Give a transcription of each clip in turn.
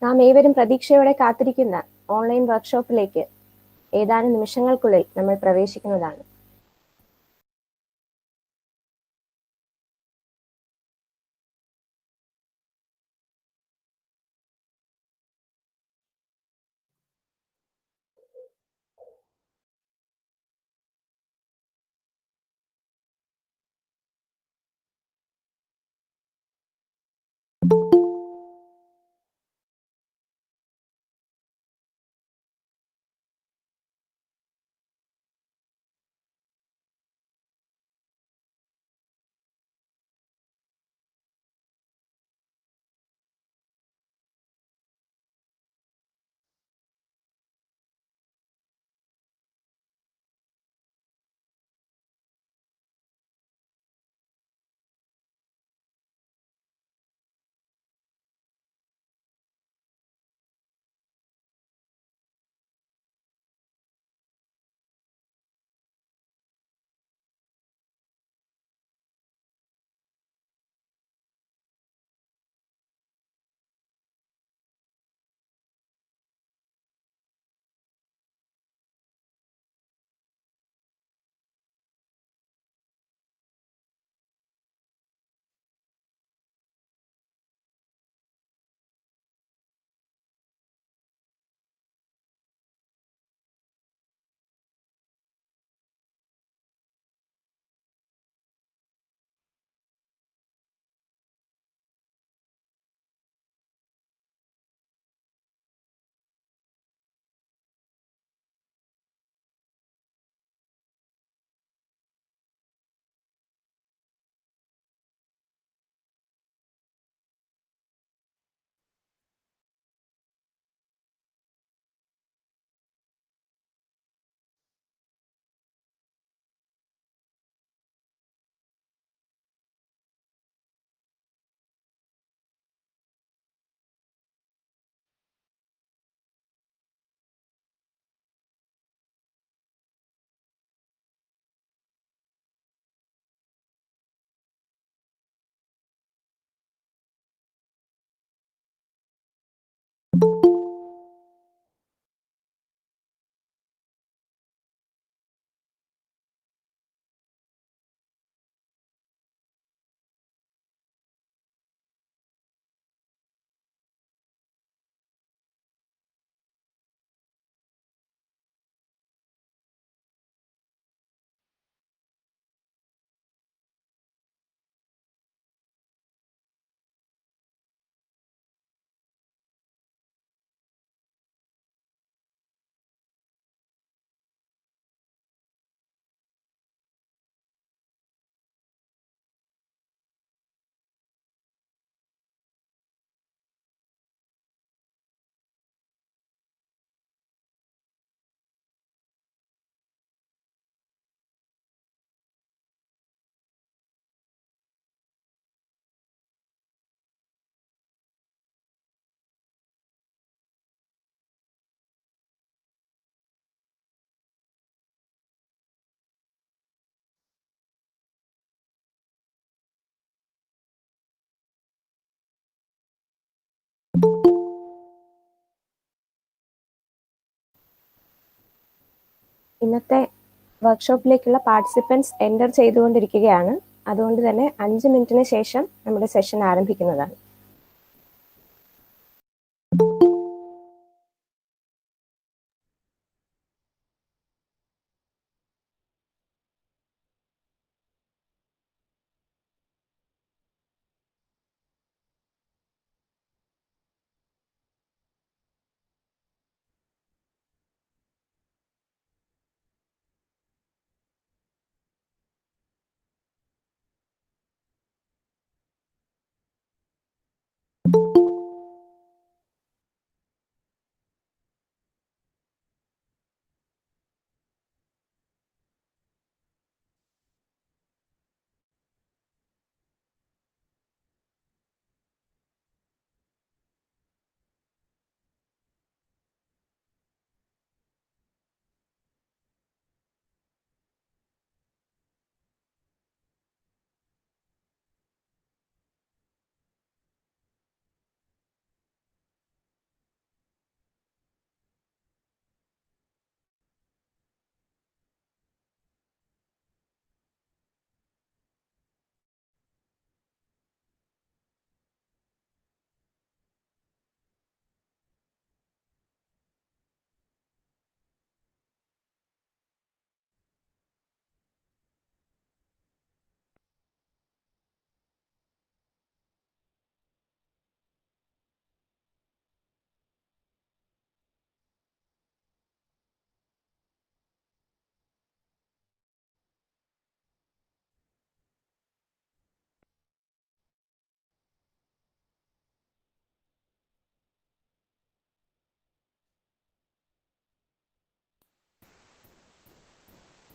നാം ഏവരും പ്രതീക്ഷയോടെ കാത്തിരിക്കുന്ന ഓൺലൈൻ വർക്ക്ഷോപ്പിലേക്ക് ഏതാനും നിമിഷങ്ങൾക്കുള്ളിൽ നമ്മൾ പ്രവേശിക്കുന്നതാണ്. ഇന്നത്തെ വർക്ക്ഷോപ്പിലേക്കുള്ള പാർട്ടിസിപ്പൻസ് എൻ്റർ ചെയ്തുകൊണ്ടിരിക്കുകയാണ്. അതുകൊണ്ട് തന്നെ 5 മിനിറ്റിന് ശേഷം നമ്മുടെ സെഷൻ ആരംഭിക്കുന്നതാണ്.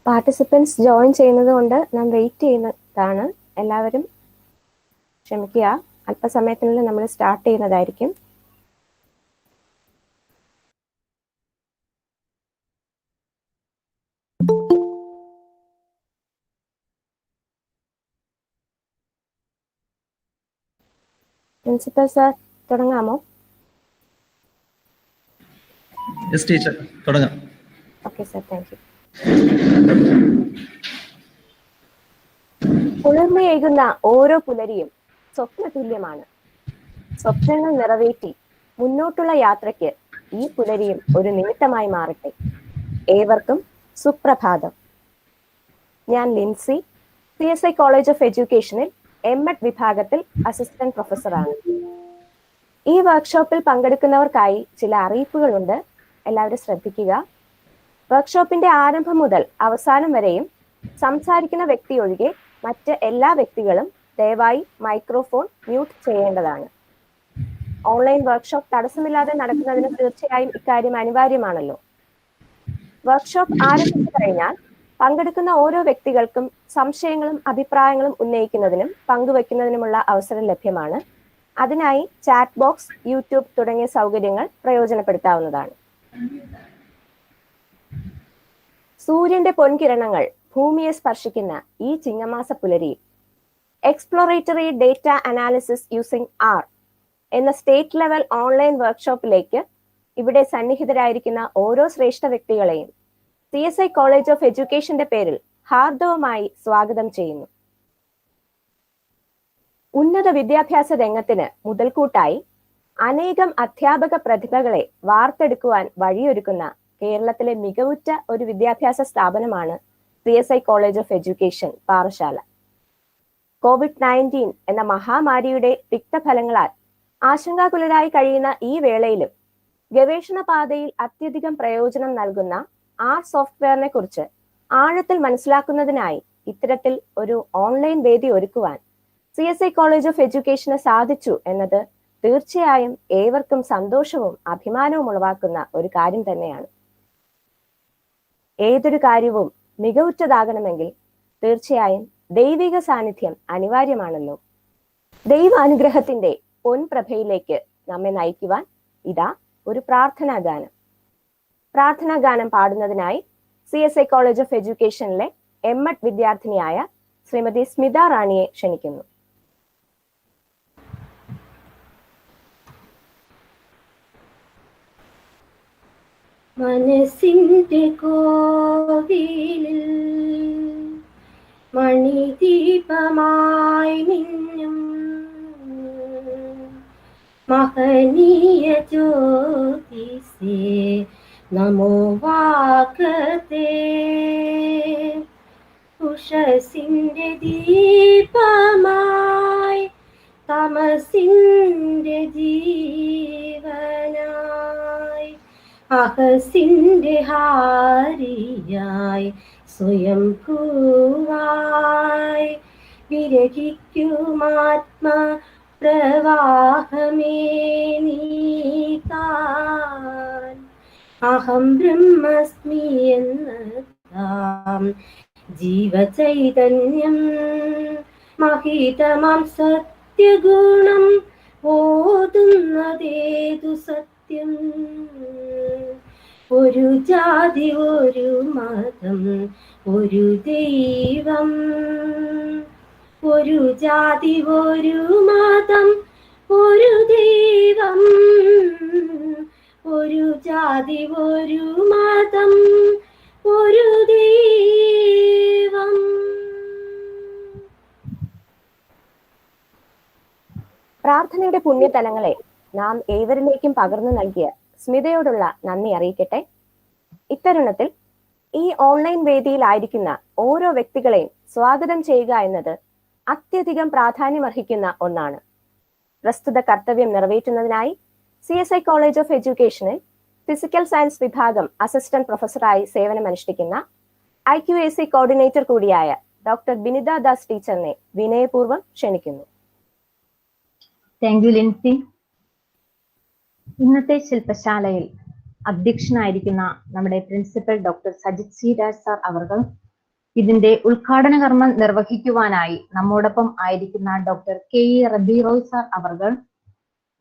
പാർട്ടിസിപ്പൻസ് ജോയിൻ ചെയ്യുന്നത് കൊണ്ട് നാം വെയിറ്റ് ചെയ്യുന്നതാണ്. എല്ലാവരും ക്ഷമിക്കുക, അല്പസമയത്തിനുള്ളിൽ നമ്മൾ സ്റ്റാർട്ട് ചെയ്യുന്നതായിരിക്കും. പ്രിൻസിപ്പൽ സാർ തുടങ്ങാമോ? യെസ് ടീച്ചർ, തുടങ്ങാം. Okay sir, thank you. കുളിർമയേകുന്ന ഓരോ പുലരിയും സ്വപ്നതുല്യമാണ്. സ്വപ്നങ്ങൾ നിറവേറ്റി മുന്നോട്ടുള്ള യാത്രയ്ക്ക് ഈ പുലരിയും ഒരു നിമിത്തമായി മാറട്ടെ. ഏവർക്കും സുപ്രഭാതം. ഞാൻ ലിൻസി, CSI കോളേജ് ഓഫ് എഡ്യൂക്കേഷനിൽ MEd വിഭാഗത്തിൽ അസിസ്റ്റന്റ് പ്രൊഫസറാണ്. ഈ വർക്ക്ഷോപ്പിൽ പങ്കെടുക്കുന്നവർക്കായി ചില അറിയിപ്പുകളുണ്ട്, എല്ലാവരും ശ്രദ്ധിക്കുക. വർക്ക്ഷോപ്പിന്റെ ആരംഭം മുതൽ അവസാനം വരെയും സംസാരിക്കുന്ന വ്യക്തി ഒഴികെ മറ്റ് എല്ലാ വ്യക്തികളും ദയവായി മൈക്രോഫോൺ മ്യൂട്ട് ചെയ്യേണ്ടതാണ്. ഓൺലൈൻ വർക്ക്ഷോപ്പ് തടസ്സമില്ലാതെ നടക്കുന്നതിന് തീർച്ചയായും ഇക്കാര്യം അനിവാര്യമാണല്ലോ. വർക്ക്ഷോപ്പ് ആരംഭിച്ചു കഴിഞ്ഞാൽ പങ്കെടുക്കുന്ന ഓരോ വ്യക്തികൾക്കും സംശയങ്ങളും അഭിപ്രായങ്ങളും ഉന്നയിക്കുന്നതിനും പങ്കുവയ്ക്കുന്നതിനുമുള്ള അവസരം ലഭ്യമാണ്. അതിനായി ചാറ്റ് ബോക്സ്, യൂട്യൂബ് തുടങ്ങിയ സൗകര്യങ്ങൾ പ്രയോജനപ്പെടുത്താവുന്നതാണ്. സൂര്യന്റെ പൊൻകിരണങ്ങൾ ഭൂമിയെ സ്പർശിക്കുന്ന ഈ ചിങ്ങമാസ പുലരിയിൽ exploratory data analysis using R എന്ന സ്റ്റേറ്റ് ലെവൽ ഓൺലൈൻ വർക്ക്ഷോപ്പിലേക്ക് ഇവിടെ സന്നിഹിതരായിരിക്കുന്ന ഓരോ ശ്രേഷ്ഠ വ്യക്തികളെയും CSI കോളേജ് ഓഫ് എഡ്യൂക്കേഷന്റെ പേരിൽ ഹാർദവമായി സ്വാഗതം ചെയ്യുന്നു. ഉന്നത വിദ്യാഭ്യാസ രംഗത്തിന് മുതൽക്കൂട്ടായി അനേകം അധ്യാപക പ്രതിഭകളെ വാർത്തെടുക്കുവാൻ വഴിയൊരുക്കുന്ന കേരളത്തിലെ മികവുറ്റ ഒരു വിദ്യാഭ്യാസ സ്ഥാപനമാണ് CSI college of education Parassala. COVID-19 എന്ന മഹാമാരിയുടെ തിക്തഫലങ്ങളാൽ ആശങ്കാകുലരായി കഴിയുന്ന ഈ വേളയിലും ഗവേഷണ പാതയിൽ അത്യധികം പ്രയോജനം നൽകുന്ന സോഫ്റ്റ്വെയറിനെ കുറിച്ച് ആഴത്തിൽ മനസ്സിലാക്കുന്നതിനായി ഇത്തരത്തിൽ ഒരു ഓൺലൈൻ വേദി ഒരുക്കുവാൻ CSI കോളേജ് ഓഫ് എഡ്യൂക്കേഷന് സാധിച്ചു എന്നത് തീർച്ചയായും ഏവർക്കും സന്തോഷവും അഭിമാനവും ഉളവാക്കുന്ന ഒരു കാര്യം തന്നെയാണ്. ഏതൊരു കാര്യവും മികവുറ്റതാകണമെങ്കിൽ തീർച്ചയായും ദൈവിക സാന്നിധ്യം അനിവാര്യമാണല്ലോ. ദൈവാനുഗ്രഹത്തിന്റെ പൊൻപ്രഭയിലേക്ക് നമ്മെ നയിക്കുവാൻ ഇതാ ഒരു പ്രാർത്ഥനാഗാനം. പ്രാർത്ഥനാഗാനം പാടുന്നതിനായി CSI കോളേജ് ഓഫ് എഡ്യൂക്കേഷനിലെ MEd വിദ്യാർത്ഥിനിയായ ശ്രീമതി സ്മിത റാണിയെ ക്ഷണിക്കുന്നു. മനസ്സിന്റെ കോവിലിൽ മണിദീപമായി മിന്നും മഹനീയ ജ്യോതിസേ നമോ വാഗ്ദത്തേ. ഉഷസിന്റെ ദീപമായി തമസിന്റെ ജീവനായി അഹസിന്റെ ഹാരിയായി സ്വയം പൂവായി വിരഹിക്കുമാത്മ പ്രവാഹമേ നീതാൻ. അഹം ബ്രഹ്മസ്മി എന്ന ജീവചൈതന്യം മഹിതമാം സത്യഗുണം ഓതുന്നതേതു സത്യം. ഒരു ജാതി, ഒരു മതം, ഒരു ദൈവം. ഒരു ജാതി, ഒരു മതം, ഒരു ദൈവം. ഒരു ജാതി, ഒരു മതം, ഒരു ദൈവം. പ്രാർത്ഥനയുടെ പുണ്യതലങ്ങളെ നാം ഏവരിലേക്കും പകർന്നു നൽകിയ സ്മിതയോടുള്ള നന്ദി അറിയിക്കട്ടെ. ഇത്തരുണത്തിൽ ഈ ഓൺലൈൻ വേദിയിലായിരിക്കുന്ന ഓരോ വ്യക്തികളെയും സ്വാഗതം ചെയ്യുക എന്നത് അത്യധികം പ്രാധാന്യമർഹിക്കുന്ന ഒന്നാണ്. പ്രസ്തുത കർത്തവ്യം നിറവേറ്റുന്നതിനായി CSI കോളേജ് ഓഫ് എഡ്യൂക്കേഷനിൽ ഫിസിക്കൽ സയൻസ് വിഭാഗം അസിസ്റ്റന്റ് പ്രൊഫസറായി സേവനമനുഷ്ഠിക്കുന്ന IQAC കോർഡിനേറ്റർ കൂടിയായ ഡോക്ടർ ബിനിത ദാസ് ടീച്ചറിനെ വിനയപൂർവ്വം ക്ഷണിക്കുന്നു. Thank you Lincy. ഇന്നത്തെ ശില്പശാലയിൽ അധ്യക്ഷനായിരിക്കുന്ന നമ്മുടെ principal doctor Sajith C Raj sir അവർ ഇതിന്റെ ഉദ്ഘാടന കർമ്മം നിർവഹിക്കുവാനായി നമ്മോടൊപ്പം ആയിരിക്കുന്ന doctor K E Rabiroy sir അവർ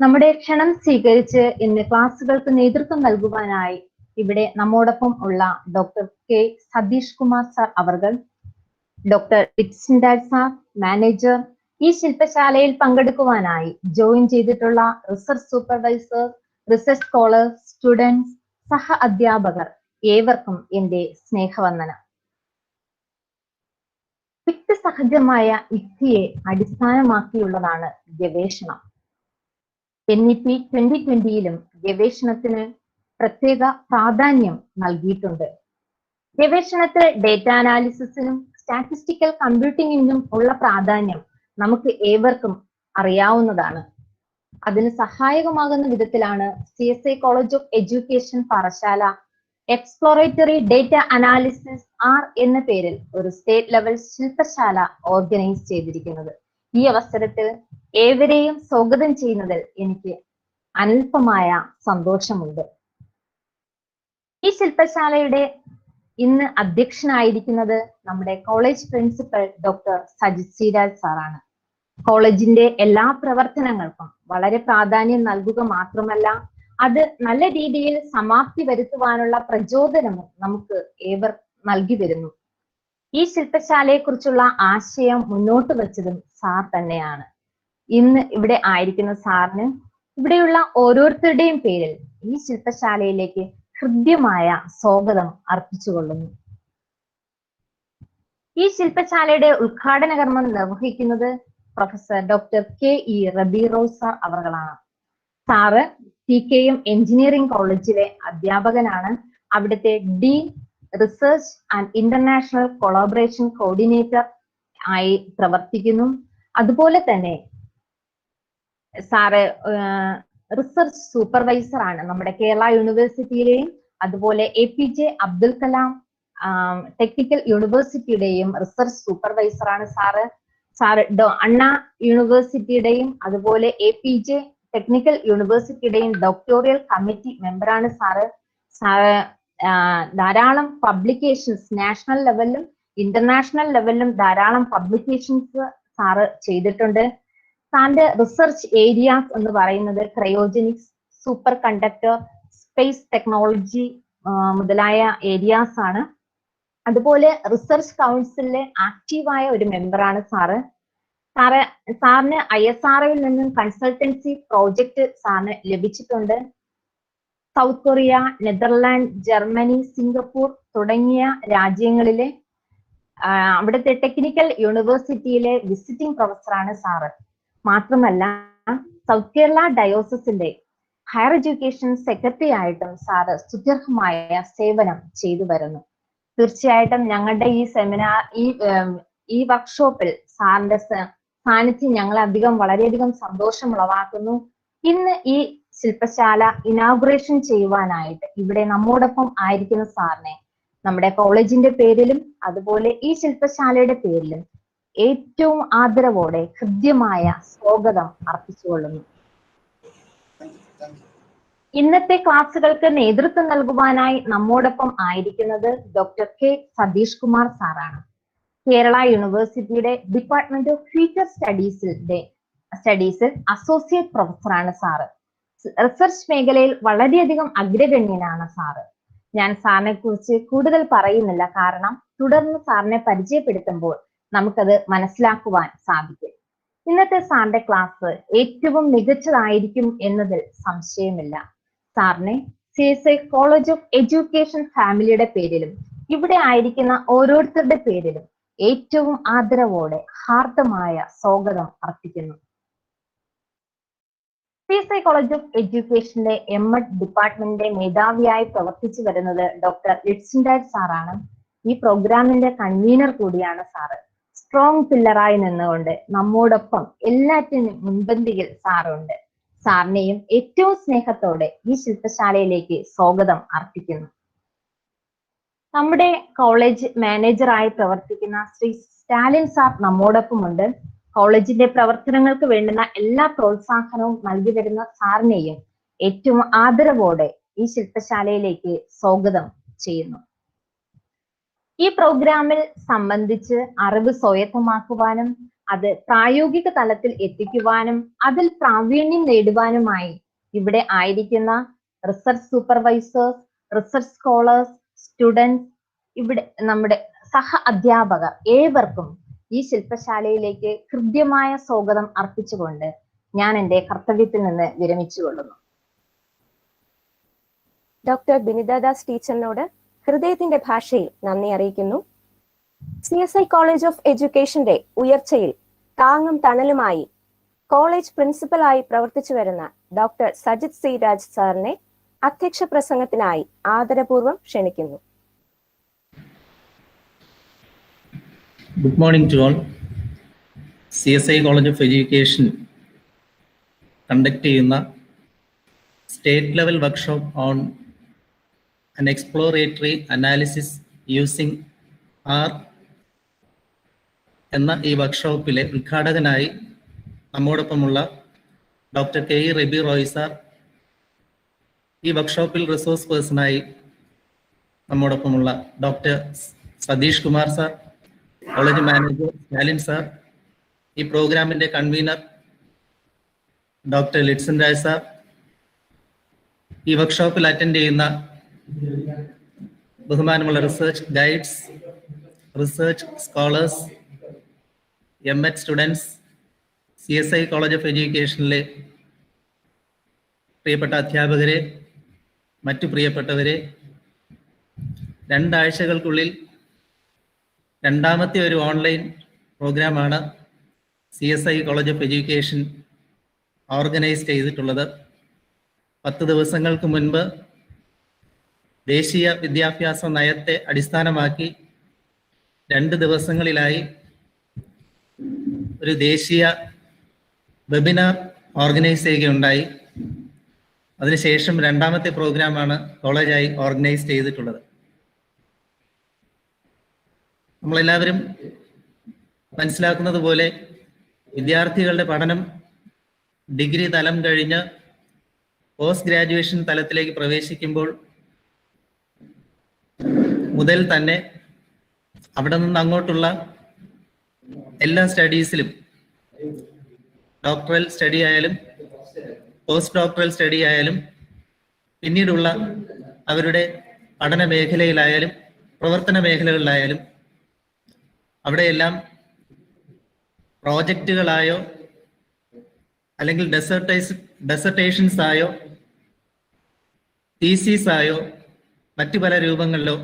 നമ്മുടെ ക്ഷണം സ്വീകരിച്ച് ഇന്ന് ക്ലാസ്സുകൾക്ക് നേതൃത്വം നൽകുവാനായി ഇവിടെ നമ്മോടൊപ്പം ഉള്ള doctor K Satheesh Kumar sir അവർ, ഡോക്ടർ ലിറ്റ്സിൻഡാഡ് സാർ മാനേജർ, ഈ ശില്പശാലയിൽ പങ്കെടുക്കുവാനായി ജോയിൻ ചെയ്തിട്ടുള്ള research supervisor, research scholar, students, സഹ അധ്യാപകർ ഏവർക്കും എന്റെ സ്നേഹവന്ദനം. യുക്തിസഹജമായ യുക്തിയെ അടിസ്ഥാനമാക്കിയുള്ളതാണ് ഗവേഷണം. NEP 2020യിലും ഗവേഷണത്തിന് പ്രത്യേക പ്രാധാന്യം നൽകിയിട്ടുണ്ട്. ഗവേഷണത്തിൽ ഡേറ്റ അനാലിസിസിനും സ്റ്റാറ്റിസ്റ്റിക്കൽ കമ്പ്യൂട്ടിങ്ങിനും ഉള്ള പ്രാധാന്യം നമുക്ക് ഏവർക്കും അറിയാവുന്നതാണ്. അതിന് സഹായകമാകുന്ന വിധത്തിലാണ് CSI college of education Parassala exploratory data analysis എന്ന പേരിൽ ഒരു സ്റ്റേറ്റ് ലെവൽ ശില്പശാല ഓർഗനൈസ് ചെയ്തിരിക്കുന്നത്. ഈ അവസരത്തിൽ ഏവരെയും സ്വാഗതം ചെയ്യുന്നതിൽ എനിക്ക് അനൽപമായ സന്തോഷമുണ്ട്. ഈ ശില്പശാലയുടെ ഇന്ന് അധ്യക്ഷനായിരിക്കുന്നത് നമ്മുടെ college principal doctor Sajith Siraj സാറാണ്. കോളേജിന്റെ എല്ലാ പ്രവർത്തനങ്ങൾക്കും വളരെ പ്രാധാന്യം നൽകുക മാത്രമല്ല, അത് നല്ല രീതിയിൽ സമാപ്തി വരുത്തുവാനുള്ള പ്രചോദനവും നമുക്ക് ഏവർ നൽകി തരുന്നു. ഈ ശില്പശാലയെ കുറിച്ചുള്ള ആശയം മുന്നോട്ട് വെച്ചതും സാർ തന്നെയാണ്. ഇന്ന് ഇവിടെ ആയിരിക്കുന്ന സാറിന് ഇവിടെയുള്ള ഓരോരുത്തരുടെയും പേരിൽ ഈ ശില്പശാലയിലേക്ക് ഹൃദ്യമായ സ്വാഗതം അർപ്പിച്ചുകൊള്ളുന്നു. ഈ ശില്പശാലയുടെ ഉദ്ഘാടന കർമ്മം നിർവഹിക്കുന്നത് professor doctor K E Rabiroy sir അവர்களാണ്. സാറ് TKM എഞ്ചിനീയറിംഗ് കോളേജിലെ അധ്യാപകനാണ്. അവിടുത്തെ dean research and international collaboration coordinator ആയി പ്രവർത്തിക്കുന്നു. അതുപോലെ തന്നെ സാറ് റിസർച്ച് സൂപ്പർവൈസർ ആണ് നമ്മുടെ കേരള യൂണിവേഴ്സിറ്റിയിലെയും അതുപോലെ APJ അബ്ദുൽ കലാം ടെക്നിക്കൽ യൂണിവേഴ്സിറ്റിയുടെയും റിസർച്ച് സൂപ്പർവൈസർ ആണ് സാറ്. അണ്ണ യൂണിവേഴ്സിറ്റിയുടെയും അതുപോലെ APJ ടെക്നിക്കൽ യൂണിവേഴ്സിറ്റിയുടെയും ഡോക്ടോറിയൽ കമ്മിറ്റി മെമ്പറാണ് സാറ്. ധാരാളം പബ്ലിക്കേഷൻസ് നാഷണൽ ലെവലിലും ഇന്റർനാഷണൽ ലെവലിലും ധാരാളം പബ്ലിക്കേഷൻസ് സാറ് ചെയ്തിട്ടുണ്ട്. സാറിന്റെ റിസർച്ച് ഏരിയാസ് എന്ന് പറയുന്നത് cryogenics, superconductor, space technology മുതലായ ഏരിയാസ് ആണ്. അതുപോലെ റിസർച്ച് കൗൺസിലിലെ ആക്റ്റീവായ ഒരു മെമ്പറാണ് സാറ്. സാറിന് ISROയിൽ നിന്നും കൺസൾട്ടൻസി പ്രോജക്റ്റ് സാറിന് ലഭിച്ചിട്ടുണ്ട്. South Korea, Netherland, Germany, Singapore തുടങ്ങിയ രാജ്യങ്ങളിലെ അവിടുത്തെ ടെക്നിക്കൽ യൂണിവേഴ്സിറ്റിയിലെ വിസിറ്റിംഗ് പ്രൊഫസറാണ് സാറ്. മാത്രമല്ല സൗത്ത് കേരള ഡയോസസിന്റെ ഹയർ എഡ്യൂക്കേഷൻ സെക്രട്ടറി ആയിട്ടും സാറ് സുദീർഘമായ സേവനം ചെയ്തു വരുന്നു. തീർച്ചയായിട്ടും ഞങ്ങളുടെ ഈ സെമിനാർ ഈ വർക്ക്ഷോപ്പിൽ സാറിന്റെ സാന്നിധ്യം ഞങ്ങളെ വളരെയധികം സന്തോഷം ഉളവാക്കുന്നു. ഇന്ന് ഈ ശില്പശാല ഇനാഗുറേഷൻ ചെയ്യുവാനായിട്ട് ഇവിടെ നമ്മോടൊപ്പം ആയിരിക്കുന്ന സാറിനെ നമ്മുടെ കോളേജിന്റെ പേരിലും അതുപോലെ ഈ ശില്പശാലയുടെ പേരിലും ഏറ്റവും ആദരവോടെ ഹൃദ്യമായ സ്വാഗതം അർപ്പിച്ചുകൊള്ളുന്നു. ഇന്നത്തെ ക്ലാസ്സുകൾക്ക് നേതൃത്വം നൽകുവാനായി നമ്മോടൊപ്പം ആയിരിക്കുന്നത് ഡോക്ടർ കെ സതീഷ് കുമാർ സാറാണ്. കേരള യൂണിവേഴ്സിറ്റിയുടെ ഡിപ്പാർട്ട്മെന്റ് ഓഫ് ഫ്യൂച്ചർ സ്റ്റഡീസിൽ അസോസിയേറ്റ് പ്രൊഫസറാണ് സാറ്. റിസർച്ച് മേഖലയിൽ വളരെയധികം അഗ്രഗണ്യനാണ് സാറ്. ഞാൻ സാറിനെ കുറിച്ച് കൂടുതൽ പറയുന്നില്ല, കാരണം തുടർന്ന് സാറിനെ പരിചയപ്പെടുത്തുമ്പോൾ നമുക്കത് മനസ്സിലാക്കുവാൻ സാധിക്കും. ഇന്നത്തെ സാറിന്റെ ക്ലാസ് ഏറ്റവും മികച്ചതായിരിക്കും എന്നതിൽ സംശയമില്ല. സാറിനെ CSI കോളേജ് ഓഫ് എഡ്യൂക്കേഷൻ ഫാമിലിയുടെ പേരിലും ഇവിടെ ആയിരിക്കുന്ന ഓരോരുത്തരുടെ പേരിലും ഏറ്റവും ആദരവോടെ ഹാർദമായ സ്വാഗതം അർപ്പിക്കുന്നു. CSI കോളേജ് ഓഫ് എഡ്യൂക്കേഷന്റെ MEd ഡിപ്പാർട്ട്മെന്റിന്റെ മേധാവിയായി പ്രവർത്തിച്ചു വരുന്നത് ഡോക്ടർ ലിറ്റ്സിൻഡാഡ് സാറാണ്. ഈ പ്രോഗ്രാമിന്റെ കൺവീനർ കൂടിയാണ് സാറ്. സ്ട്രോങ് പില്ലറായി നിന്നുകൊണ്ട് നമ്മോടൊപ്പം എല്ലാറ്റിനും മുൻപന്തിയിൽ സാറുണ്ട്. സാറിനെയും ഏറ്റവും സ്നേഹത്തോടെ ഈ ശില്പശാലയിലേക്ക് സ്വാഗതം അർപ്പിക്കുന്നു. നമ്മുടെ കോളേജ് മാനേജറായി പ്രവർത്തിക്കുന്ന ശ്രീ സ്റ്റാലിൻ സാർ നമ്മോടൊപ്പമുണ്ട്. കോളേജിന്റെ പ്രവർത്തനങ്ങൾക്ക് വേണ്ടുന്ന എല്ലാ പ്രോത്സാഹനവും നൽകി വരുന്ന സാറിനെയും ഏറ്റവും ആദരവോടെ ഈ ശില്പശാലയിലേക്ക് സ്വാഗതം ചെയ്യുന്നു. ഈ പ്രോഗ്രാമിൽ സംബന്ധിച്ച് അറിവ് സ്വായത്തമാക്കുവാനും അത് പ്രായോഗിക തലത്തിൽ എത്തിക്കുവാനും അതിൽ പ്രാവീണ്യം നേടുവാനുമായി ഇവിടെ ആയിരിക്കുന്ന research supervisors, research scholars, students, ഇവിടെ നമ്മുടെ സഹ അധ്യാപകർ ഏവർക്കും ഈ ശില്പശാലയിലേക്ക് ഹൃദ്യമായ സ്വാഗതം അർപ്പിച്ചുകൊണ്ട് ഞാൻ എൻ്റെ കർത്തവ്യത്തിൽ നിന്ന് വിരമിച്ചുകൊള്ളുന്നു. ഡോക്ടർ ബിനിതാദാസ് ടീച്ചറിനോട് ഹൃദയത്തിന്റെ ഭാഷയിൽ നന്ദി അറിയിക്കുന്നു. CSI കോളേജ് ഓഫ് എഡ്യൂക്കേഷന്റെ ഉയർച്ചയിൽ താങ്ങും തണലുമായി കോളേജ് പ്രിൻസിപ്പലായി പ്രവർത്തിച്ചു വരുന്ന ഡോക്ടർ സജിത് സി രാജ് സാറിനെ അധ്യക്ഷ പ്രസംഗത്തിനായി ആദരപൂർവ്വം ക്ഷണിക്കുന്നു. Good morning to all. CSI College of Education conduct ചെയ്യുന്ന state level workshop on an exploratory analysis using R എന്ന ഈ വർക്ക്ഷോപ്പിലെ ഉദ്ഘാടകനായി നമ്മോടൊപ്പമുള്ള doctor K E Rabi Roy sir, ഈ വർക്ക്ഷോപ്പിൽ റിസോഴ്സ് പേഴ്സണായി നമ്മോടൊപ്പമുള്ള doctor Satheesh Kumar sir, college manager Stalin sir, ഈ പ്രോഗ്രാമിന്റെ convener doctor Litson Raj sir, ഈ വർക്ക്ഷോപ്പിൽ അറ്റൻഡ് ചെയ്യുന്ന ബഹുമാനമുള്ള research guides, research scholars, MH students, CSI college of എഡ്യൂക്കേഷനിലെ പ്രിയപ്പെട്ട അധ്യാപകരെ, മറ്റു പ്രിയപ്പെട്ടവരെ, 2 ആഴ്ചകൾക്കുള്ളിൽ രണ്ടാമത്തെ ഒരു ഓൺലൈൻ പ്രോഗ്രാമാണ് CSI college of education organise ചെയ്തിട്ടുള്ളത്. 10 ദിവസങ്ങൾക്ക് മുൻപ് ദേശീയ വിദ്യാഭ്യാസ നയത്തെ അടിസ്ഥാനമാക്കി 2 ദിവസങ്ങളിലായി ഒരു ദേശീയ വെബിനാർ ഓർഗനൈസ് ചെയ്യുകയുണ്ടായി. അതിനുശേഷം രണ്ടാമത്തെ പ്രോഗ്രാമാണ് കോളേജായി ഓർഗനൈസ് ചെയ്തിട്ടുള്ളത്. നമ്മളെല്ലാവരും മനസ്സിലാക്കുന്നത് പോലെ വിദ്യാർത്ഥികളുടെ പഠനം ഡിഗ്രി തലം കഴിഞ്ഞ് പോസ്റ്റ് ഗ്രാജുവേഷൻ തലത്തിലേക്ക് പ്രവേശിക്കുമ്പോൾ മുതൽ തന്നെ അവിടെ നിന്ന് അങ്ങോട്ടുള്ള എല്ലാ സ്റ്റഡീസിലും, ഡോക്ടറൽ സ്റ്റഡി ആയാലും പോസ്റ്റ് ഡോക്ടറൽ സ്റ്റഡി ആയാലും പിന്നീടുള്ള അവരുടെ പഠന മേഖലയിലായാലും പ്രവർത്തന മേഖലകളിലായാലും അവിടെയെല്ലാം പ്രോജക്റ്റുകളായോ അല്ലെങ്കിൽ ഡെസർട്ടേഷൻസ് ആയോ തീസീസ് ആയോ മറ്റു പല രൂപങ്ങളിലോ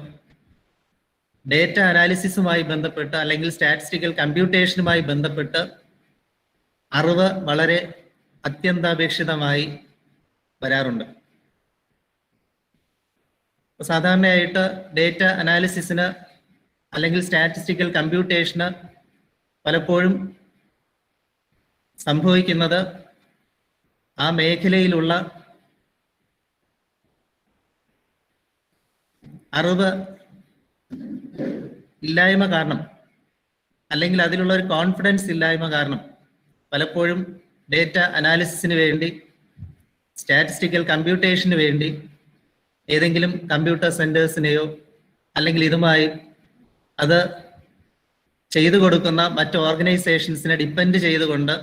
ഡേറ്റ അനാലിസിസുമായി ബന്ധപ്പെട്ട് അല്ലെങ്കിൽ സ്റ്റാറ്റിസ്റ്റിക്കൽ കമ്പ്യൂട്ടേഷനുമായി ബന്ധപ്പെട്ട് അറിവ് വളരെ അത്യന്താപേക്ഷിതമായി വരാറുണ്ട്. സാധാരണയായിട്ട് ഡേറ്റ അനാലിസിസിന് അല്ലെങ്കിൽ സ്റ്റാറ്റിസ്റ്റിക്കൽ കമ്പ്യൂട്ടേഷന് പലപ്പോഴും സംഭവിക്കുന്നത് ആ മേഖലയിലുള്ള അറിവ് ഇല്ലായ്മ കാരണം അല്ലെങ്കിൽ അതിലുള്ള ഒരു കോൺഫിഡൻസ് ഇല്ലായ്മ കാരണം പലപ്പോഴും ഡേറ്റ അനാലിസിസിന് വേണ്ടി, സ്റ്റാറ്റിസ്റ്റിക്കൽ കമ്പ്യൂട്ടേഷന് വേണ്ടി ഏതെങ്കിലും കമ്പ്യൂട്ടർ സെന്റേഴ്സിനെയോ അല്ലെങ്കിൽ ഇതുമായി അത് ചെയ്തു കൊടുക്കുന്ന മറ്റ് ഓർഗനൈസേഷൻസിനെ ഡിപ്പെൻഡ് ചെയ്തുകൊണ്ട്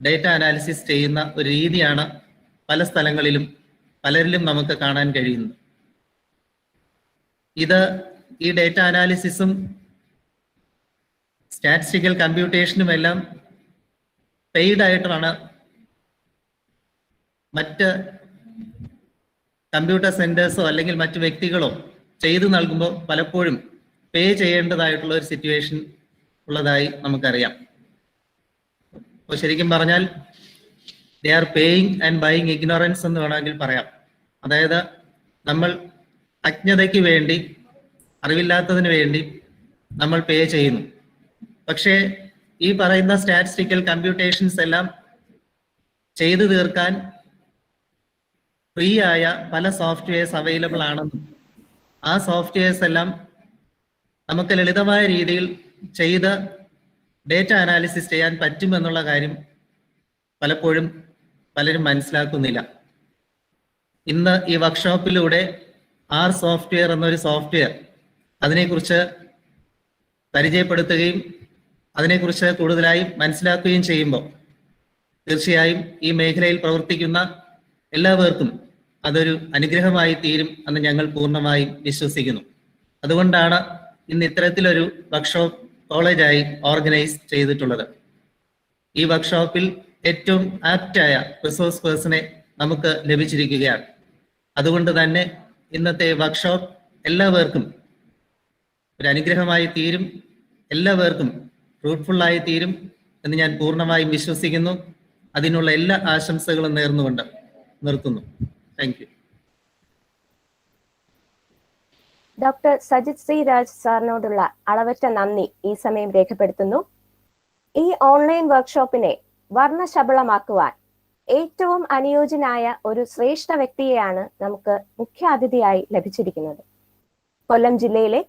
ഡേറ്റ അനാലിസിസ് ചെയ്യുന്ന ഒരു രീതിയാണ് പല സ്ഥലങ്ങളിലും പലരിലും നമുക്ക് കാണാൻ കഴിയുന്നത്. ഈ ഡേറ്റ അനാലിസിസും സ്റ്റാറ്റിസ്റ്റിക്കൽ കമ്പ്യൂട്ടേഷനും എല്ലാം പെയ്ഡ് ആയിട്ടാണ് മറ്റ് കമ്പ്യൂട്ടർ സെന്റേഴ്സോ അല്ലെങ്കിൽ മറ്റു വ്യക്തികളോ ചെയ്തു നൽകുമ്പോൾ പലപ്പോഴും പേ ചെയ്യേണ്ടതായിട്ടുള്ള ഒരു സിറ്റുവേഷൻ ഉള്ളതായി നമുക്കറിയാം. അപ്പോൾ ശരിക്കും പറഞ്ഞാൽ they are paying and buying ignorance എന്ന് വേണമെങ്കിൽ പറയാം. അതായത് നമ്മൾ അജ്ഞതയ്ക്ക് വേണ്ടി, അറിവില്ലാത്തതിന് വേണ്ടി നമ്മൾ പേ ചെയ്യുന്നു. പക്ഷേ ഈ പറയുന്ന സ്റ്റാറ്റിസ്റ്റിക്കൽ കമ്പ്യൂട്ടേഷൻസ് എല്ലാം ചെയ്തു തീർക്കാൻ ഫ്രീ ആയ പല സോഫ്റ്റ്വെയർസ് അവൈലബിൾ ആണെന്നും ആ സോഫ്റ്റ്വെയർസ് എല്ലാം നമുക്ക് ലളിതമായ രീതിയിൽ ചെയ്ത് ഡേറ്റ അനാലിസിസ് ചെയ്യാൻ പറ്റുമെന്നുള്ള കാര്യം പലപ്പോഴും പലരും മനസ്സിലാക്കുന്നില്ല. ഇന്ന് ഈ വർക്ക്ഷോപ്പിലൂടെ ആർ സോഫ്റ്റ്വെയർ എന്നൊരു സോഫ്റ്റ്വെയർ, അതിനെക്കുറിച്ച് പരിചയപ്പെടുത്തുകയും അതിനെക്കുറിച്ച് കൂടുതലായി മനസ്സിലാക്കുകയും ചെയ്യുമ്പോൾ തീർച്ചയായും ഈ മേഖലയിൽ പ്രവർത്തിക്കുന്ന എല്ലാവർക്കും അതൊരു അനുഗ്രഹമായി തീരും എന്ന് ഞങ്ങൾ പൂർണ്ണമായും വിശ്വസിക്കുന്നു. അതുകൊണ്ടാണ് ഇന്ന് ഇത്തരത്തിലൊരു വർക്ക്ഷോപ്പ് കോളേജായി ഓർഗനൈസ് ചെയ്തിട്ടുള്ളത്. ഈ വർക്ക്ഷോപ്പിൽ ഏറ്റവും ആപ്റ്റായ റിസോഴ്സ് പേഴ്സണെ നമുക്ക് ലഭിച്ചിരിക്കുകയാണ്. അതുകൊണ്ട് തന്നെ ഇന്നത്തെ വർക്ക്ഷോപ്പ് എല്ലാവർക്കും ഒരു അനുഗ്രഹമായി തീരും, എല്ലാവർക്കും ഫ്രൂട്ട്ഫുള്ളായി തീരും എന്ന് ഞാൻ പൂർണ്ണമായും വിശ്വസിക്കുന്നു. അതിനുള്ള എല്ലാ ആശംസകളും നേർന്നുകൊണ്ട് നിർത്തുന്നു. Thank you. Doctor Sajith C Raj സാറിനോടുള്ള അളവറ്റ നന്ദി ഈ സമയം രേഖപ്പെടുത്തുന്നു. ഈ ഓൺലൈൻ വർക്ക്ഷോപ്പിനെ വർണ്ണശബളമാക്കുവാൻ ഏറ്റവും അനുയോജ്യനായ ഒരു ശ്രേഷ്ഠ വ്യക്തിയെയാണ് നമുക്ക് മുഖ്യാതിഥിയായി ലഭിച്ചിരിക്കുന്നത്. കൊല്ലം ജില്ലയിലെ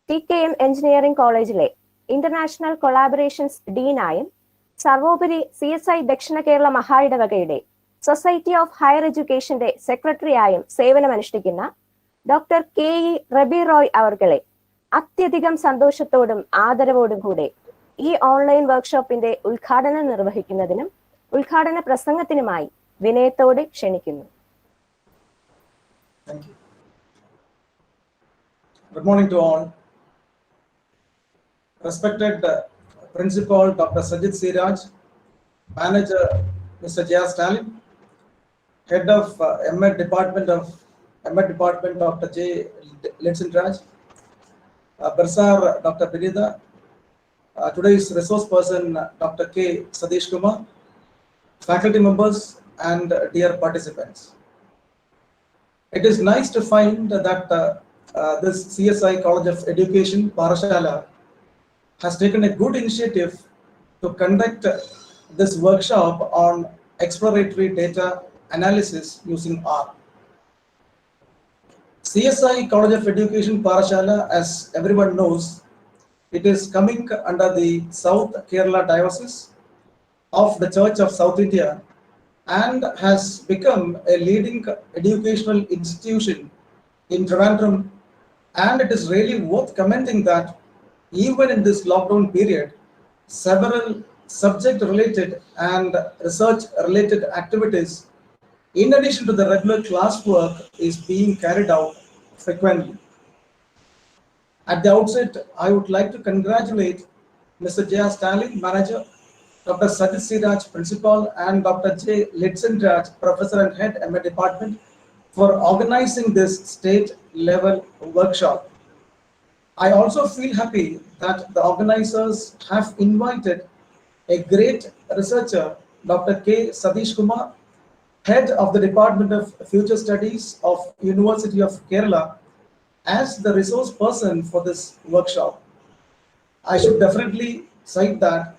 TKM എഞ്ചിനീയറിംഗ് കോളേജിലെ ഇന്റർനാഷണൽ കൊളാബറേഷൻസ് ഡീനായും സർവോപരി CSI ദക്ഷിണ കേരള മഹായിടവകയുടെ സൊസൈറ്റി ഓഫ് ഹയർ എഡ്യൂക്കേഷന്റെ സെക്രട്ടറിയായും സേവനമനുഷ്ഠിക്കുന്ന ഡോക്ടർ KE റബി റോയ് അവർകളെ അത്യധികം സന്തോഷത്തോടും ആദരവോടും കൂടെ ഈ ഓൺലൈൻ വർക്ക്ഷോപ്പിന്റെ ഉദ്ഘാടനം നിർവഹിക്കുന്നതിനും ഉദ്ഘാടന പ്രസംഗത്തിനുമായി വിനയത്തോടെ ക്ഷണിക്കുന്നു. Good morning to all. Respected Principal Dr. Sajid Siraj, Manager Mr. J.R. Stalin, Head of MEd Department Dr. J. Litzendraj, Barsar Dr. Binida, today's resource person Dr. K. Sadish Kumar, faculty members and dear participants. It is nice to find that this CSI College of Education, Parashala, has taken a good initiative to conduct this workshop on exploratory data analysis using R. CSI College of Education, Parashala, as everyone knows, it is coming under the South Kerala Diocese of the Church of South India and has become a leading educational institution in Trivandrum. And it is really worth commenting that even in this lockdown period, several subject-related and research-related activities, in addition to the regular classwork, is being carried out frequently. At the outset, I would like to congratulate Mr. J.R. Stalin, Manager, Dr. Sajid Siraj, Principal, and Dr. J. Litzendraj, Professor and Head, MEd Department, for organizing this state-level workshop. I also feel happy that the organizers have invited a great researcher, Dr. K. Sadish Kumar, Head of the Department of Future Studies of University of Kerala, as the resource person for this workshop. I should definitely cite that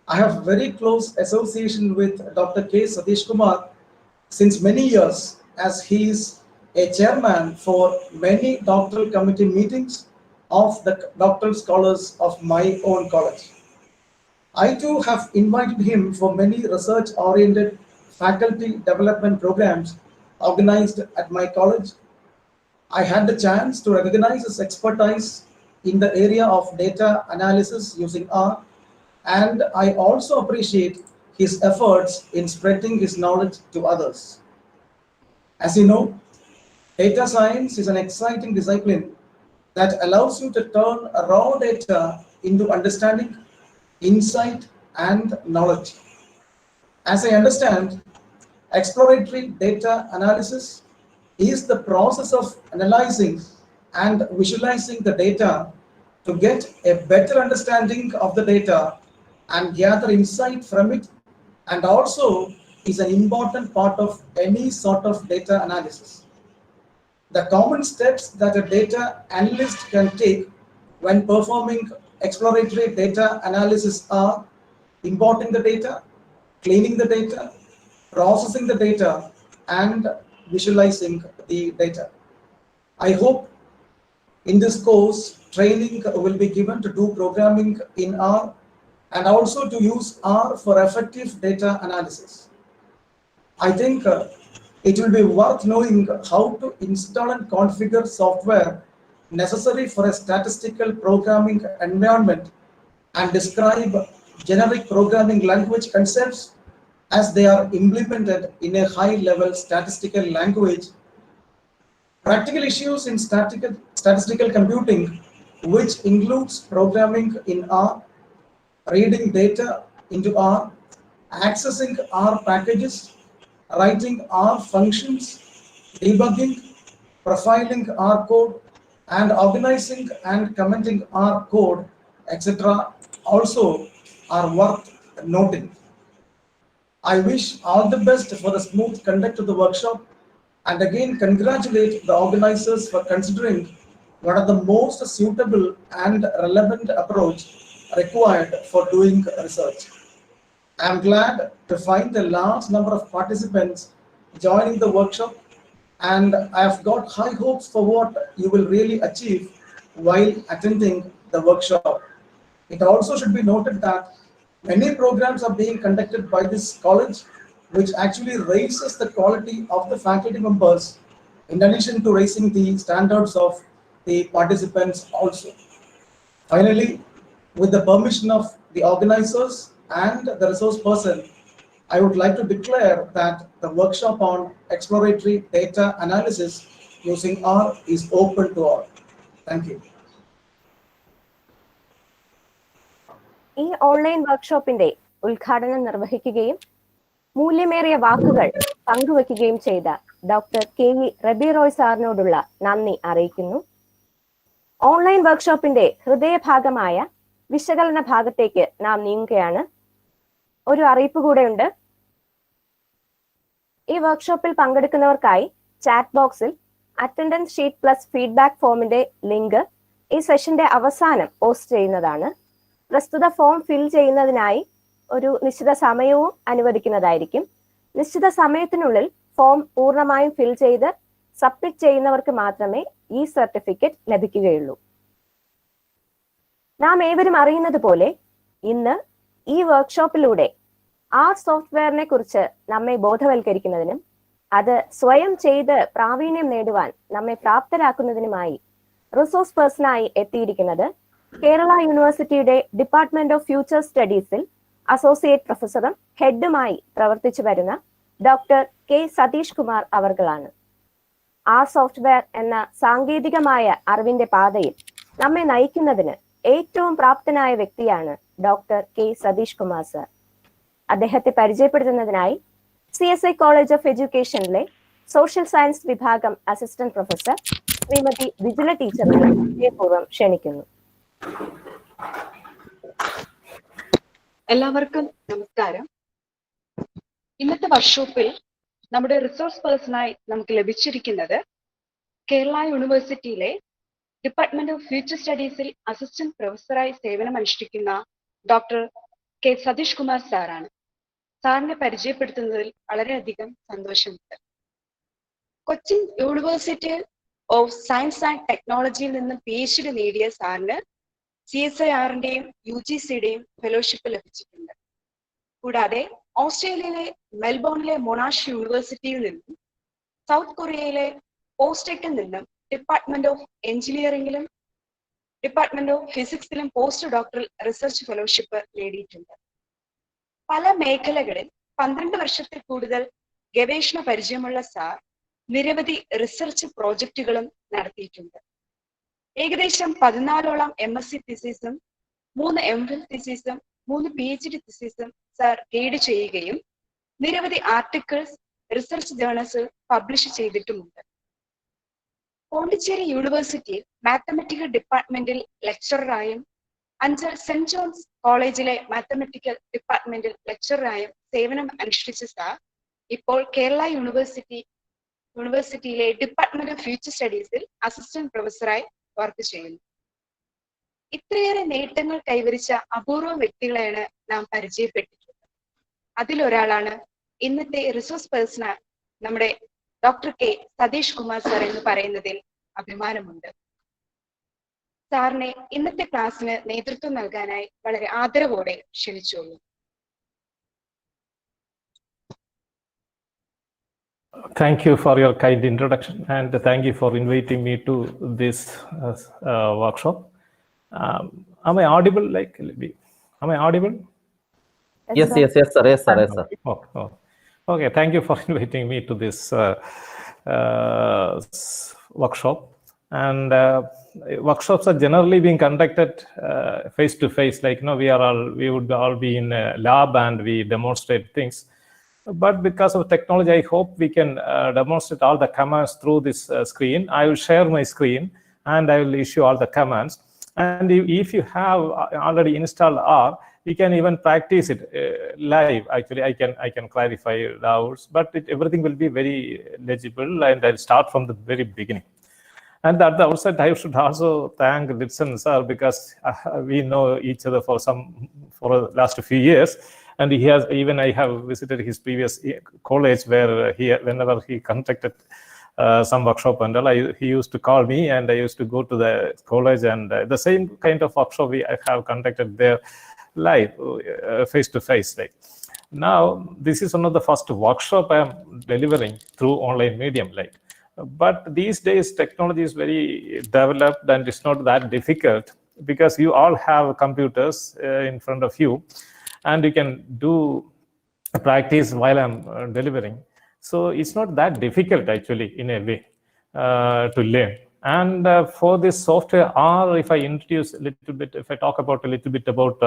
I have very close association with Dr. K. Sadish Kumar since many years, as he is a chairman for many doctoral committee meetings of the doctoral scholars of my own college. I too have invited him for many research-oriented faculty development programs organized at my college. I had the chance to recognize his expertise in the area of data analysis using R, and I also appreciate his efforts in spreading his knowledge to others. As you know, data science is an exciting discipline that allows you to turn raw data into understanding, insight, and knowledge. As I understand, exploratory data analysis is the process of analyzing and visualizing the data to get a better understanding of the data and gather insight from it, and also is an important part of any sort of data analysis. The common steps that a data analyst can take when performing exploratory data analysis are importing the data, cleaning the data, processing the data, and visualizing the data. I hope in this course, training will be given to do programming in R and also to use R for effective data analysis. I think it will be worth knowing how to install and configure software necessary for a statistical programming environment and describe generic programming language concepts as they are implemented in a high-level statistical language. Practical issues in statistical computing, which includes programming in R, reading data into R, accessing R packages, writing R functions, debugging, profiling R code, and organizing and commenting R code, etc., also are worth noting. I wish all the best for the smooth conduct of the workshop, and again congratulate the organizers for considering one of the most suitable and relevant approach required for doing research. I am glad to find a large number of participants joining the workshop, and I have got high hopes for what you will really achieve while attending the workshop. It also should be noted that many programs are being conducted by this college, which actually raises the quality of the faculty members, in addition to raising the standards of the participants also. Finally, with the permission of the organizers and the resource person, I would like to declare that the workshop on exploratory data analysis using R is open to all. Thank you. ഈ online വർക്ക്ഷോപ്പിന്റെ ഉദ്ഘാടനം നിർവഹിക്കുകയും മൂല്യമേറിയ വാക്കുകൾ പങ്കുവയ്ക്കുകയും ചെയ്ത doctor K E Rabi Roy സാറിനോടുള്ള നന്ദി അറിയിക്കുന്നു. Online വർക്ക്ഷോപ്പിന്റെ ഹൃദയഭാഗമായ വിശകലന ഭാഗത്തേക്ക് നാം നീങ്ങുകയാണ്. ഒരു അറിയിപ്പ് കൂടെയുണ്ട്. ഈ വർക്ക്ഷോപ്പിൽ പങ്കെടുക്കുന്നവർക്കായി ചാറ്റ് ബോക്സിൽ അറ്റൻഡൻസ് ഷീറ്റ് പ്ലസ് ഫീഡ്ബാക്ക് ഫോമിന്റെ ലിങ്ക് ഈ സെഷന്റെ അവസാനം പോസ്റ്റ് ചെയ്യുന്നതാണ്. പ്രസ്തുത ഫോം ഫിൽ ചെയ്യുന്നതിനായി ഒരു നിശ്ചിത സമയവും അനുവദിക്കുന്നതായിരിക്കും. നിശ്ചിത സമയത്തിനുള്ളിൽ ഫോം പൂർണ്ണമായും ഫിൽ ചെയ്ത് സബ്മിറ്റ് ചെയ്യുന്നവർക്ക് മാത്രമേ ഈ സർട്ടിഫിക്കറ്റ് ലഭിക്കുകയുള്ളൂ. നാം ഏവരും അറിയുന്നത് പോലെ ഇന്ന് ഈ വർക്ക്ഷോപ്പിലൂടെ ആർ സോഫ്റ്റ്വെയറിനെ കുറിച്ച് നമ്മെ ബോധവൽക്കരിക്കുന്നതിനും അത് സ്വയം ചെയ്ത് പ്രാവീണ്യം നേടുവാൻ നമ്മെ പ്രാപ്തരാക്കുന്നതിനുമായി റിസോഴ്സ് പേഴ്സണായി എത്തിയിരിക്കുന്നത് കേരള യൂണിവേഴ്സിറ്റിയുടെ ഡിപ്പാർട്ട്മെന്റ് ഓഫ് ഫ്യൂച്ചർ സ്റ്റഡീസിൽ അസോസിയേറ്റ് പ്രൊഫസറും ഹെഡുമായി പ്രവർത്തിച്ചു വരുന്ന ഡോക്ടർ കെ സതീഷ് കുമാർ അവർകളാണ്. ആ സോഫ്റ്റ്വെയർ എന്ന സാങ്കേതികമായ അറിവിന്റെ പാതയിൽ നമ്മെ നയിക്കുന്നതിന് ഏറ്റവും പ്രാപ്തനായ വ്യക്തിയാണ് doctor K Satheesh Kumar sir. അദ്ദേഹത്തെ പരിചയപ്പെടുത്തുന്നതിനായി CSI കോളേജ് ഓഫ് എഡ്യൂക്കേഷനിലെ സോഷ്യൽ സയൻസ് വിഭാഗം അസിസ്റ്റന്റ് പ്രൊഫസർ ശ്രീമതി വിജില ടീച്ചറിനെ ഹൃദയപൂർവ്വം ക്ഷണിക്കുന്നു. എല്ലാവർക്കും നമസ്കാരം. ഇന്നത്തെ വർക്ക്ഷോപ്പിൽ നമ്മുടെ റിസോഴ്സ് പേഴ്സണായി നമുക്ക് ലഭിച്ചിരിക്കുന്നത് കേരള യൂണിവേഴ്സിറ്റിയിലെ ഡിപ്പാർട്ട്മെന്റ് ഓഫ് ഫ്യൂച്ചർ സ്റ്റഡീസിൽ അസിസ്റ്റന്റ് പ്രൊഫസറായി സേവനമനുഷ്ഠിക്കുന്ന ഡോക്ടർ കെ സതീഷ് കുമാർ സാറാണ്. സാറിനെ പരിചയപ്പെടുത്തുന്നതിൽ വളരെയധികം സന്തോഷമുണ്ട്. Cochin university of science and ടെക്നോളജിയിൽ നിന്ന് PhD നേടിയ സാറിന് CSIR-ന്റെയും UGC-യുടെയും ഫെലോഷിപ്പ് ലഭിച്ചിട്ടുണ്ട്. കൂടാതെ ഓസ്ട്രേലിയയിലെ മെൽബോണിലെ മൊണാഷ് യൂണിവേഴ്സിറ്റിയിൽ നിന്നും സൗത്ത് കൊറിയയിലെ പോസ്റ്റെക്കിൽ നിന്നും ഡിപ്പാർട്ട്മെന്റ് ഓഫ് എഞ്ചിനീയറിംഗിലും ഡിപ്പാർട്ട്മെന്റ് ഓഫ് ഫിസിക്സിലും പോസ്റ്റ് ഡോക്ടറൽ റിസർച്ച് ഫെലോഷിപ്പ് നേടിയിട്ടുണ്ട്. പല മേഖലകളിൽ 12 വർഷത്തിൽ കൂടുതൽ ഗവേഷണ പരിചയമുള്ള സാർ നിരവധി റിസർച്ച് പ്രോജക്റ്റുകളും നടത്തിയിട്ടുണ്ട്. ഏകദേശം 14ഓളം MSc തീസിസും 3 MPhil തീസിസും 3 PhD തീസിസും സാർ ഗൈഡ് ചെയ്യുകയും നിരവധി ആർട്ടിക്കിൾസ് റിസർച്ച് ജേർണൽസിൽ പബ്ലിഷ് ചെയ്തിട്ടുമുണ്ട്. പോണ്ടിച്ചേരി യൂണിവേഴ്സിറ്റിയിൽ മാത്തമാറ്റിക്കൽ ഡിപ്പാർട്ട്മെന്റിൽ ലെക്ചററായും Anchal saint John's college mathematical ഡിപ്പാർട്ട്മെന്റിൽ ലെക്ചററായും സേവനം അനുഷ്ഠിച്ച സാർ ഇപ്പോൾ കേരള യൂണിവേഴ്സിറ്റിയിലെ ഡിപ്പാർട്ട്മെന്റ് ഓഫ് ഫ്യൂച്ചർ സ്റ്റഡീസിൽ അസിസ്റ്റന്റ് പ്രൊഫസറായി വർക്ക് ചെയ്യുന്നു. ഇത്രയേറെ നേട്ടങ്ങൾ കൈവരിച്ച അപൂർവ വ്യക്തികളെയാണ് നാം പരിചയപ്പെട്ടിട്ടുള്ളത്. അതിലൊരാളാണ് ഇന്നത്തെ റിസോഴ്സ് പേഴ്സൺ നമ്മുടെ doctor K Satheesh Kumar sir എന്ന് പറയുന്നതിൽ അഭിമാനമുണ്ട്. സാറിനെ ഇന്നത്തെ ക്ലാസ്സിന് നേതൃത്വം നൽകാനായി വളരെ ആദരവോടെ ക്ഷണിച്ചോളൂ. Thank you for your kind introduction, and thank you for inviting me to this workshop. Am I audible? Am I audible? Yes, sir. Yes, sir. Okay. Thank you for inviting me to this workshop. And workshops are generally being conducted face to face. We would all be in a lab and we demonstrate things. But because of technology, I hope we can demonstrate all the commands through this screen. I will share my screen and I will issue all the commands. And if you have already installed R, you can even practice it live. Actually, I can clarify doubts, but everything will be very legible, and I'll start from the very beginning. And at the outset, I should also thank Litson sir, because we know each other for the last few years. And I have visited his previous college where whenever he conducted some workshop and all, he used to call me and I used to go to the college, and the same kind of workshop I have conducted there live, face to face. Now, this is one of the first workshop I am delivering through online medium. But these days, technology is very developed and it's not that difficult because you all have computers in front of you and you can do practice while I'm delivering. So it's not that difficult actually in a way to learn. And for this software R, if I introduce a little bit, if I talk about a little bit about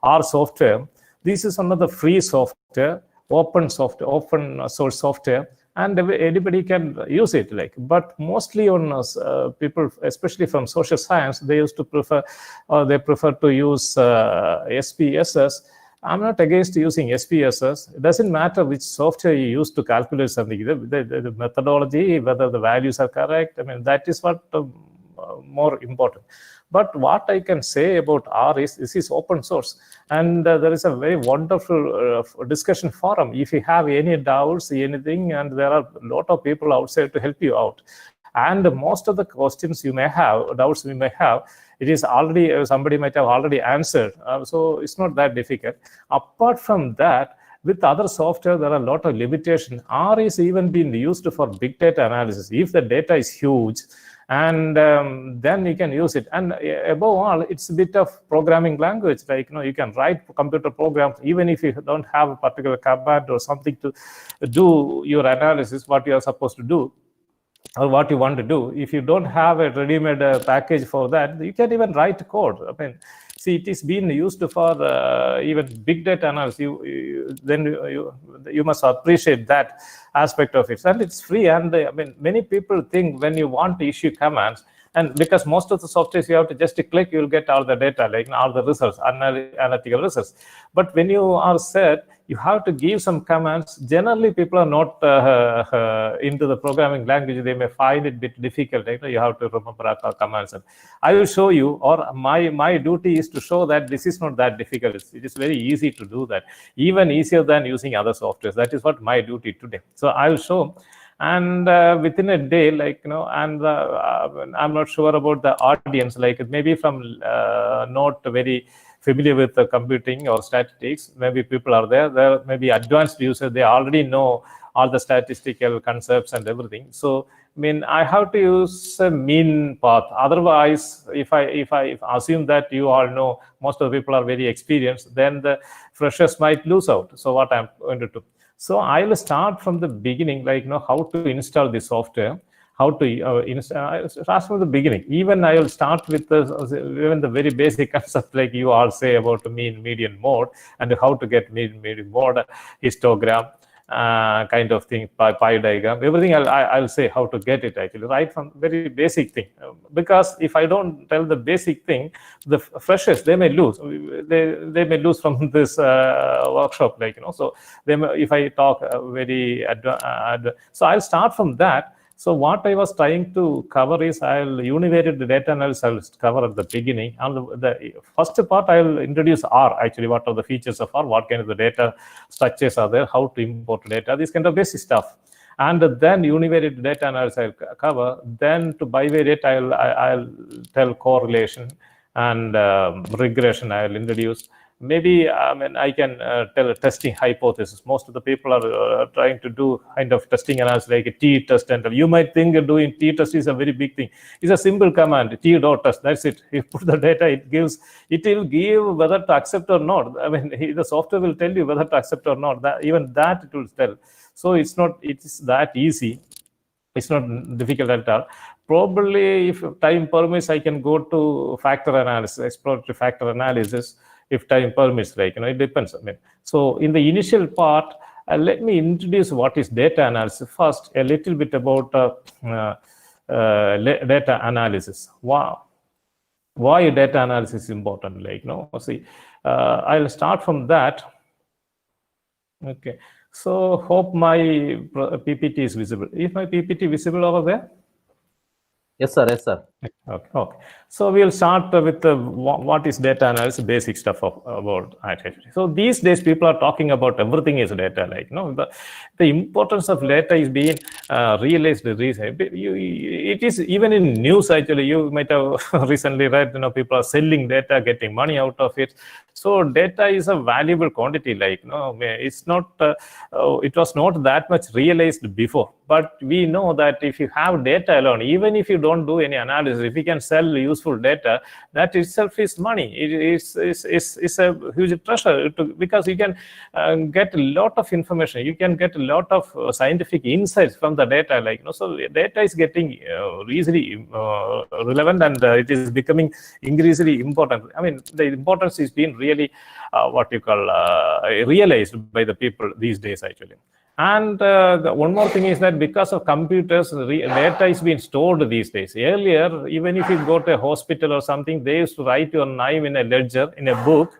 R software, this is one of the free software, open source software, and anybody can use it. But mostly on people, especially from social science, they prefer to use SPSS. I'm not against using SPSS. It doesn't matter which software you use to calculate something. The methodology, whether the values are correct, that is what more important. But what I can say about R is this is open source. And there is a very wonderful discussion forum. If you have any doubts, anything, and there are a lot of people outside to help you out. And most of the questions you may have, doubts you may have, it is already, somebody might have already answered. So it's not that difficult. Apart from that, with other software, there are a lot of limitations. R is even being used for big data analysis. If the data is huge, and then you can use it. And above all, it's a bit of programming language. You can write computer programs, even if you don't have a particular command or something to do your analysis, what you are supposed to do, or what you want to do. If you don't have a ready-made package for that, you can even write code. See, it is being used for even big data analysis. You must appreciate that aspect of it. And it's free. And many people think when you want to issue commands, and because most of the softwares you have to just click, you'll get all the data, all the results, analytical results. But when you are set, you have to give some commands. Generally, people are not into the programming language. They may find it a bit difficult. You have to remember our commands. And I will show you, or my duty is to show that this is not that difficult. It is very easy to do that, even easier than using other softwares. That is what my duty today. So I will show. And within a day, and I'm not sure about the audience, maybe from not very familiar with computing or statistics, maybe people are there may be advanced users, they already know all the statistical concepts and everything. So, I have to use a mean path. Otherwise, if I assume that you all know, most of the people are very experienced, then the freshers might lose out. So what I'm going to do. So I will start from the beginning, how to install the software, how to start from the beginning. Even I will start with even the very basic concept, like you all say about the mean, median, mode, and how to get mean, median, mode, histogram, kind of thing, pie diagram, everything I'll say how to get it actually, right from very basic thing. Because if I don't tell the basic thing, the freshers, they may lose. They may lose from this workshop, so they may, if I talk very so I'll start from that. So what I was trying to cover is univariate data analysis I'll cover at the beginning. And the first part, I'll introduce R, actually, what are the features of R, what kind of the data structures are there, how to import data, this kind of basic stuff. And then univariate data analysis I'll cover. Then to bivariate, I'll tell correlation and regression I'll introduce. maybe I can tell a testing hypothesis. Most of the people are trying to do kind of testing analysis like a t-test, and you might think doing t-test is a very big thing. It's a simple command, t.test, that's it. You put the data, it will give whether to accept or not. I mean, the software will tell you whether to accept or not. Even that it will tell. So it's that easy. It's not difficult at all. Probably, if time permits, I can go to factor analysis, exploratory factor analysis, if time permits, like, it depends. I mean, so in the initial part, let me introduce what is data analysis. First, a little bit about data analysis. Wow. Why data analysis is important? Like, see, I'll start from that. Okay. So hope my PPT is visible. Is my PPT visible over there? Yes, sir. Yes, sir. Okay. So we'll start with what is data analysis, basic stuff about it. So these days, people are talking about everything is data. Like, the importance of data is being realized recently. It is even in news. Actually, you might have recently read. People are selling data, getting money out of it. So data is a valuable quantity. Like, it's not. It was not that much realized before. But we know that if you have data alone, even if you don't do any analysis, if you can sell useful data, that itself is money. It is a huge treasure because you can get a lot of information. You can get a lot of scientific insights from the data. Like, so data is getting easily relevant, and it is becoming increasingly important. I mean, the importance is being really what you call realized by the people these days, actually. And one more thing is that because of computers, data is being stored these days. Earlier, even if you go to a hospital or something, they used to write your name in a ledger, in a book.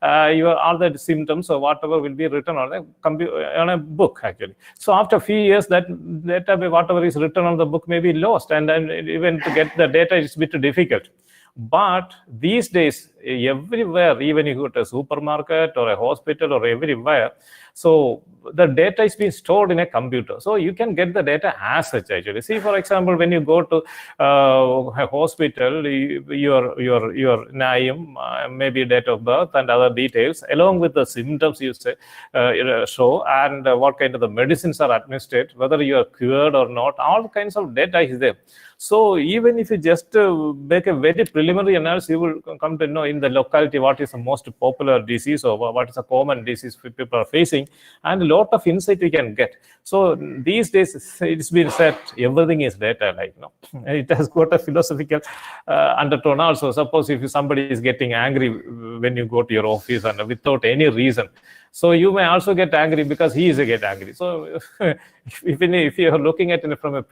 All the symptoms or whatever will be written on a book, actually. So after a few years, that data, whatever is written on the book, may be lost, and then even to get the data is a bit difficult. But these days, everywhere, even if you go to a supermarket or a hospital or everywhere, so the data is being stored in a computer. So you can get the data as such, actually. See, for example, when you go to a hospital, your name, maybe date of birth and other details, along with the symptoms you say, show, and what kind of the medicines are administered, whether you are cured or not, all kinds of data is there. So even if you just make a very preliminary analysis, you will come to know in the locality what is the most popular disease or what is a common disease people are facing, and a lot of insight you can get. So these days, it's been said everything is data. Like, it has got a philosophical undertone also. Suppose if somebody is getting angry when you go to your office and without any reason, so you may also get angry because he is get angry. So if you are looking at it from a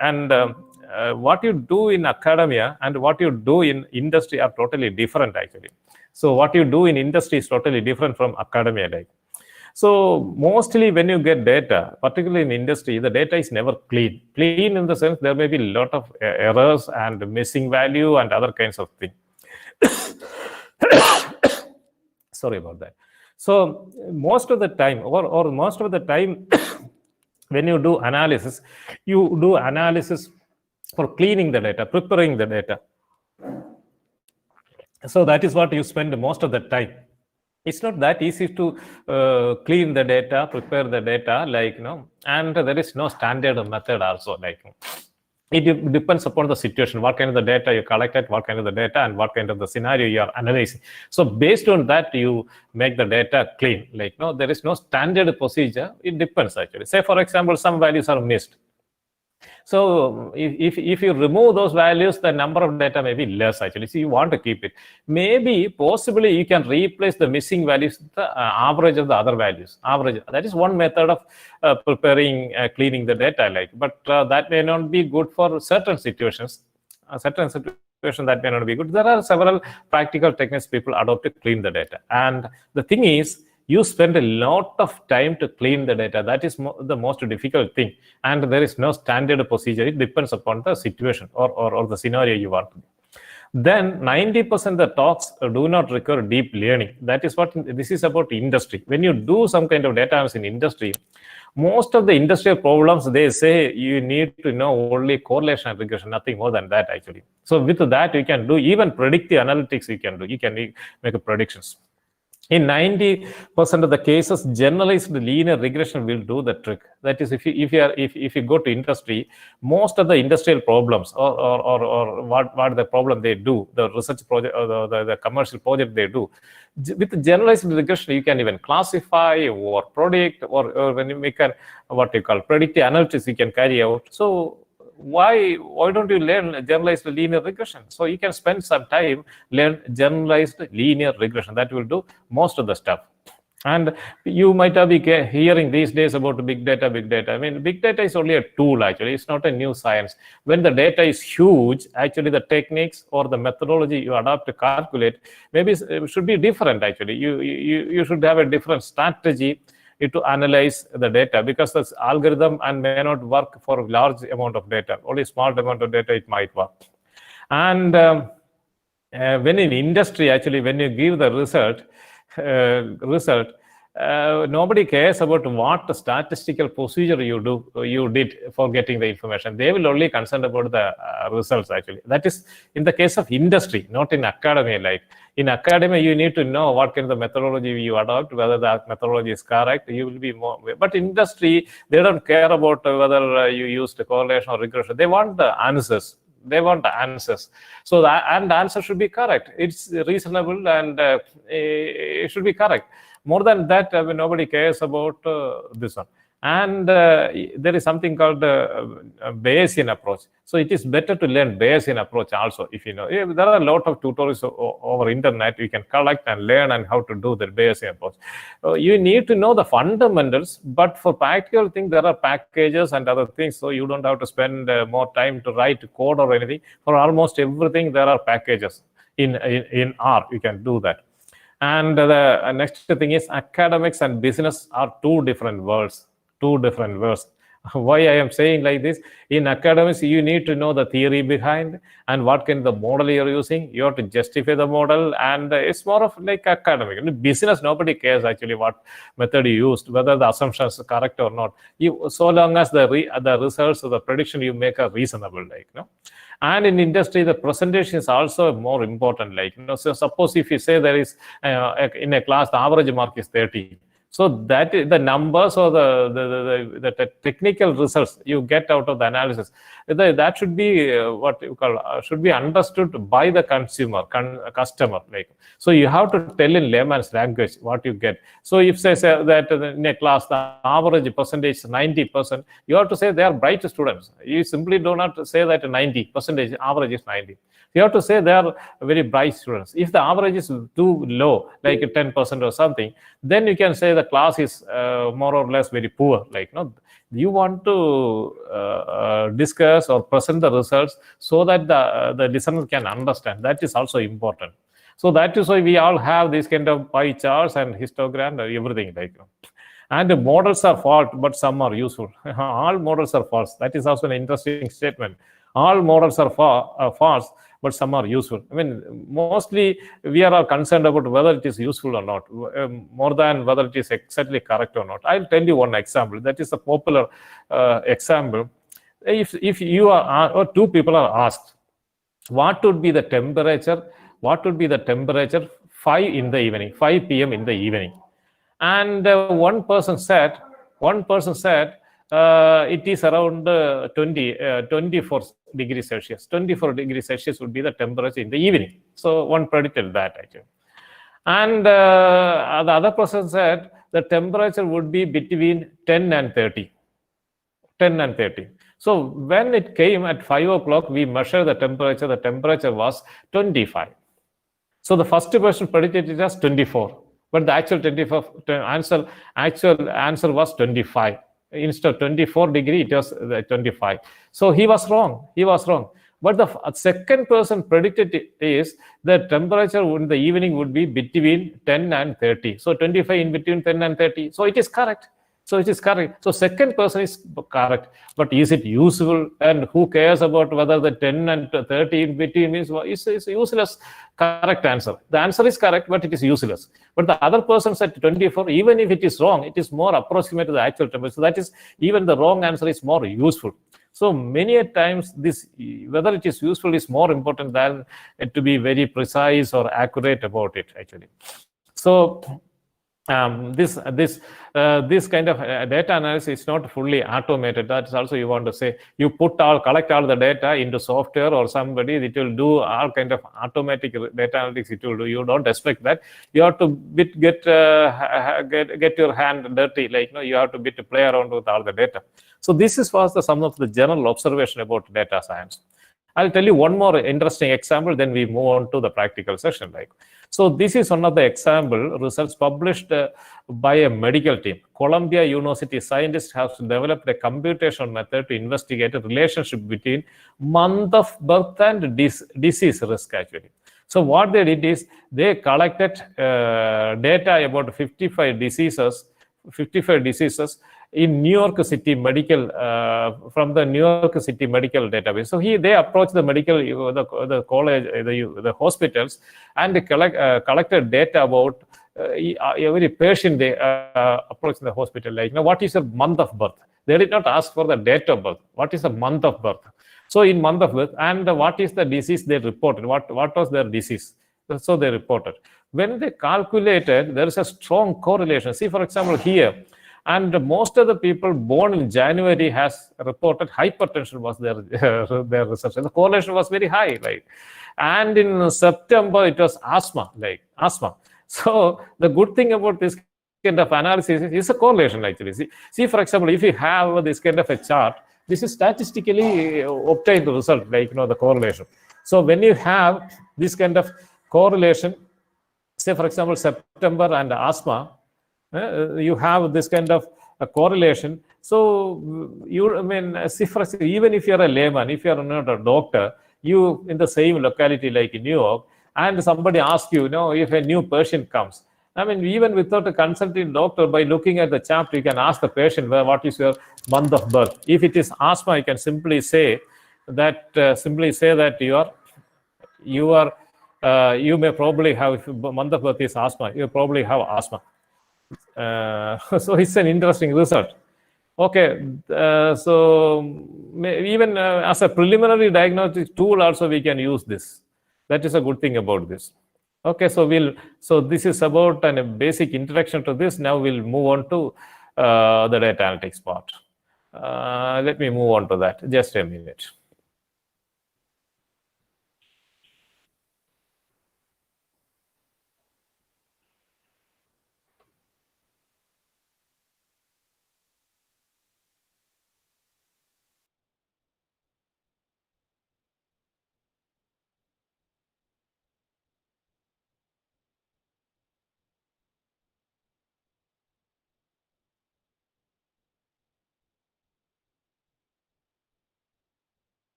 And what you do in academia and what you do in industry are totally different actually. So what you do in industry is totally different from academia. Like, so mostly when you get data, particularly in industry, the data is never clean. Clean in the sense there may be a lot of errors and missing value and other kinds of things. Sorry about that. So most of the time, or most of the time, when you do analysis, you do analysis for cleaning the data, preparing the data. So that is what you spend most of the time. It's not that easy to clean the data, prepare the data, like, and there is no standard method also. Like, it depends upon the situation, what kind of the data you collected, what kind of the data, and what kind of the scenario you are analyzing. So based on that, you make the data clean. Like, there is no standard procedure. It depends actually. Say, for example, some values are missed. So if you remove those values, the number of data may be less actually. So you want to keep it. Maybe, possibly, you can replace the missing values with the average of the other values. Average. That is one method of preparing, cleaning the data. Like, but that may not be good for certain situations. Certain situations that may not be good. There are several practical techniques people adopt to clean the data. And the thing is, you spend a lot of time to clean the data. That is the most difficult thing. And there is no standard procedure. It depends upon the situation or the scenario you want to do. Then 90% of the talks do not require deep learning. That is what this is about industry. When you do some kind of data analysis in industry, most of the industrial problems, they say you need to know only correlation and regression, nothing more than that actually. So with that, you can do even predictive analytics. You can do. You can make predictions. In 90% of the cases, generalized linear regression will do the trick. That is, if you go to industry, most of the industrial problems or what the problem they do, the research project or the commercial project they do, with generalized regression, you can even classify or predict, or when you make what you call predictive analytics, you can carry out. So why don't you learn generalized linear regression? So you can spend some time learn generalized linear regression. That will do most of the stuff. And you might be hearing these days about big data. I mean, big data is only a tool actually. It's not a new science. When the data is huge, actually the techniques or the methodology you adopt to calculate maybe should be different actually. You should have a different strategy to analyze the data, because the algorithm and may not work for large amount of data. Only small amount of data it might work. And when in industry, actually, when you give the result, nobody cares about what statistical procedure you did for getting the information. They will only concerned about the results actually. That is in the case of industry, not in academia. Like in academia, you need to know what kind of methodology you adopt, whether that methodology is correct. You will be more. But industry, they don't care about whether you used correlation or regression. They want the answers. So the answer should be correct. It's reasonable and it should be correct. More than that, nobody cares about this one. And there is something called Bayesian approach. So it is better to learn Bayesian approach also. If you know, there are a lot of tutorials over internet. You can collect and learn and how to do the Bayesian approach. You need to know the fundamentals, but for practical things, there are packages and other things. So you don't have to spend more time to write code or anything. For almost everything, there are packages. In R, you can do that. And the next thing is academics and business are two different worlds. Why I am saying like this? In academics, you need to know the theory behind and what kind of the model you're using. You have to justify the model, and it's more of like academic. In business, nobody cares actually what method you used, whether the assumptions are correct or not. So long as the results or the prediction you make are reasonable, like, you know. And in industry, the presentation is also more important. Like, you know, so suppose if you say there is in a class the average mark is 30. So that the numbers or the technical results you get out of the analysis, that should be what you call should be understood by the customer. Like, so you have to tell in layman's language what you get. So if say that in a class the average percentage is 90%, you have to say they are bright students. You simply do not say that 90% average is 90. You have to say they are very bright students. If the average is too low, like 10% or something, then you can say the class is more or less very poor, like, you know, you want to discuss or present the results so that the listener can understand. That is also important. So that is why we all have this kind of pie charts and histogram and everything, like, you know. And the models are false, but some are useful. All models are false. That is also an interesting statement. All models are false, but some are useful. I mean, mostly we are concerned about whether it is useful or not, more than whether it is exactly correct or not. I'll tell you one example. That is a popular example. If you are, or two people are asked, what would be the temperature? What would be the temperature 5 in the evening, 5 p.m. in the evening? And one person said, it is around 24 degrees Celsius. 24 degrees Celsius would be the temperature in the evening. So one predicted that, actually. And the other person said the temperature would be between 10 and 30. 10 and 30. So when it came at 5 o'clock, we measured the temperature. The temperature was 25. So the first person predicted it as 24, but the actual answer was 25. Instead of 24 degree, it was 25. So he was wrong. But the second person predicted it is the temperature in the evening would be between 10 and 30. So 25 in between 10 and 30. So it is correct. So second person is correct, but is it useful? And who cares about whether the 10 and 30 in between means is useless? Correct answer. The answer is correct, but it is useless. But the other person said 24, even if it is wrong, it is more approximate to the actual temperature. So that is, even the wrong answer is more useful. So many a times this, whether it is useful is more important than to be very precise or accurate about it, actually. So this kind of data analysis is not fully automated. That is also, you want to say, you collect all the data into software or somebody, it will do all kind of automatic data analytics. It will do. You don't expect that. You have to get your hand dirty, like, you know, you have to play around with all the data. So this was some of the general observation about data science. I'll tell you one more interesting example, then we move on to the practical session. Like, so this is one of the example results published by a medical team. Columbia University scientists have developed a computational method to investigate a relationship between month of birth and disease risk, actually. So what they did is they collected data about 55 diseases in New York City medical, from the New York City medical database. So they approached the medical, the college, the hospitals, and they collected data about every patient they approached the hospital. Like, you know, what is your month of birth? They did not ask for the date of birth. What is the month of birth? So in month of birth, and what is the disease they reported? What was their disease? So they reported. When they calculated, there is a strong correlation. See, for example, here, and most of the people born in January has reported hypertension was their research. And the correlation was very high, like. And in September, it was asthma. So the good thing about this kind of analysis is a correlation, actually. See, for example, if you have this kind of a chart, this is statistically obtained result, like, you know, the correlation. So when you have this kind of correlation, say, for example, September and asthma, you have this kind of a correlation. So see, for example, even if you're a layman, if you're not a doctor, you in the same locality like in New York, and somebody asks you, if a new patient comes, I mean, even without a consulting doctor, by looking at the chart, you can ask the patient, well, what is your month of birth? If it is asthma, you can simply say that you may probably have, if month of birth is asthma, you probably have asthma. So it's an interesting result. Okay, so even as a preliminary diagnostic tool, also we can use this. That is a good thing about this. Okay, so this is about a basic introduction to this. Now we'll move on to the data analytics part. Let me move on to that. Just a minute.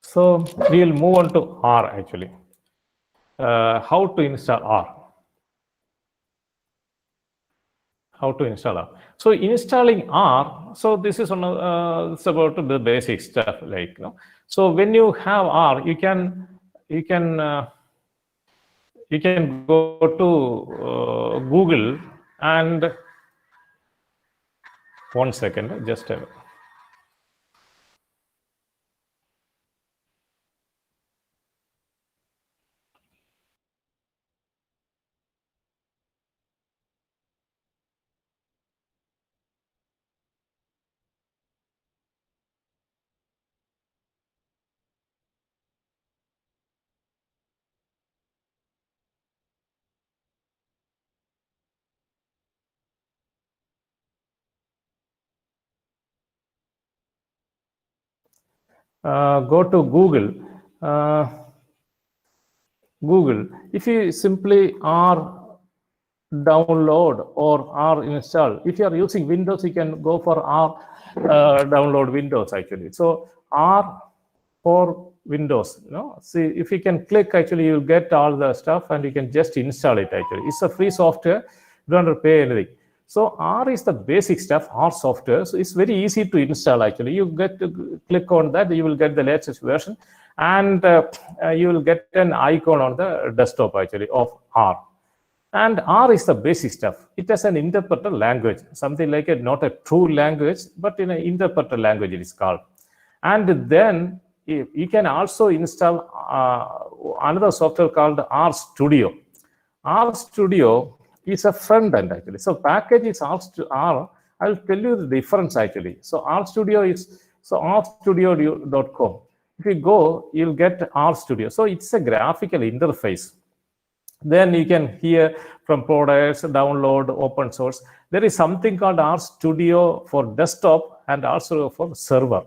So we will move on to R actually. How to install R? How to install R? So installing R. So this is one of it's about the basic stuff, like, you know. So when you have R, you can go to Google and 1 second, just a go to Google. Google. If you simply R download or R install, if you are using Windows, you can go for R download Windows actually. So R for Windows, you know. See, if you can click, actually you'll get all the stuff and you can just install it actually. It's a free software, you don't have to pay anything. So R is the basic stuff, R software. So it's very easy to install actually. You get to click on that, you will get the latest version, and you will get an icon on the desktop actually of R. And R is the basic stuff. It has an interpreter language, something like not a true language, but in an interpreter language it is called. And then you can also install another software called R Studio. R Studio is a front end actually. So package is R. I'll tell you the difference actually. So R Studio is rstudio.com. If you go, you'll get R Studio. So it's a graphical interface. Then you can hear from products, download, open source. There is something called R Studio for desktop and also for server.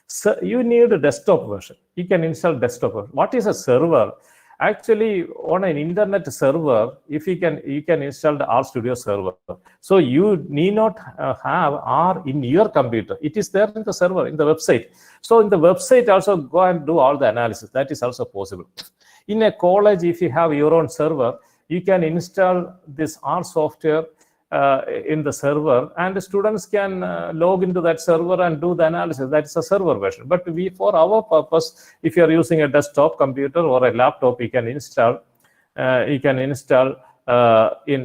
So you need a desktop version. You can install desktop version. What is a server? Actually, on an internet server, if you can install the R Studio server. So you need not have R in your computer. It is there in the server, in the website. So in the website, also go and do all the analysis. That is also possible. In a college, if you have your own server, you can install this R software in the server, and the students can log into that server and do the analysis. That's a server version. But for our purpose, if you are using a desktop computer or a laptop, you can install in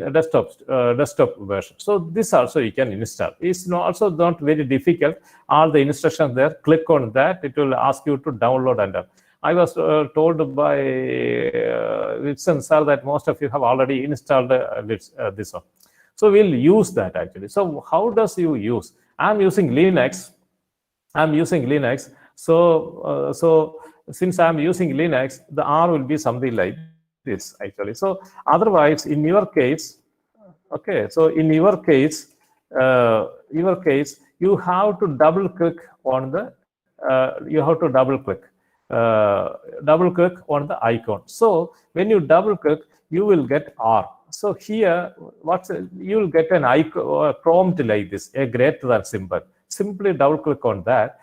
a desktop version. So this also you can install. It's also not very difficult. All the instructions there. Click on that. It will ask you to download and I was told by Wilson sir that most of you have already installed this one. So we'll use that actually. So how does you use? I'm using Linux. So since I'm using Linux, the R will be something like this actually. So otherwise, in your case, okay. So in your case, you have to double click on the. You have to double click on the icon. So when you double click, you will get R. So here, you will get an icon or a prompt like this, a greater than symbol. Simply double click on that,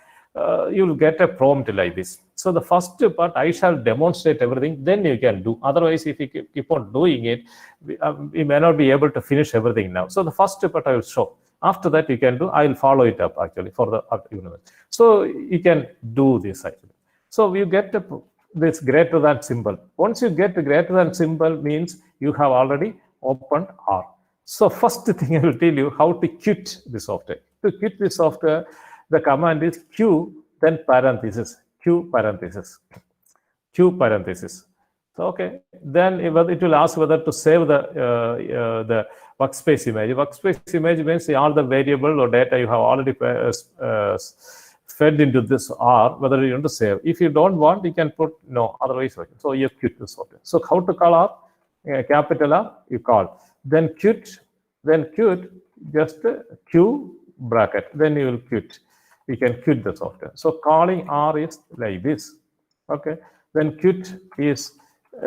you will get a prompt like this. So the first part, I shall demonstrate everything, then you can do. Otherwise, if you keep on doing it, we may not be able to finish everything now. So the first part I will show. After that, you can do, I will follow it up actually for the universe. So you can do this actually. So you get this greater than symbol. Once you get the greater than symbol, means you have already opened R. So first thing I will tell you how to quit the software. To quit the software, the command is Q, then parenthesis, Q parenthesis. So, okay, then it will ask whether to save the workspace image. Workspace image means all the variable or data you have already fed into this R, whether you want to save. If you don't want, you can put no, otherwise okay. So you quit the software. So how to call R? Capital R, you call. Then quit, just Q bracket, then you will quit. You can quit the software. So calling R is like this. Okay. Then quit is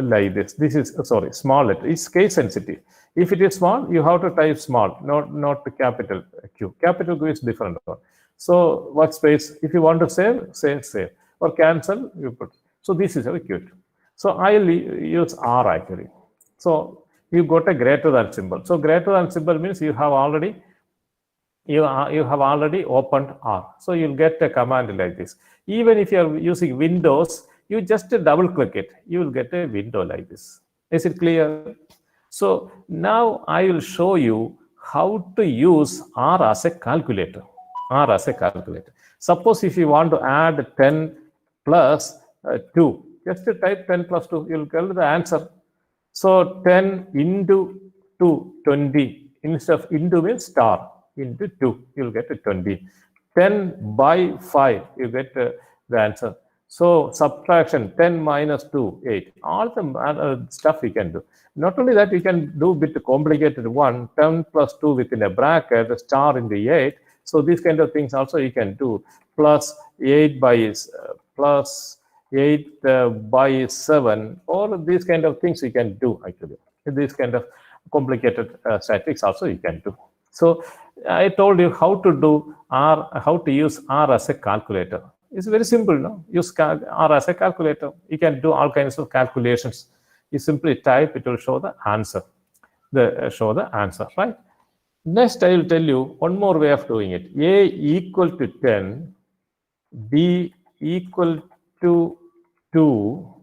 like this. This is, sorry, small letter. It's case sensitive. If it is small, you have to type small, not capital Q. Capital Q is different one. So workspace, if you want to save, say save. or cancel, you put. So this is how quit. So I'll use R actually. So you got a greater than symbol. So greater than symbol means you have already opened R. So you'll get a command like this. Even if you are using Windows, you just double click it. You will get a window like this. Is it clear? So now I will show you how to use R as a calculator. R as a calculator. Suppose if you want to add 10 plus 2, just type 10 plus 2, you'll get the answer. So 10 into 2, 20. Instead of into means star, into 2, you'll get a 20. 10 by 5, you get the answer. So subtraction, 10 minus 2, 8. All the stuff we can do. Not only that, you can do a bit complicated one, 10 plus 2 within a bracket, the star in the 8. So these kind of things also you can do. Plus 8 by 7, or these kind of things you can do actually. These kind of complicated statistics also you can do. So I told you how to do R, how to use R as a calculator. It's very simple, no? Use R as a calculator. You can do all kinds of calculations. You simply type, it will show the answer. Show the answer, right? Next, I will tell you one more way of doing it. A equal to 10, B equal to 2,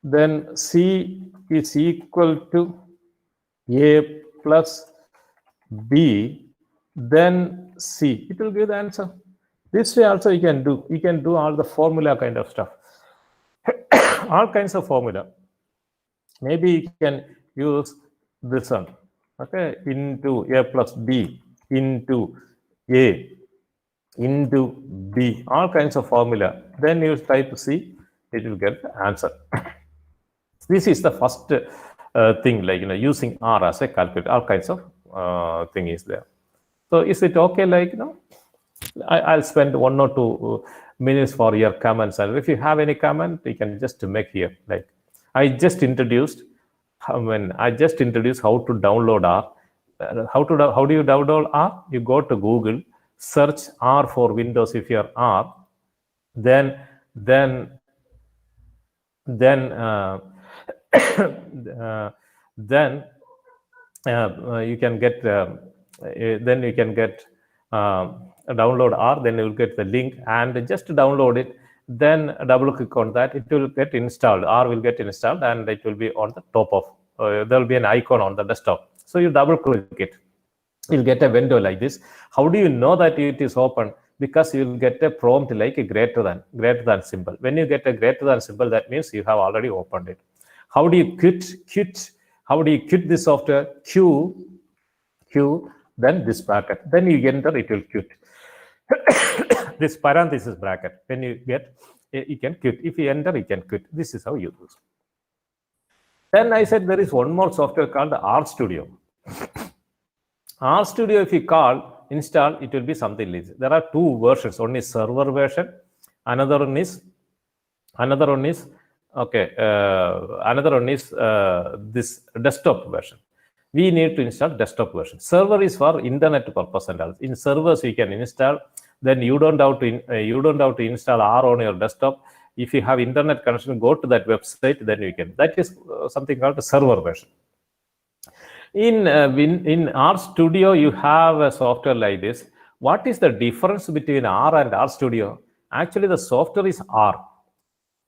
then C is equal to A plus B, then C. It will give the answer. This way also you can do. You can do all the formula kind of stuff. All kinds of formula. Maybe you can use this one. Okay, into A plus B, into A, into B, all kinds of formula. Then you type C, it will get the answer. This is the first thing, like, using R as a calculator. All kinds of thing is there. So is it okay? Like, I'll spend 1 or 2 minutes for your comments, and if you have any comment, you can just make here. Like I just introduced how to download R. How do you download R? You go to Google, search R for Windows if you're R, then you can get download R. Then you will get the link and just download it. Then double click on that, it will get installed. R will get installed and it will be on the top of. There will be an icon on the desktop. So you double click it. You'll get a window like this. How do you know that it is open? Because you will get a prompt like a greater than symbol. When you get a greater than symbol, that means you have already opened it. How do you quit? How do you quit this software? Q, then this bracket. Then you enter, it will quit. This parenthesis bracket. When you get, you can quit. If you enter, you can quit. This is how you do. Then I said there is one more software called RStudio. RStudio, if you install, it will be something like this. There are 2 versions. One is server version. Another one is this desktop version. We need to install desktop version. Server is for internet purpose and all. In servers you can install. Then you don't have to install R on your desktop. If you have internet connection, go to that website. Then you can. That is something called a server version. In RStudio, you have a software like this. What is the difference between R and RStudio? Actually, the software is R.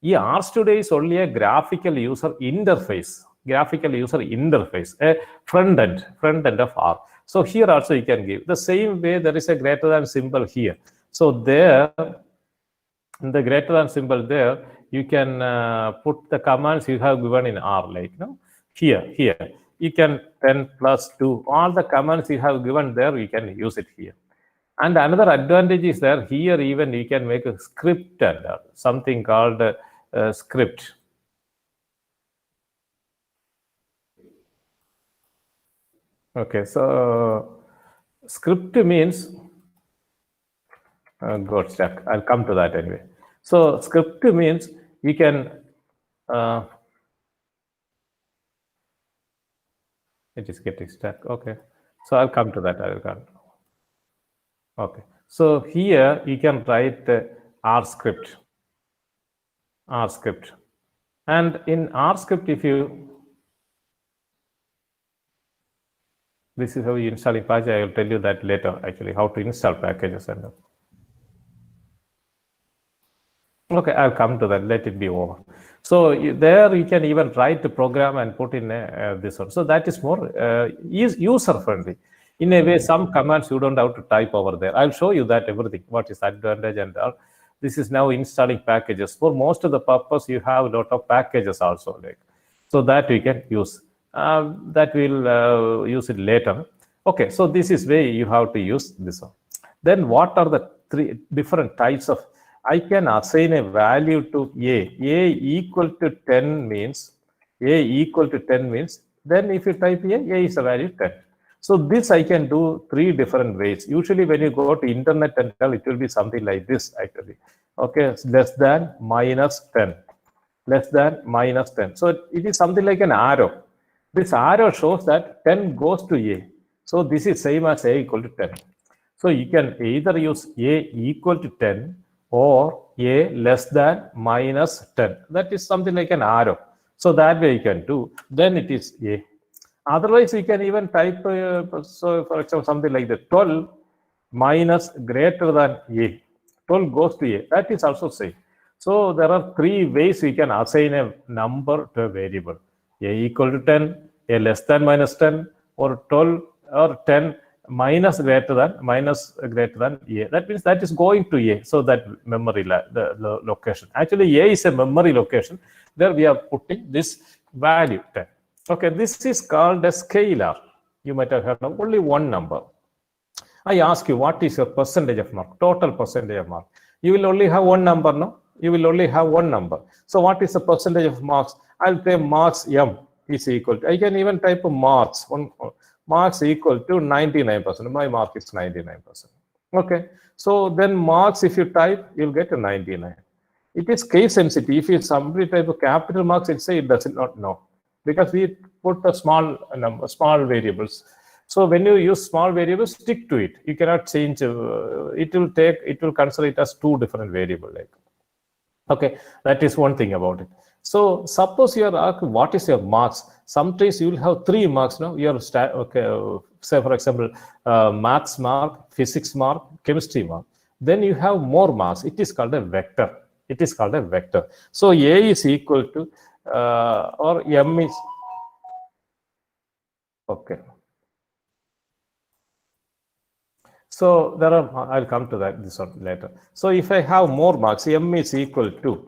RStudio is only a graphical user interface, a front end of R. So here also you can give the same way. There is a greater than symbol here. So there, in the greater than symbol there, you can put the commands you have given in R, like here. You can 10 plus 2, all the commands you have given there, you can use it here. And another advantage is there, here even you can make a script and something called a script. Okay, so script means, got stuck. I'll come to that anyway. So script means you can, it is getting stuck. Okay, so I'll come to that. Okay, so here you can write R script. R script. And in R script, if you, this is how you install in Apache. I will tell you that later, actually, how to install packages and all. Okay, I'll come to that. Let it be over. So there you can even write the program and put in this one. So that is more user friendly. In a way, some commands you don't have to type over there. I'll show you that everything, what is advantage and all. This is now installing packages. For most of the purpose, you have a lot of packages also, like, so that we can use. That we'll use it later. Okay, so this is way you have to use this one. Then what are the three different types of, I can assign a value to A. A equal to 10 means, A equal to 10 means, then if you type A is a value 10. So this I can do three different ways. Usually when you go to internet and tell, it will be something like this actually. Okay, less than minus 10. Less than minus 10. So it is something like an arrow. This arrow shows that 10 goes to A. So this is same as A equal to 10. So you can either use A equal to 10 or A less than minus 10. That is something like an arrow. So that way you can do. Then it is A. Otherwise, you can even type, so for example, something like the 12 minus greater than A. 12 goes to A. That is also same. So there are three ways we can assign a number to a variable. A equal to 10, A less than minus 10, or 12 or 10 minus greater than A. That means that is going to A. So that memory the location. Actually, A is a memory location. There we are putting this value 10. Okay, this is called a scalar. You might have heard of only one number. I ask you, what is your percentage of mark? Total percentage of mark. You will only have one number, no? You will only have one number. So what is the percentage of marks? I'll say marks M is equal to, I can even type marks. Marks equal to 99%. My mark is 99%. Okay. So then marks, if you type, you'll get a 99. It is case sensitive. If you somebody type a capital marks, it say it does not know. Because we put the small number, small variables. So when you use small variables, stick to it. You cannot change. It will consider it as two different variables. Like, okay, that is one thing about it. So suppose you are asking, what is your marks? Sometimes you will have 3 marks. No, your okay. Say for example, maths mark, physics mark, chemistry mark. Then you have more marks. It is called a vector. It is called a vector. So A is equal to or M is okay. So there are, I'll come to that this one later. So if I have more marks, M is equal to,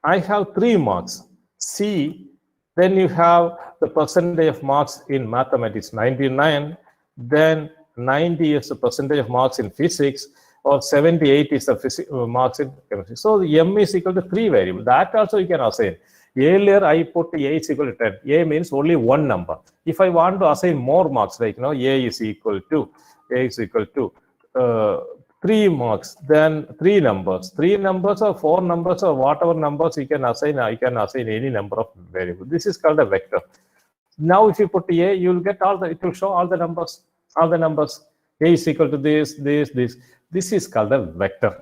I have 3 marks, C, then you have the percentage of marks in mathematics, 99, then 90 is the percentage of marks in physics, or 78 is the marks in chemistry. So M is equal to 3 variables. That also you can assign. Earlier I put A is equal to 10. A means only one number. If I want to assign more marks, like A is equal to 3 marks, then 3 numbers. 3 numbers or 4 numbers or whatever numbers you can assign, I can assign any number of variables. This is called a vector. Now if you put A, you will get all the, it will show all the numbers. All the numbers. A is equal to this. This is called a vector.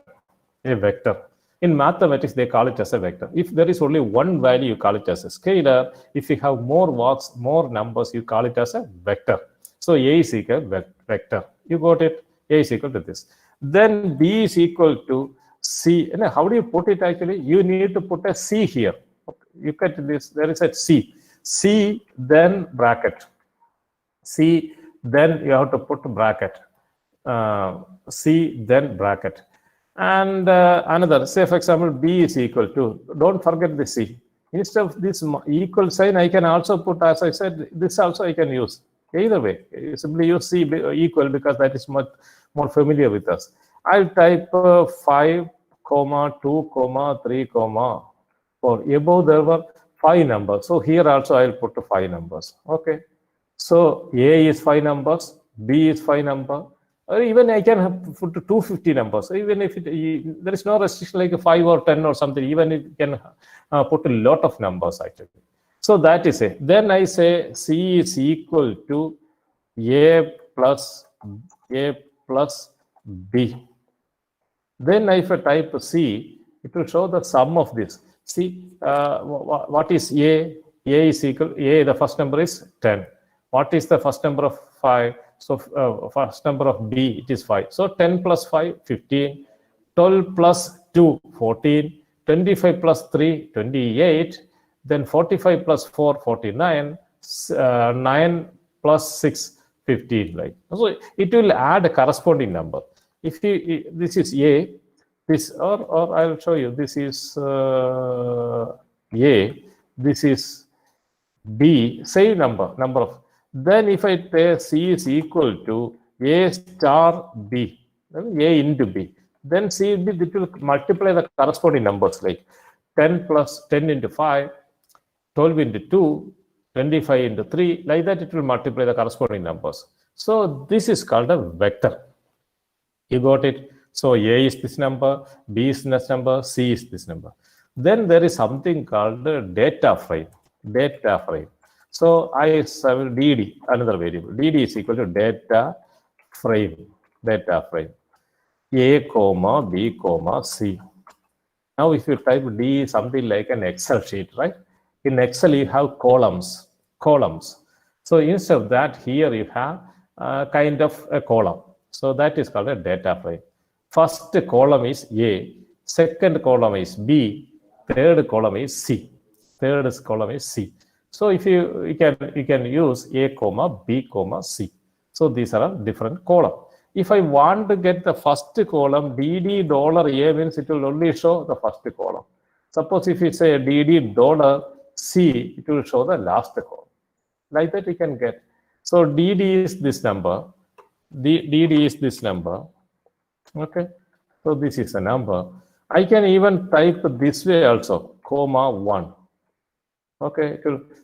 A vector. In mathematics, they call it as a vector. If there is only one value, you call it as a scalar. If you have more marks, more numbers, you call it as a vector. So A is equal to vector. You got it? A is equal to this. Then B is equal to C. And how do you put it actually? You need to put a C here. You get this. There is a C. C, then bracket. C, then you have to put bracket. C, then bracket. And another, say for example, B is equal to, don't forget the C. Instead of this equal sign, I can also put, as I said, this also I can use. Either way, you simply use C equal because that is much more familiar with us. I'll type 5, 2, 3, 4. Above there were 5 numbers. So here also I'll put 5 numbers. Okay. So A is 5 numbers, B is 5 numbers. Or even I can put 250 numbers. Even if there is no restriction like 5 or 10 or something, even it can put a lot of numbers actually. So that is it. Then I say C is equal to A plus B. Then if I type C, it will show the sum of this. See, what is A? A is equal, A, the first number is 10. What is the first number of 5? So first number of B, it is 5. So 10 plus 5, 15. 12 plus 2, 14. 25 plus 3, 28. Then 45 plus 4, 49. 9 plus 6, 15. Right? So it will add a corresponding number. If you, this is A, this, or I'll show you, this is A, this is B, same number of. Then if I say C is equal to A star B, A into B, then C it will multiply the corresponding numbers like 10 plus 10 into 5, 12 into 2, 25 into 3, like that it will multiply the corresponding numbers. So this is called a vector. You got it? So A is this number, B is this number, C is this number. Then there is something called the data frame. Data frame. So I have DD, another variable. DD is equal to data frame. Data frame. A, comma, B, comma, C. Now if you type D, something like an Excel sheet, right? In Excel you have columns. So instead of that, here you have kind of a column. So that is called a data frame. First column is A, second column is B, third column is C. So if you can use A, comma, B, comma, C. So these are different columns. If I want to get the first column, DD $A means it will only show the first column. Suppose if you say DD $C, it will show the last column. Like that you can get. So DD is this number. DD is this number. Okay. So this is a number. I can even type this way also, comma 1. Okay.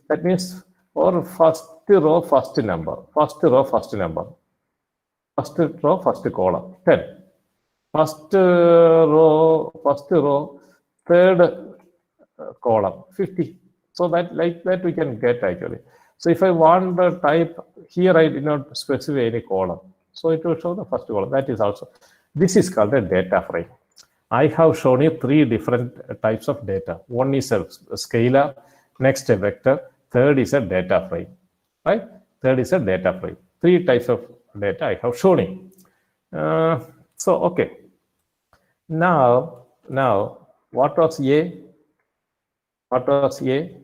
That means for first row, first number. First row, first number. First row, first column, 10. First row, third column, 50. So that like that we can get actually. So if I want the type, here I did not specify any column. So it will show the first column. That is also, this is called a data frame. I have shown you 3 different types of data. One is a scalar, next a vector, third is a data frame, right? Third is a data frame. 3 types of data I have shown you. So, okay. Now, what was A? What was A?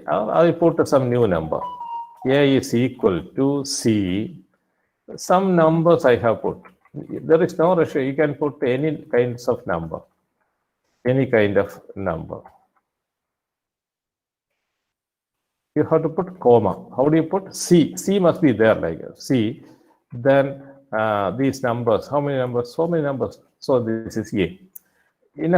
I put some new number. A is equal to C. Some numbers I have put. There is no ratio. You can put any kinds of number. Any kind of number. You have to put comma. How do you put C? C must be there like C. Then these numbers. How many numbers? So many numbers. So this is A.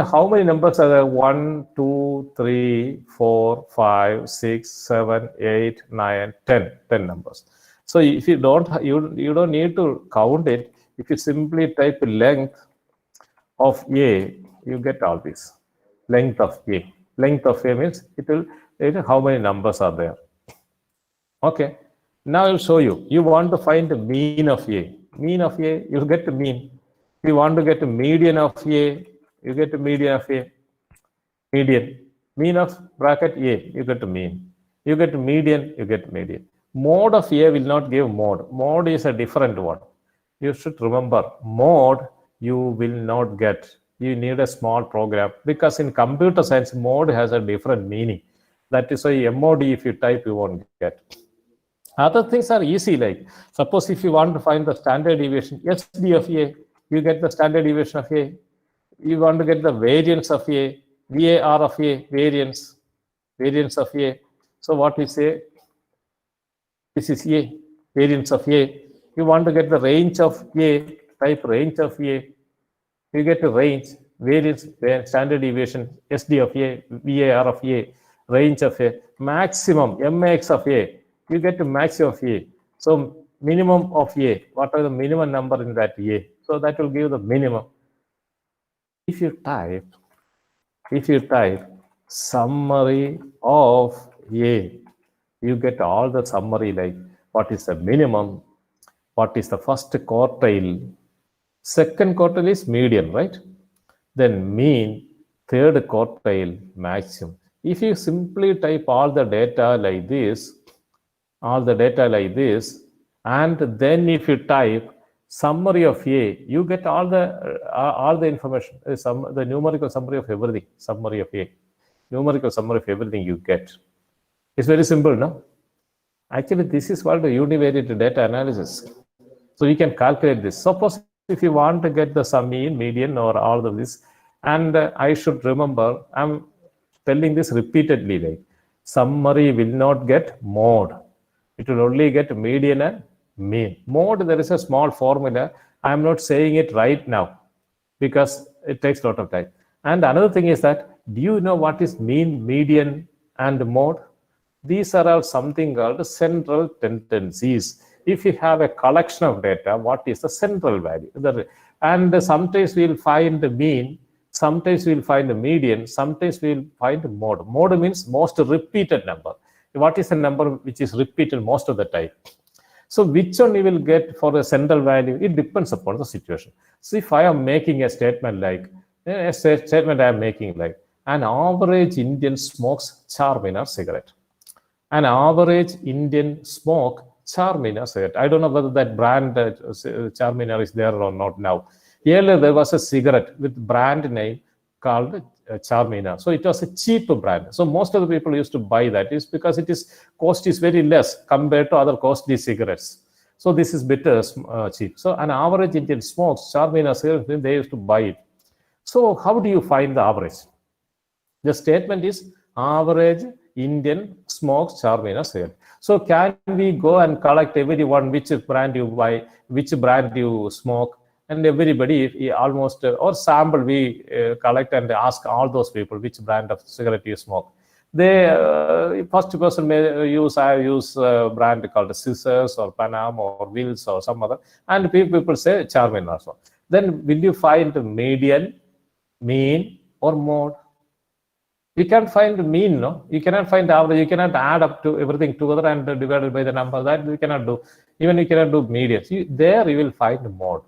How many numbers are there? 1, 2, 3, 4, 5, 6, 7, 8, 9, 10. 10 numbers. So if you don't, you don't need to count it. If you simply type length of A, you get all this. Length of A. Length of A means it will how many numbers are there. Okay. Now I'll show you. You want to find the mean of A. Mean of A, you get the mean. If you want to get the median of A, you get the median of A. Median. Mean of bracket A, you get the mean. You get the median, you get median. Mode of A will not give mode. Mode is a different one. You should remember, mode you will not get. You need a small program because in computer science, mode has a different meaning. That is why MOD, if you type, you won't get. Other things are easy, like suppose if you want to find the standard deviation, SD of A, you get the standard deviation of A. You want to get the variance of A, VAR of A, variance of A. So what we say, this is A, variance of A. You want to get the range of A, type range of A. You get the range, variance, standard deviation, SD of A, VAR of A, range of A, maximum, MX of A. You get the maximum of A. So minimum of A, what are the minimum number in that A? So that will give the minimum. If you type summary of A, you get all the summary like what is the minimum, what is the first quartile, second quartile is median, right? Then mean, third quartile maximum. If you simply type all the data like this, and then if you type summary of A, you get all the information, the numerical summary of everything, summary of A, numerical summary of everything you get. It's very simple, no? Actually, this is called the univariate data analysis. So you can calculate this. Suppose if you want to get the sum, mean, median, or all of this, and I should remember, I'm telling this repeatedly, like summary will not get mode. It will only get median and mean. Mode, there is a small formula. I'm not saying it right now because it takes a lot of time. And another thing is that, do you know what is mean, median, and mode? These are all something called central tendencies. If you have a collection of data, what is the central value? And sometimes we'll find the mean, sometimes we'll find the median, sometimes we'll find the mode. Mode means most repeated number. What is the number which is repeated most of the time? So which one you will get for the central value? It depends upon the situation. So if I am making a statement like, an average Indian smokes Charminar cigarette. An average Indian smoke Charminar cigarette. I don't know whether that brand Charminar is there or not now. Earlier there was a cigarette with brand name called Charminar. So it was a cheap brand. So most of the people used to buy that. Is because cost is very less compared to other costly cigarettes. So this is better cheap. So an average Indian smokes Charminar cigarette, they used to buy it. So how do you find the average? The statement is average Indian smokes Charminar cigarette. So can we go and collect everyone which brand you buy, which brand you smoke, and everybody almost, or sample we collect and ask all those people which brand of cigarette you smoke. They first person may use brand called Scissors or Panam or Wills or some other, and people say Charminar. So then will you find median, mean, or mode? You can't find mean, no? You cannot find average. You cannot add up to everything together and divided by the number. That you cannot do. Even you cannot do median. There you will find mode.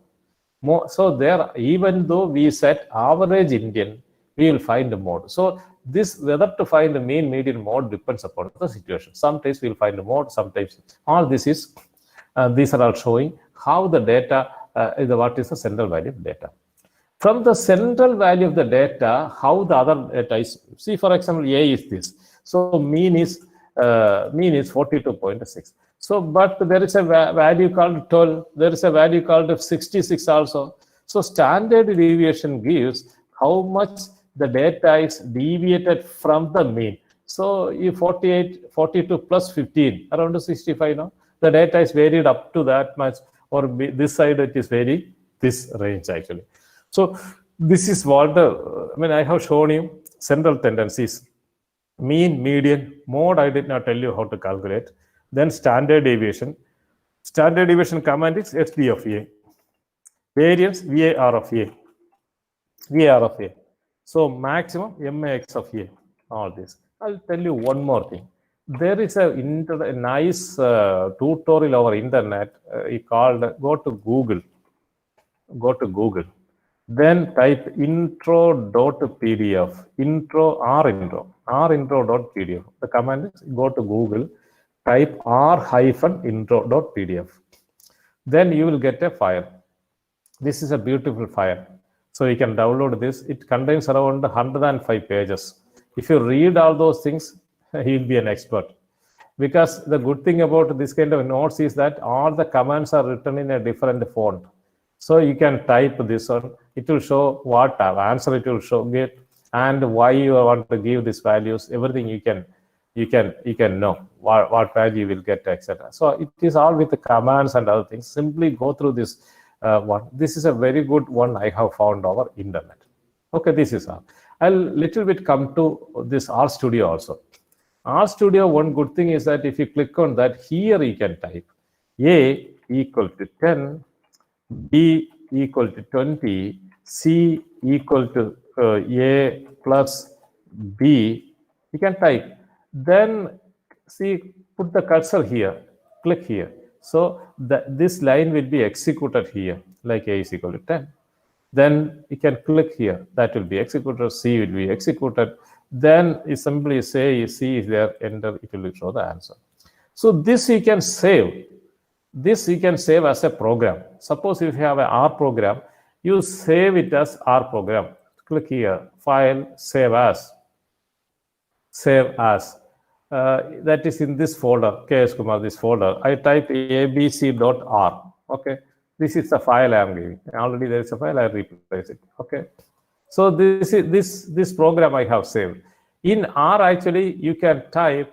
So there, even though we set average Indian, we will find the mode. So this, whether to find the mean, median, mode depends upon the situation. Sometimes we'll find the mode, sometimes all this is, these are all showing how the data, what is the central value of data. From the central value of the data, how the other data is, see for example, A is this. So mean is 42.6. So, but there is a value called 12. There is a value called 66 also. So standard deviation gives how much the data is deviated from the mean. So if 42 plus 15, around 65, no? The data is varied up to that much, or this side it is very this range actually. So this is what I have shown you central tendencies. Mean, median, mode, I did not tell you how to calculate. Then standard deviation. Standard deviation command is SD of A. Variance, VAR of A. VAR of A. So maximum, MAX of A. All this. I'll tell you one more thing. There is a nice tutorial over internet called, go to Google. Then type intro.pdf, rintro.pdf. The command is go to Google, type r-intro.pdf. Then you will get a file. This is a beautiful file. So you can download this. It contains around 105 pages. If you read all those things, he will be an expert. Because the good thing about this kind of notes is that all the commands are written in a different font. So you can type this one. It will show what answer it will show get, and why you want to give these values. Everything you can know what value you will get, etc. So it is all with the commands and other things. Simply go through this one. This is a very good one I have found over internet. Okay, this is all. I'll little bit come to this RStudio also. RStudio, one good thing is that if you click on that, here you can type A equal to 10, B equal to 20, C equal to A plus B. You can type. Then see, put the cursor here, click here. So this line will be executed here, like A is equal to 10. Then you can click here. That will be executed. C will be executed. Then you simply say C is there, enter, it will show the answer. So this you can save. This you can save as a program. Suppose if you have an R program, you save it as R program. Click here, File, Save As. Save As. That is in this folder, KS Kumar, this folder. I type abc.r. Okay, this is the file I am giving. Already there is a file, I replace it. Okay, so this is this program I have saved. In R, actually, you can type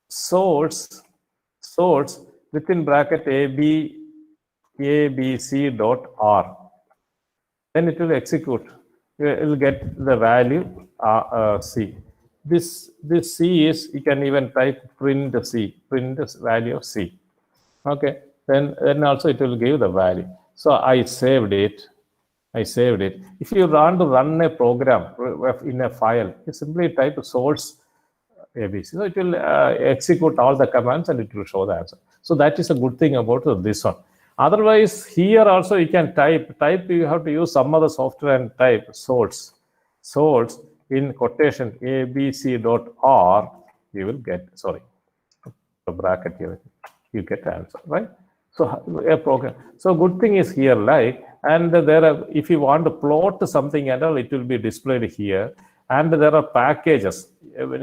source within bracket abc.r. Then it will execute. It will get the value C. This C is, you can even type print C, print the value of C. Okay, then also it will give the value. So I saved it. If you want to run a program in a file, you simply type source ABC. So it will execute all the commands and it will show the answer. So that is a good thing about this one. Otherwise, here also you can type, you have to use some other software and type source in quotation abc.r, you will get, sorry, the bracket here, you get the answer, right? So a program. So good thing is here, like, and there are, if you want to plot something and all, it will be displayed here. And there are packages.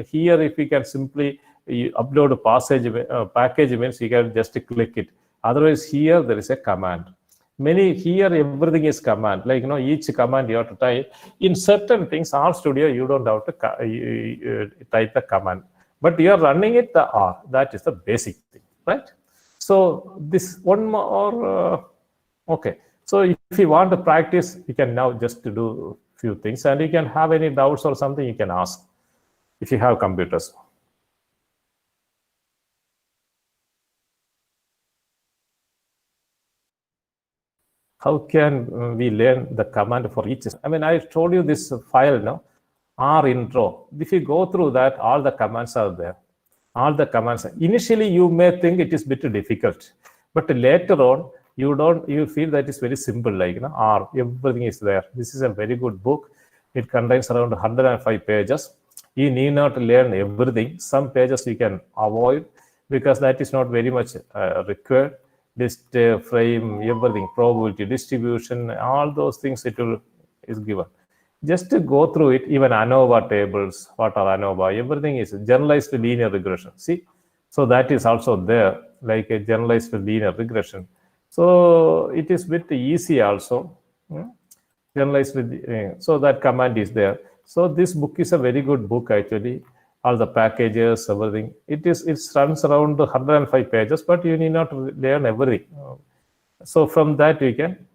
Here, if you can simply upload a package means you can just click it. Otherwise, here there is a command. Here everything is command. Like, each command you have to type. In certain things, R Studio, you don't have to type the command. But you are running it, the R. That is the basic thing, right? So this one more, okay. So if you want to practice, you can now just do a few things. And you can have any doubts or something, you can ask if you have computers. How can we learn the command for each? I mean, I told you this file now, R intro. If you go through that, all the commands are there. All the commands. Initially, you may think it is a bit difficult, but later on, you feel that it's very simple, like, R, everything is there. This is a very good book. It contains around 105 pages. You need not learn everything. Some pages you can avoid because that is not very much required. List, frame, everything, probability, distribution, all those things is given. Just to go through it, even ANOVA tables, what are ANOVA, everything is generalized linear regression. See, so that is also there, like a generalized linear regression. So it is a bit easy also. Generalized, so that command is there. So this book is a very good book actually. All the packages, everything. It runs around 105 pages, but you need not learn everything. So from that you can,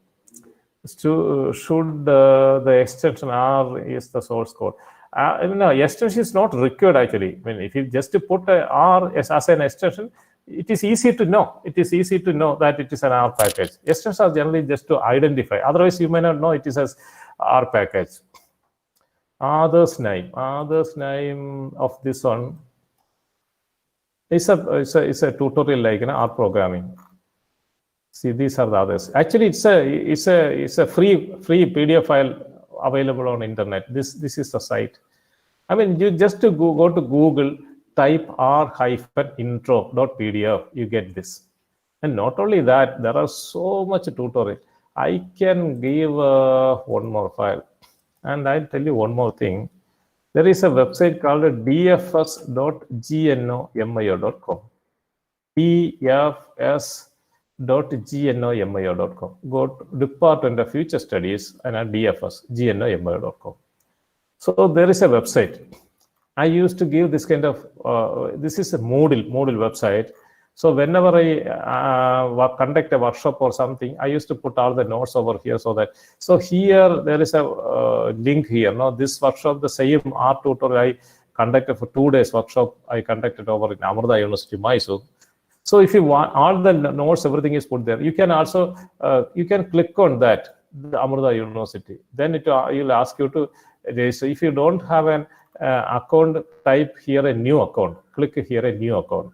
should the extension R is the source code. No, extension is not required actually. I mean, if you just put R as an extension, it is easy to know. It is easy to know that it is an R package. Extensions are generally just to identify. Otherwise, you may not know it is as R package. Others name of this one is a tutorial like R programming. See, these are the others. Actually, it's a free PDF file available on internet. This is the site. I mean, you just to go to Google, type r-intro.pdf, you get this. And not only that, there are so much tutorial. I can give one more file. And I'll tell you one more thing. There is a website called dfs.gnomio.com. dfs.gnomio.com. Go to Department of Future Studies and at dfs.gnomio.com. So there is a website. I used to give this kind of, this is a Moodle website. So whenever I conduct a workshop or something, I used to put all the notes over here so here there is a link here. Now this workshop, the same R tutorial I conducted for 2 days workshop, I conducted over in Amrita University, Mysore. So if you want all the notes, everything is put there. You can also, you can click on that, the Amrita University. Then it will ask you to register. If you don't have an account, type here a new account. Click here a new account.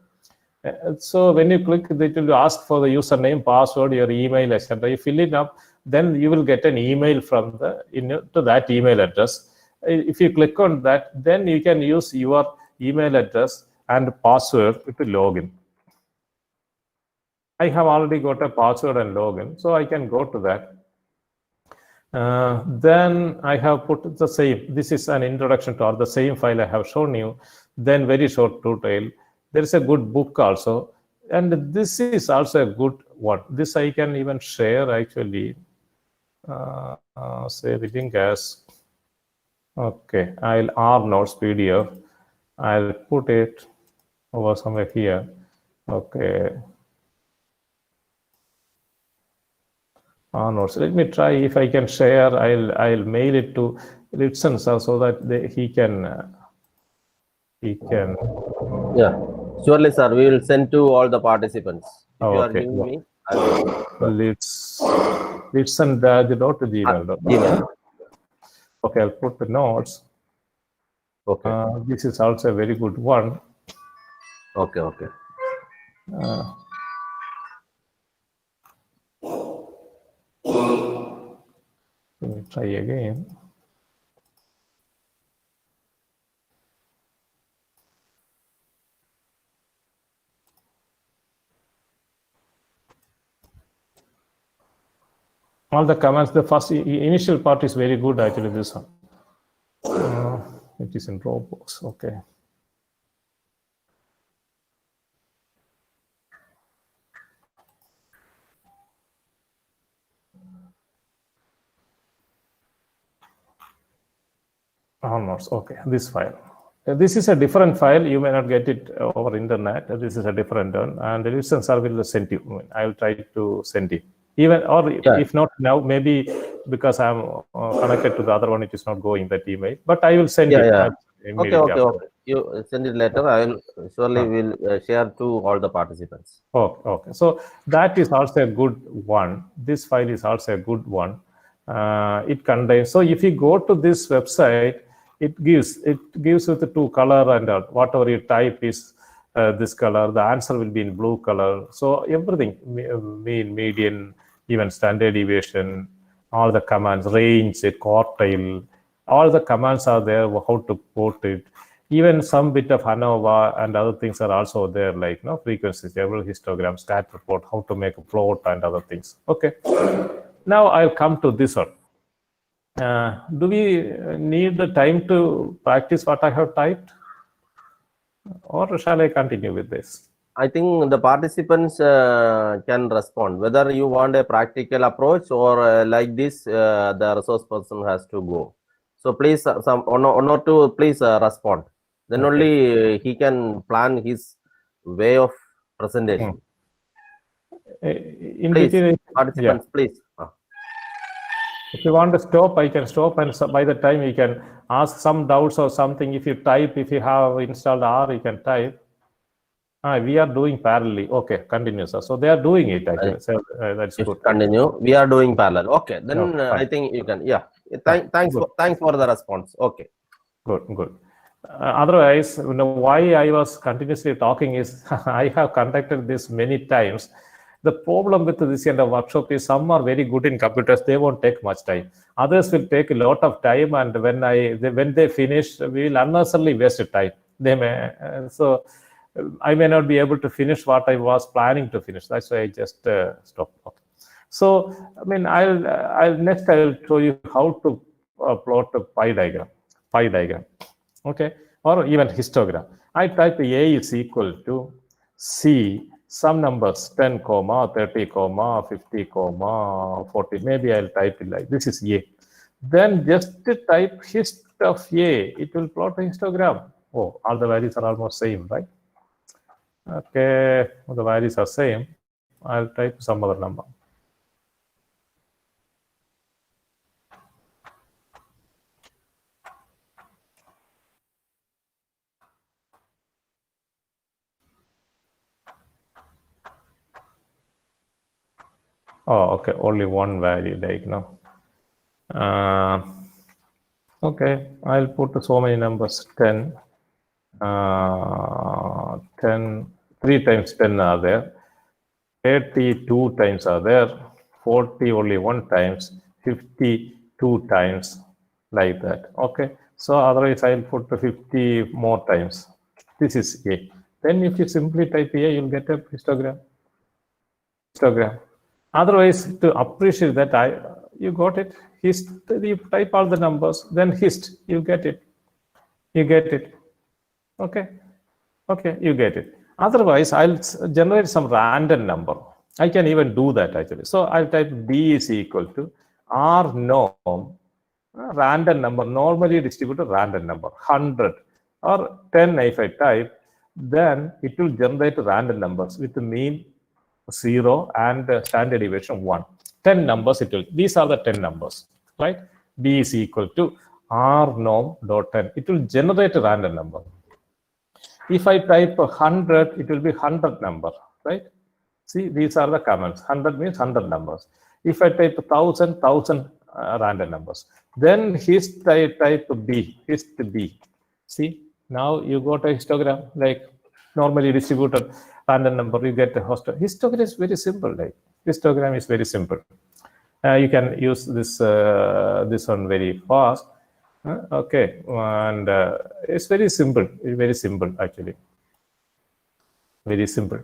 So when you click, it will ask for the username, password, your email, etc. You fill it up. then you will get an email from to that email address. If you click on that, then you can use your email address and password to log in. I have already got a password and login, so I can go to that. Then I have put the same. This is an introduction to the same file I have shown you. Then very short tutorial. There is a good book also, and this is also a good one. This I can even share actually. Say the link as. Okay, I'll R notes PDF. I'll put it over somewhere here. Okay. Notes. Let me try if I can share. I'll mail it to Ritson sir so that he can. Yeah, surely, sir. We will send to all the participants. If you are Okay. giving me, Let's send the gmail. Gmail. Okay, I'll put the notes. Okay. This is also a very good one. Okay. Okay. Let me try again. All the commands, the first initial part is very good actually, this one. It is in Dropbox, okay. Almost, okay, this file. This is a different file. You may not get it over internet. This is a different one, and the listeners will send you. I will try to send it. Even, or if not now, maybe because I'm connected to the other one, it is not going that email. But I will send it. Yeah. Immediately Okay. You send it later. I will surely will share to all the participants. Okay. So that is also a good one. This file is also a good one. It contains. So if you go to this website, it gives with the two color and whatever you type is this color. The answer will be in blue color. So everything, mean, median, even standard deviation, all the commands, range, quartile, all the commands are there. How to quote it. Even some bit of ANOVA and other things are also there, like frequencies, several histogram, stat report, how to make a plot and other things. Okay. Now I'll come to this one. Do we need the time to practice what I have typed? Or shall I continue with this? I think the participants can respond. Whether you want a practical approach or like this, the resource person has to go. So please, one or two, please respond. Then only he can plan his way of presentation. Please, participants, please. If you want to stop, I can stop, and by the time you can ask some doubts or something. If you type, if you have installed R, you can type. We are doing parallelly. Okay, continue, sir. So they are doing it actually. So that's good. Continue. We are doing parallel. Okay, then I think you can. Yeah. Thanks for the response. Okay. Good. Otherwise, why I was continuously talking is I have conducted this many times. The problem with this kind of workshop is some are very good in computers. They won't take much time. Others will take a lot of time, and when they finish, we will unnecessarily waste time. They may so I may not be able to finish what I was planning to finish. That's why I just stopped. Okay. So I mean, I'll next I will show you how to plot a pie diagram. Okay, or even histogram. I type A is equal to C. Some numbers 10, 30, 50, 40. Maybe I'll type it like this is A. Then just type hist of A. It will plot a histogram. Oh, all the values are almost same, right? Okay, the values are same. I'll type some other number. Oh, okay, only one value, like okay, I'll put so many numbers, 10, 10, 3 times 10 are there, 82 times are there, 40 only one times, 50 two times, like that. Okay, so otherwise I'll put 50 more times. This is A. Then if you simply type A, you'll get a histogram. Otherwise, to appreciate that, you got it. Hist, you type all the numbers, then hist, you get it. Okay, you get it. Otherwise, I'll generate some random number. I can even do that actually. So I'll type D is equal to R norm, random number, normally distributed random number, 100 or 10 if I type, then it will generate random numbers with the mean 0 and standard deviation 1. 10 numbers it will. These are the 10 numbers, right? D is equal to R norm dot 10. It will generate a random number. If I type 100, it will be 100 number, right? See, these are the comments. 100 means 100 numbers. If I type 1,000 random numbers. Then hist I type B, hist B. See, now you got a histogram, like normally distributed random number, you get a histogram is very simple, like histogram is very simple. You can use this this one very fast. Okay, and it's very simple actually, very simple.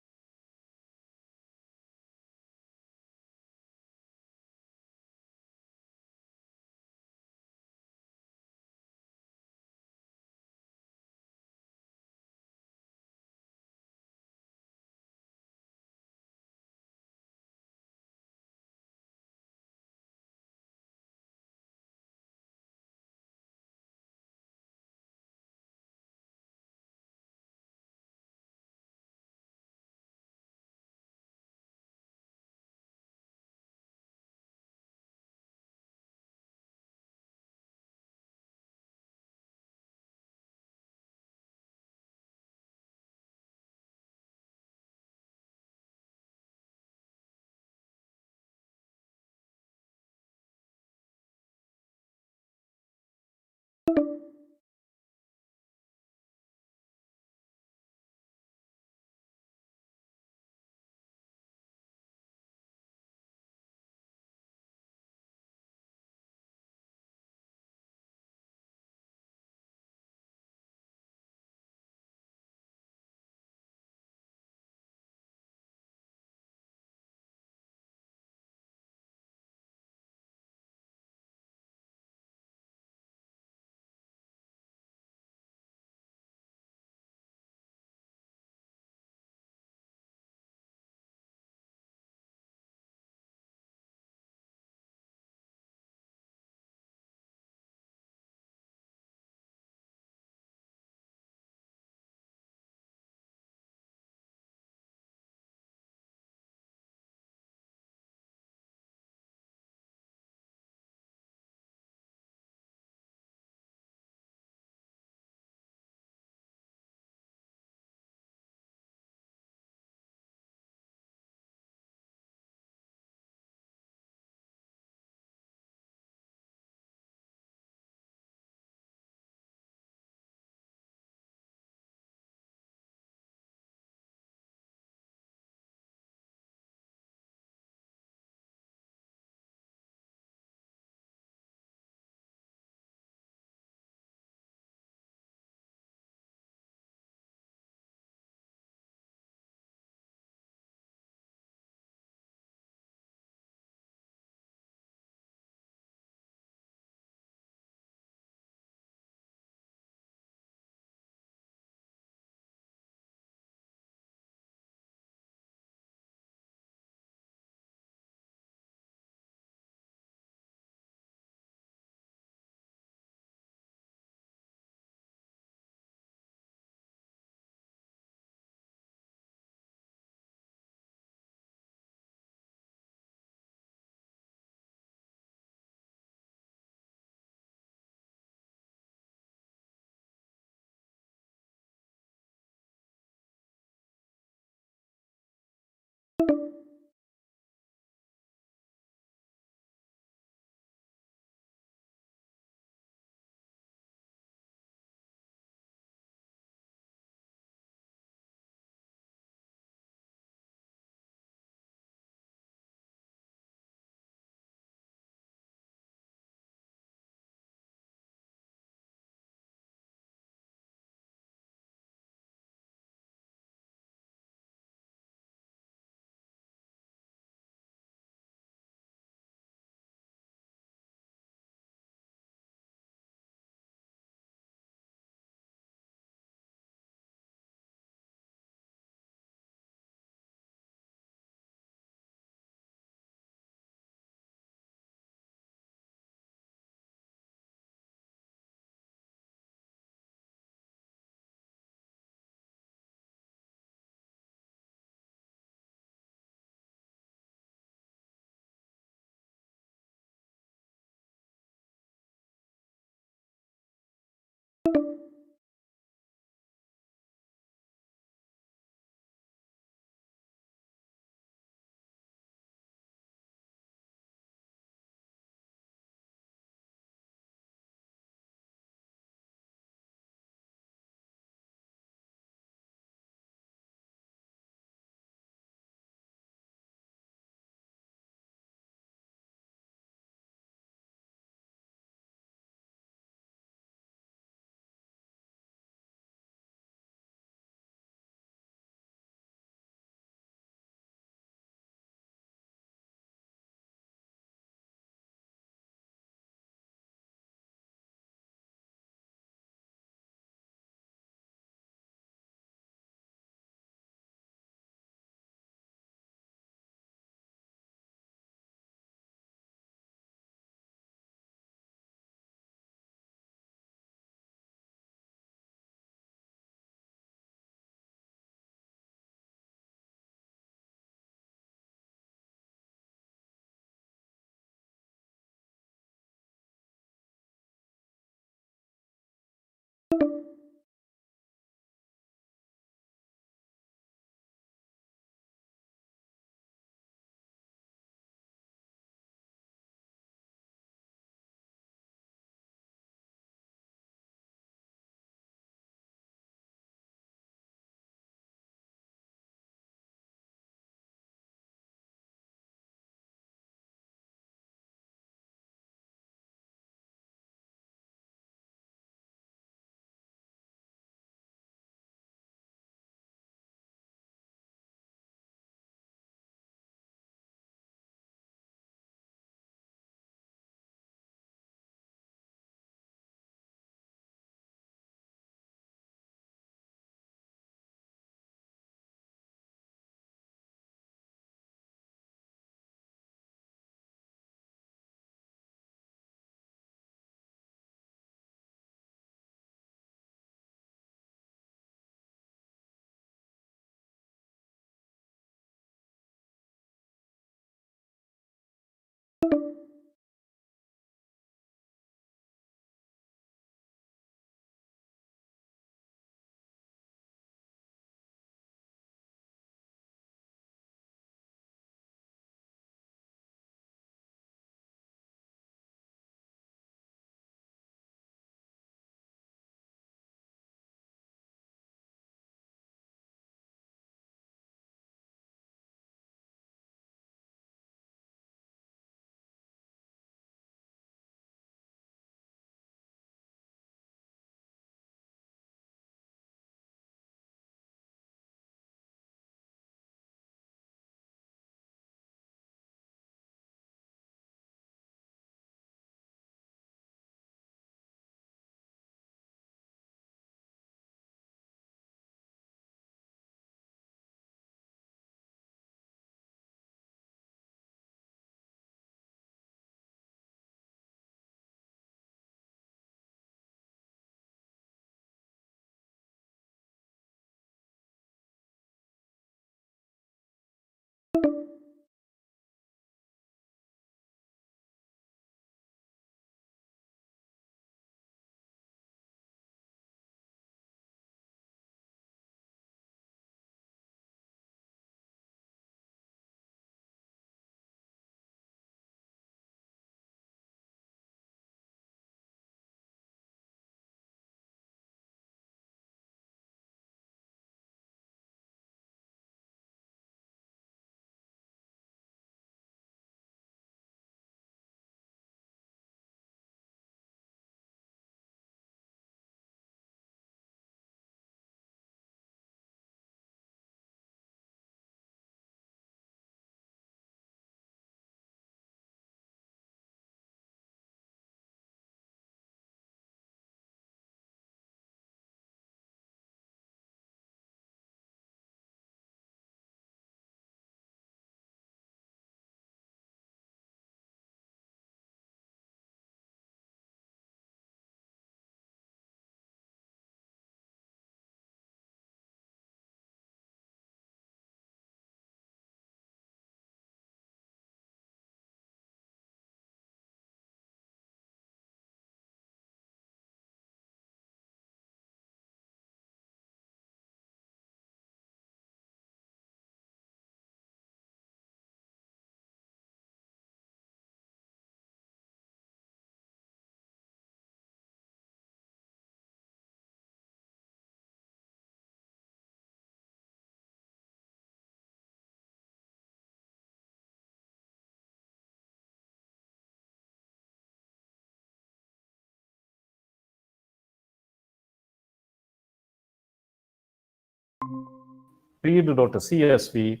read.csv,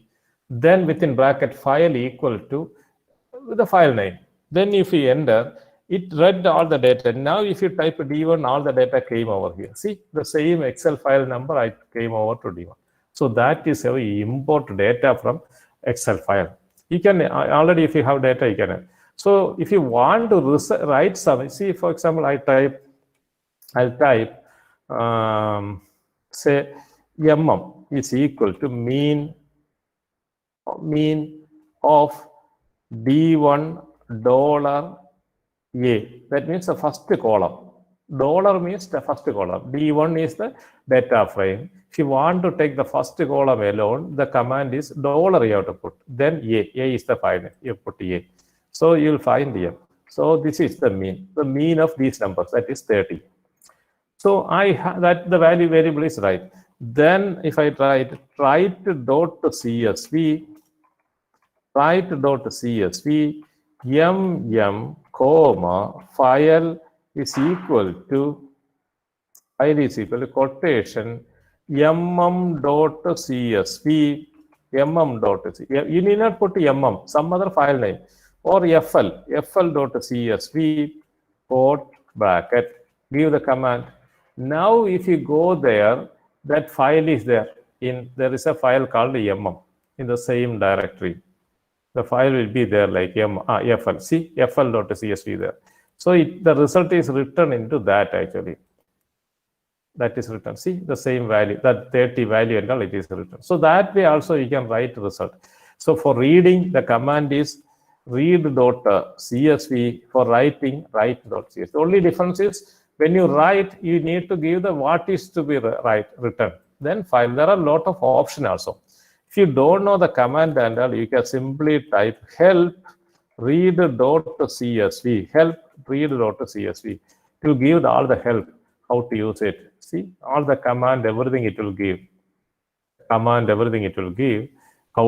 then within bracket file equal to the file name. Then if you enter, it read all the data. Now if you type D1, all the data came over here. See, the same Excel file number, I came over to D1. So that is how you import data from Excel file. You can already, if you have data, you can. So if you want to write some, see, for example, I'll type say is equal to mean of D1 $A. That means the first column. Dollar means the first column. D1 is the data frame. If you want to take the first column alone, the command is $, you have to put. Then A is the file. You put A. So you'll find M. So this is the mean of these numbers, that is 30. So that the value variable is right. Then if I write .csv, file is equal to quotation mm.csv. You need not put some other file name, or fl.csv, quote bracket, give the command. Now if you go there, that file is there. There is a file called in the same directory. The file will be there like fl. See, fl.csv there. So the result is written into that actually. That is written. See, the same value, that 30 value and all, it is written. So that way also you can write result. So for reading, the command is read.csv. For writing, write.csv. The only difference is when you write, you need to give the what is to be written. Then file. There are a lot of options also. If you don't know the command and all, you can simply type help read.csv. Help read.csv. To give all the help, how to use it. See, all the command, everything it will give. How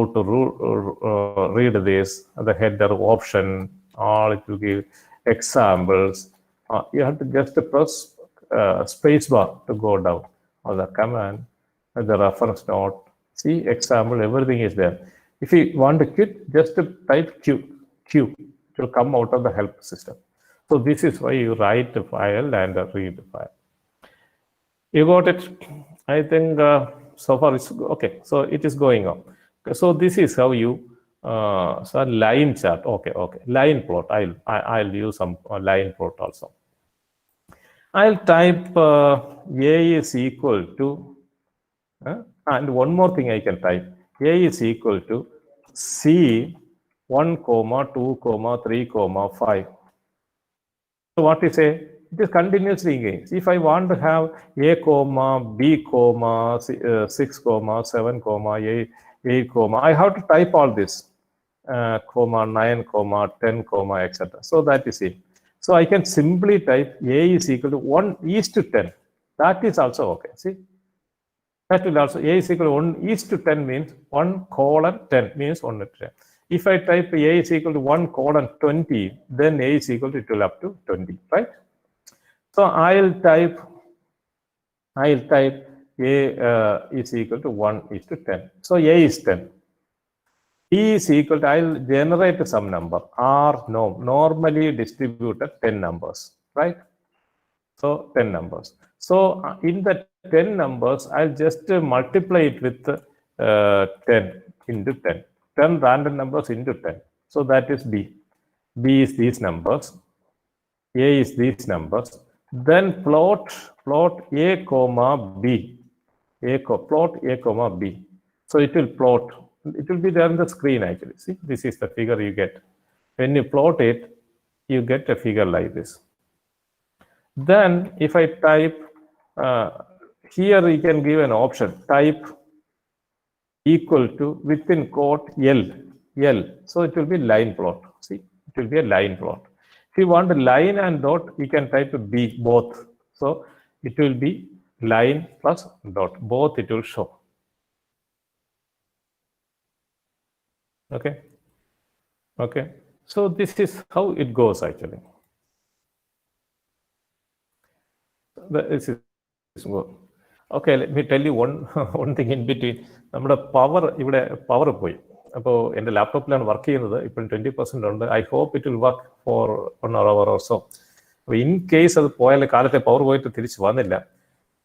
to read this, the header option, all it will give. Examples. You have to just press spacebar to go down. Or the command, the reference note. See, example, everything is there. If you want to quit, just type Q. It will come out of the help system. So this is why you write the file and read the file. You got it? I think so far it's okay. So it is going on. So this is how you line chart. Okay. Line plot. I'll use some line plot also. I'll type A is equal to, and one more thing I can type. A is equal to C 1, 2, 3, 5. So what is A? It is continuously engaged. If I want to have A, B, 6, 7, 8, I have to type all this, 9, 10, etc. So that is it. So I can simply type A is equal to 1:10. That is also okay. See, that will also, A is equal to 1:10 means 1:10 means 1:10. If I type A is equal to 1:20, then A is equal to, it will up to 20, right? So I'll type A is equal to 1:10. So A is 10. B is equal to, I'll generate some number, normally distributed 10 numbers, right? So 10 numbers. So in the 10 numbers, I'll just multiply it with 10 into 10. 10 random numbers into 10. So that is B. B is these numbers. A is these numbers. Then plot A, B. Plot A, B. So it will plot. It will be there on the screen actually. See, this is the figure you get. When you plot it, you get a figure like this. Then if I type, here you can give an option, type equal to within quote L. So it will be line plot. See, it will be a line plot. If you want a line and dot, you can type B, both. So it will be line plus dot, both it will show. Okay. So this is how it goes actually. This is good. Okay, let me tell you one thing in between. നമ്മുടെ power പോയി. അപ്പോൾ എൻ്റെ ലാപ്ടോപ്പിലാണ് work ചെയ്യുന്നത്. ഇപ്പം 20% ഉണ്ട്. I hope it will work for 1 hour or so. അപ്പോൾ in case അത് പോയാൽ, കാലത്തെ പവർ പോയിട്ട് തിരിച്ച് വന്നില്ല,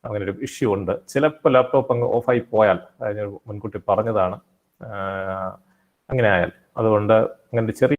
അങ്ങനെ ഒരു ഇഷ്യൂ ഉണ്ട്. ചിലപ്പോൾ ലാപ്ടോപ്പ് അങ്ങ് ഓഫായി പോയാൽ, ഞാൻ മുൻകൂട്ടി പറഞ്ഞതാണ്, അങ്ങനെ ആയാൽ. അതുകൊണ്ട് അങ്ങനെ ചെറിയ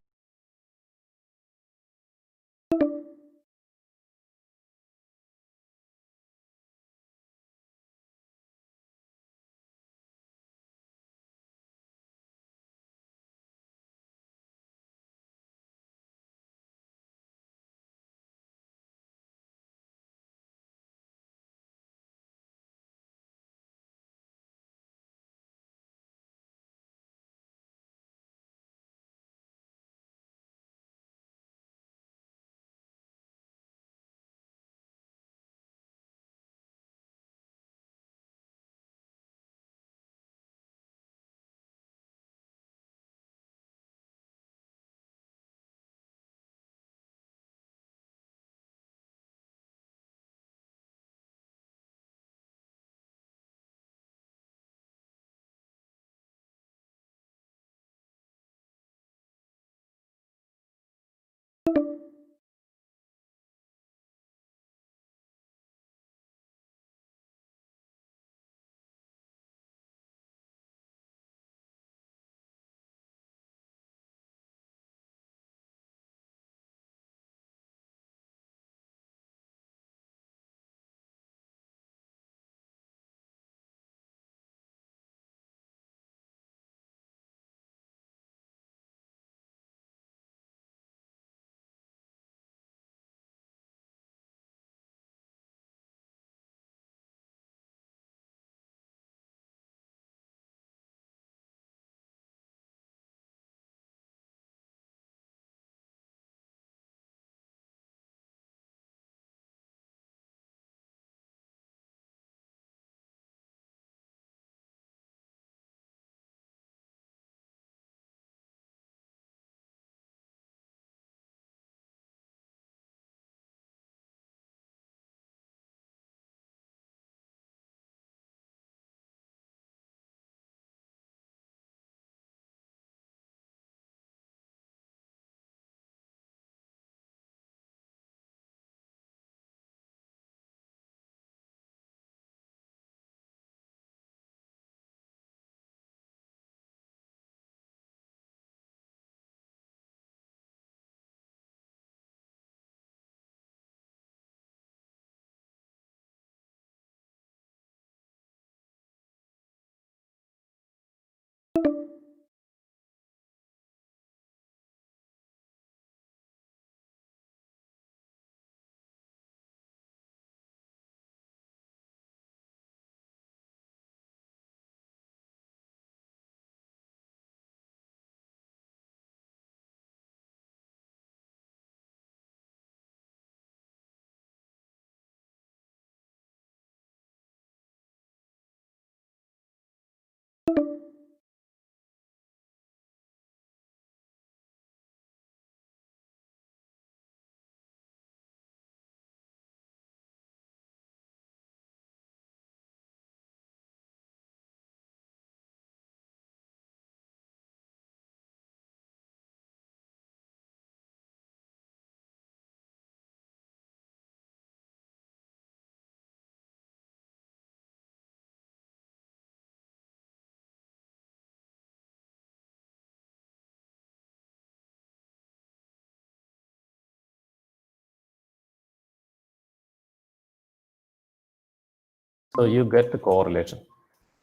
So you get the correlation.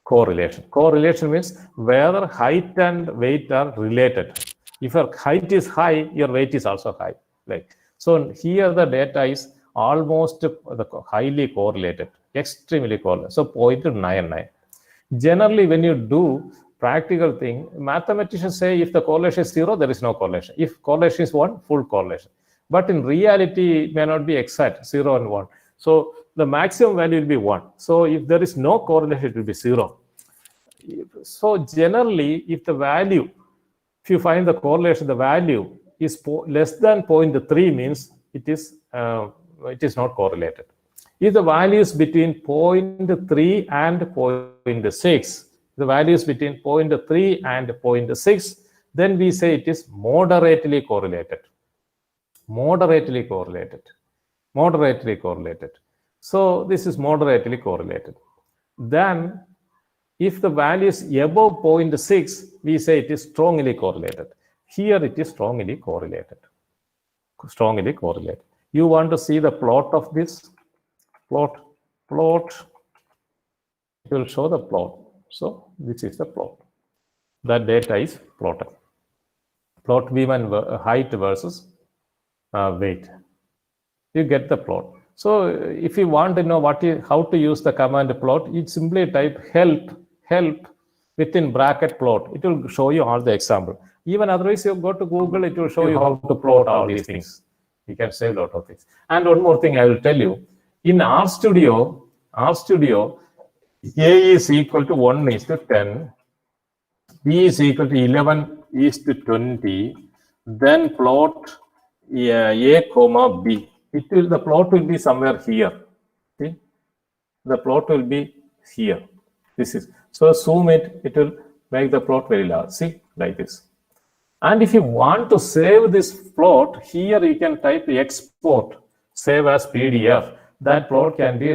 Correlation means whether height and weight are related. If your height is high, your weight is also high. Like so, here the data is almost highly correlated, extremely correlated. So 0.99. Generally, when you do practical thing, mathematicians say if the correlation is 0, there is no correlation. If correlation is 1, full correlation. But in reality, it may not be exact, 0 and 1. So the maximum value will be 1. So if there is no correlation, it will be 0. So generally, if the value, if you find the correlation, the value is less than 0.3 means it is not correlated. If the value is between 0.3 and 0.6, the value is between 0.3 and 0.6, then we say it is moderately correlated. Moderately correlated. Moderately correlated. So this is moderately correlated. Then if the value is above 0.6, we say it is strongly correlated. Here it is strongly correlated. Strongly correlated. You want to see the plot of this? Plot. It will show the plot. So this is the plot. That data is plotted. Plot V1 height versus weight. You get the plot. So if you want to know how to use the command plot, you simply type help within bracket plot. It will show you all the example. Even otherwise, you go to Google, it will show you how to plot all these things. You can say a lot of things. And one more thing I will tell you. In RStudio, A is equal to 1:10, B is equal to 11:20, then plot A comma B. The plot will be somewhere here. See? The plot will be here. This is so zoom it, it will make the plot very large. See, like this. And if you want to save this plot, here you can type export, save as PDF. That plot can be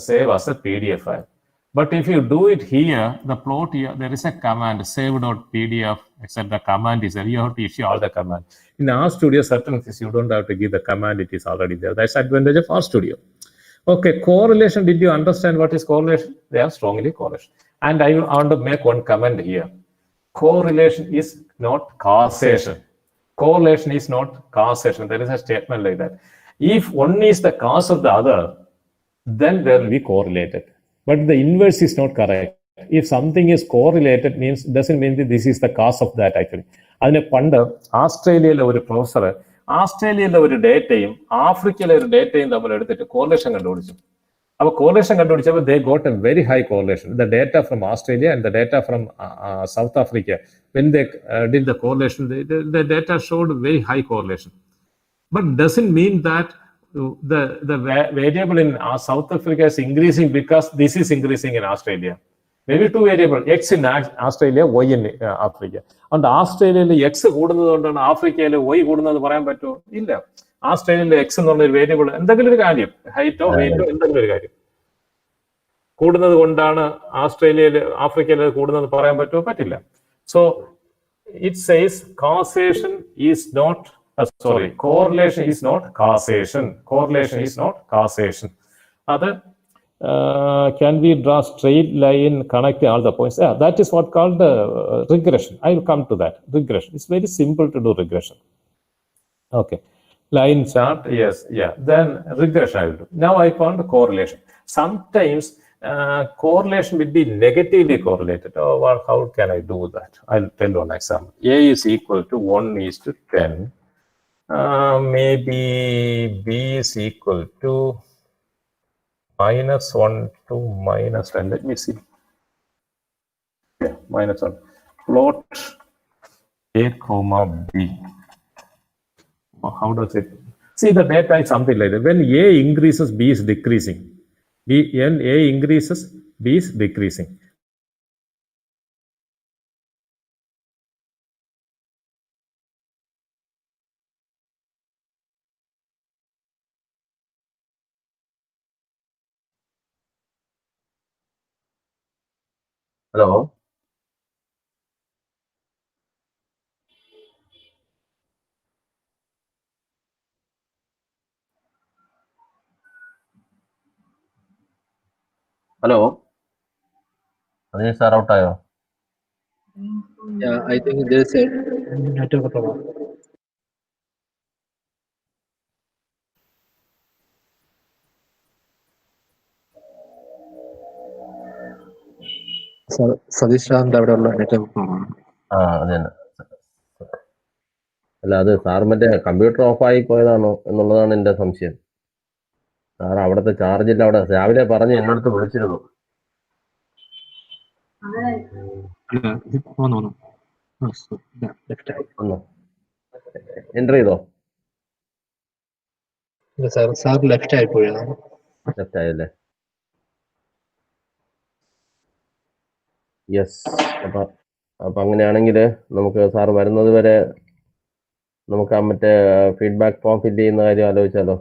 saved as a PDF file. But if you do it here, the plot here, there is a command, save.pdf, except the command is there. You have to issue all the command. In RStudio, certain things you don't have to give the command, it is already there. That's the advantage of RStudio. Okay, correlation, did you understand what is correlation? They are strongly correlation. And I want to make one comment here. Correlation is not causation. Correlation is not causation. There is a statement like that. If one is the cause of the other, then there will be correlated. But the inverse is not correct. If something is correlated, doesn't mean that this is the cause of that actually. അതിന് പണ്ട് ആസ്ട്രേലിയയിലെ ഒരു professor ആസ്ട്രേലിയയിലെ ഒരു ഡേറ്റയും ആഫ്രിക്കയിലെ ഒരു ഡേറ്റയും തമ്മിൽ എടുത്തിട്ട് correlation കണ്ടുപിടിച്ചു. അപ്പോൾ correlation കണ്ടുപിടിച്ചപ്പോൾ they got a very high correlation. The data from Australia and the data from South Africa, when they did the correlation, the data showed very high correlation. But doesn't mean that the variable in South Africa is increasing because this is increasing in Australia. Maybe two variables, X in Australia, Y in Africa. And Australia X കൂടുന്നതുകൊണ്ടാണ് ആഫ്രിക്കയിലെ Y കൂടുന്നത് പറയാൻ പറ്റുമോ? ഇല്ല. ആസ്ട്രേലിയയിലെ X എന്നുള്ള ഒരു variable എന്തെങ്കിലും ഒരു കാര്യം, ഹൈറ്റോ വെയിറ്റോ എന്തെങ്കിലും ഒരു കാര്യം കൂടുന്നത് കൊണ്ടാണ് ആഫ്രിക്കയിൽ കൂടുന്നത് പറയാൻ പറ്റുമോ? പറ്റില്ല. So it says causation is not correlation is not causation. Correlation is not causation. Other can we draw straight line connecting all the points? Yeah, that is what called regression. I will come to that. Regression. It's very simple to do regression. Okay. Line chart, yes, yeah. Then regression I will do. Now I found the correlation. Sometimes correlation will be negatively correlated. Oh, well, how can I do that? I'll tell one example. A is equal to 1:10. Maybe B is equal to -1 to -10. Let me see. Yeah, -1. Plot A comma B. How does it? See, the data is something like that. When A increases, B is decreasing. When A increases, B is decreasing. Hello. Hello. Rajesh sir out ayo. Yeah, I think there is a network problem. Satheesh സാറിന്റെ അവിടെയുള്ള network problem. അതെ. അല്ല, അത് sir മറ്റേ computer of ആയി പോയതാണോ എന്നുള്ളതാണ് എന്റെ സംശയം. സാർ അവിടുത്തെ ചാർജില്ല, അവിടെ രാവിലെ പറഞ്ഞ് എന്നടുത്ത് വിളിച്ചിരുന്നു. എൻ്റർ ചെയ്തോ? സാർ ലെഫ്റ്റ് ആയി പോയതാണ്. ലെഫ്റ്റ് ആയല്ലേ? യെസ്. അപ്പൊ അങ്ങനെയാണെങ്കിൽ നമുക്ക് സാർ വരുന്നത് വരെ നമുക്ക് ആ മറ്റേ ഫീഡ്ബാക്ക് ഫോം ഫില്ല് ചെയ്യുന്ന കാര്യം ആലോചിച്ചാലോ?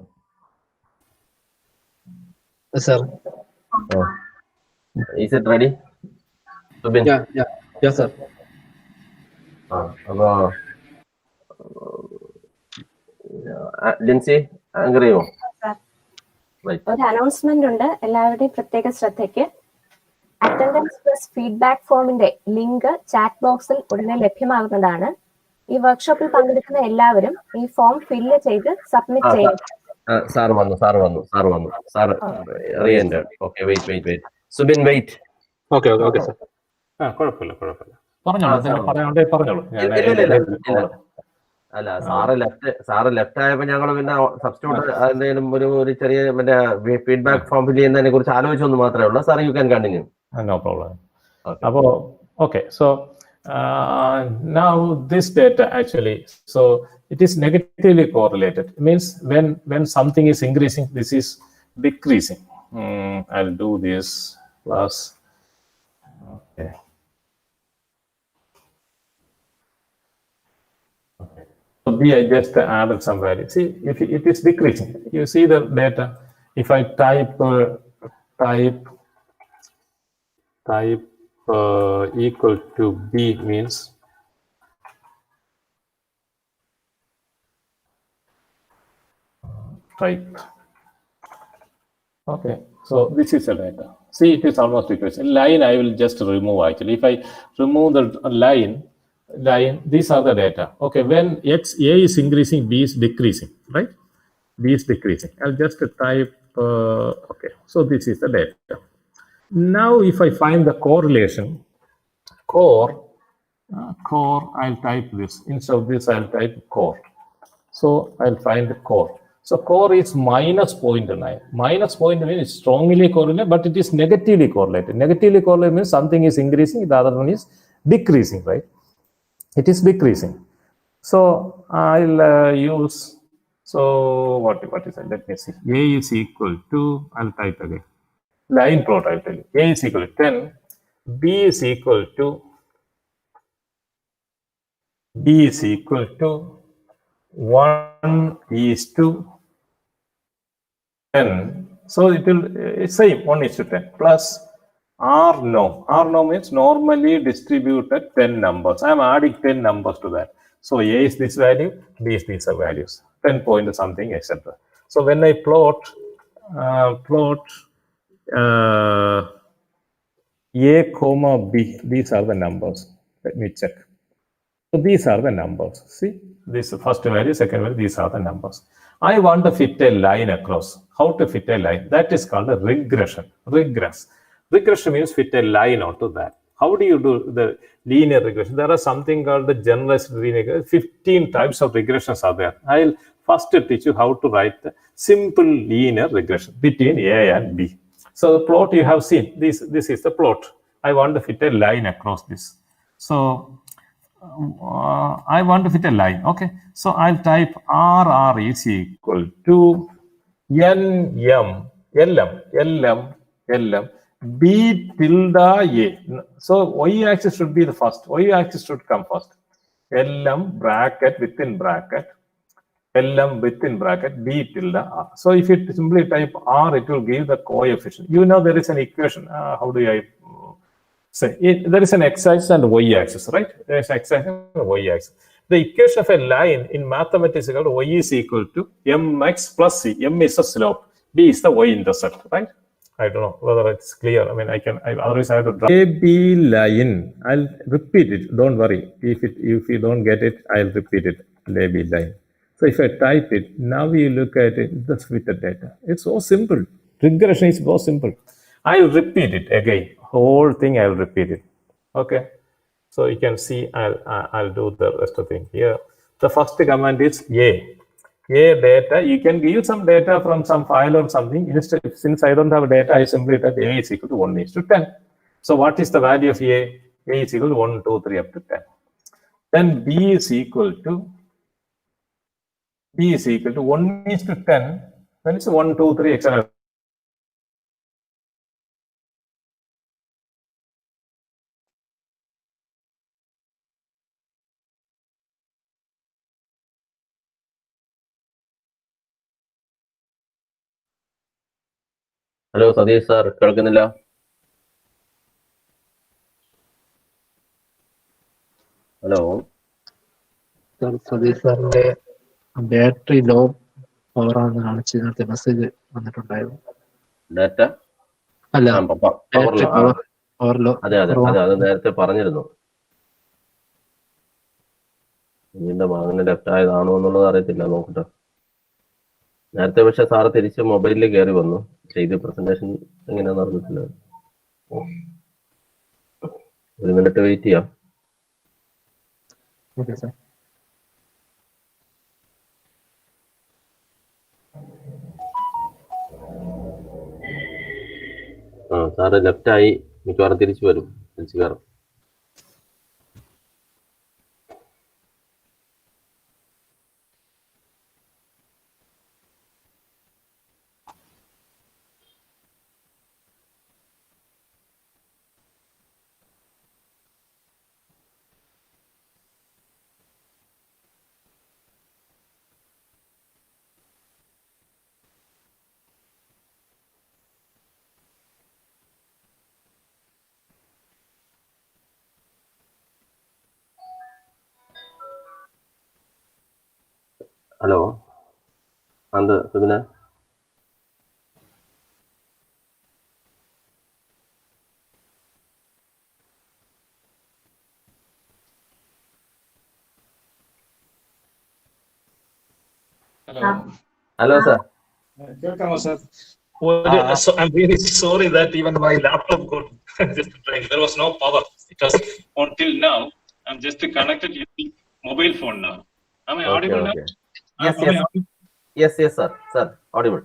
Sir. Is it ready? Subin? Yeah, sir. അപ്പൊ ലിൻസി agree ചെയ്യോ? ഒരു അനൗൺസ്മെന്റ് ഉണ്ട് എല്ലാവരുടെയും പ്രത്യേക ശ്രദ്ധയ്ക്ക്. അറ്റൻഡൻസ് പ്ലസ് ഫീഡ്ബാക്ക് ഫോമിന്റെ ലിങ്ക് ചാറ്റ് ബോക്സിൽ ഉടനെ ലഭ്യമാകുന്നതാണ്. ഈ വർക്ക്ഷോപ്പിൽ പങ്കെടുക്കുന്ന എല്ലാവരും ഈ ഫോം ഫില്ല് ചെയ്ത് സബ്മിറ്റ് ചെയ്യും. സാർ വന്നു. Sir reenter. Okay, wait. Subin wait. Okay, sir. കുഴപ്പമില്ല. പറഞ്ഞോളൂ. അല്ല, സാറ് ലെഫ്റ്റ് ആയപ്പോ ഞങ്ങൾ പിന്നെ സബ്സ്റ്റിറ്റ്യൂട്ട് എന്തെങ്കിലും ഒരു ചെറിയ മറ്റേ ഫീഡ്ബാക്ക് ഫോം ഫില്ല് ചെയ്യുന്നതിനെ കുറിച്ച് ആലോചിച്ചൊന്ന് മാത്രമേ ഉള്ളൂ. Sir you can continue. No problem. Okay. So now this data actually, so it is negatively correlated. It means when something is increasing, this is decreasing. I'll do this plus. Okay. So B, I just added some value. See, if it is decreasing, you see the data. If I type equal to B means type. Okay, so this is the data. See, it is almost decreasing. Line I will just remove actually. If I remove the line, these are the data. Okay, when A is increasing, B is decreasing, right? B is decreasing. I'll just type, okay, so this is the data. Now, if I find the correlation, core, I'll type this. Instead of this, I'll type core. So I'll find the core. So core is minus 0.9. Minus 0.9 means it's strongly correlated, but it is negatively correlated. Negatively correlated means something is increasing, the other one is decreasing, right? It is decreasing. So I'll use, so what is it? Let me see. A is equal to, I'll type again. Line plot, I'll tell you. A is equal to 10. B is equal to 1:10. So it will, it's same, 1:10 plus R no means normally distributed 10 numbers. I am adding 10 numbers to that. So A is this value, B is these are values, 10 point something, etc. So when I plot A comma B, these are the numbers. Let me check. So these are the numbers. See, this first value, second value, these are the numbers. I want to fit a line across. How to fit a line? That is called a regression. Regression means fit a line onto that. How do you do the linear regression? There are something called the generalized linear regression. 15 types of regressions are there. I'll first teach you how to write the simple linear regression between A and B. So the plot you have seen, this is the plot. I want to fit a line across this. So I want to fit a line. Okay, so I'll type RR is equal to LM B tilde A. So y-axis should be the first. Y-axis should come first. LM bracket within bracket. LM within bracket B tilde R. So if it simply type R, it will give the coefficient. You know there is an equation. How do I say it? There is an x-axis and y-axis, right? There is x-axis and y-axis. The equation of a line in mathematics is called y is equal to mx plus c. M is the slope. B is the y-intercept, right? I don't know whether it's clear. I mean, otherwise I have to draw. AB line. I'll repeat it. Don't worry. If you don't get it, I'll repeat it. AB line. So if I type it, now you look at it, just with the data. It's so simple. Regression is so simple. I'll repeat it again. Whole thing I'll repeat it. Okay. So you can see I'll do the rest of the thing here. The first command is A data. You can give some data from some file or something. Instead, since I don't have data, I simply type A is equal to 1:10. So what is the value of A? A is equal to 1, 2, 3 up to 10. Then B is equal to 1:10. When it's 1, 2, 3, etc. Hello Satheesh sir, കേൾക്കുന്നില്ല? Hello sir, Satheesh സാറിന്റെ battery law പവറാണെന്ന് കാണിച്ച് ഇതിനകത്ത് message വന്നിട്ടുണ്ടായിരുന്നു. Data അല്ല, power battery power law. അതെ അതെ അതെ, അത് നേരത്തെ പറഞ്ഞിരുന്നു. ഇതിന്റെ ഭാഗം ലെഫ്റ്റ് ആയതാണോ എന്നുള്ളത് അറിയത്തില്ല, നോക്കട്ടെ. നേരത്തെ പക്ഷെ സാറ് തിരിച്ച് മൊബൈലിൽ കയറി വന്നു. ചെയ്ത് പ്രസന്റേഷൻ എങ്ങനെയാണെന്ന് അറിഞ്ഞിട്ടില്ല. ഒരു മിനിറ്റ് വെയിറ്റ് ചെയ്യാം. Okay sir. സാറ് ലെഫ്റ്റായി, മിക്കവാറും തിരിച്ചു വരും, തിരിച്ചു കയറും. ഹലോ അന്ത് സുബിന, ഹലോ സാർ. കേൾക്കാമോ sir? So I'm really sorry that even my laptop got just drained. There was no power. It was until now. I'm just connected using mobile phone now. Am I audible now? Yes, sir, audible.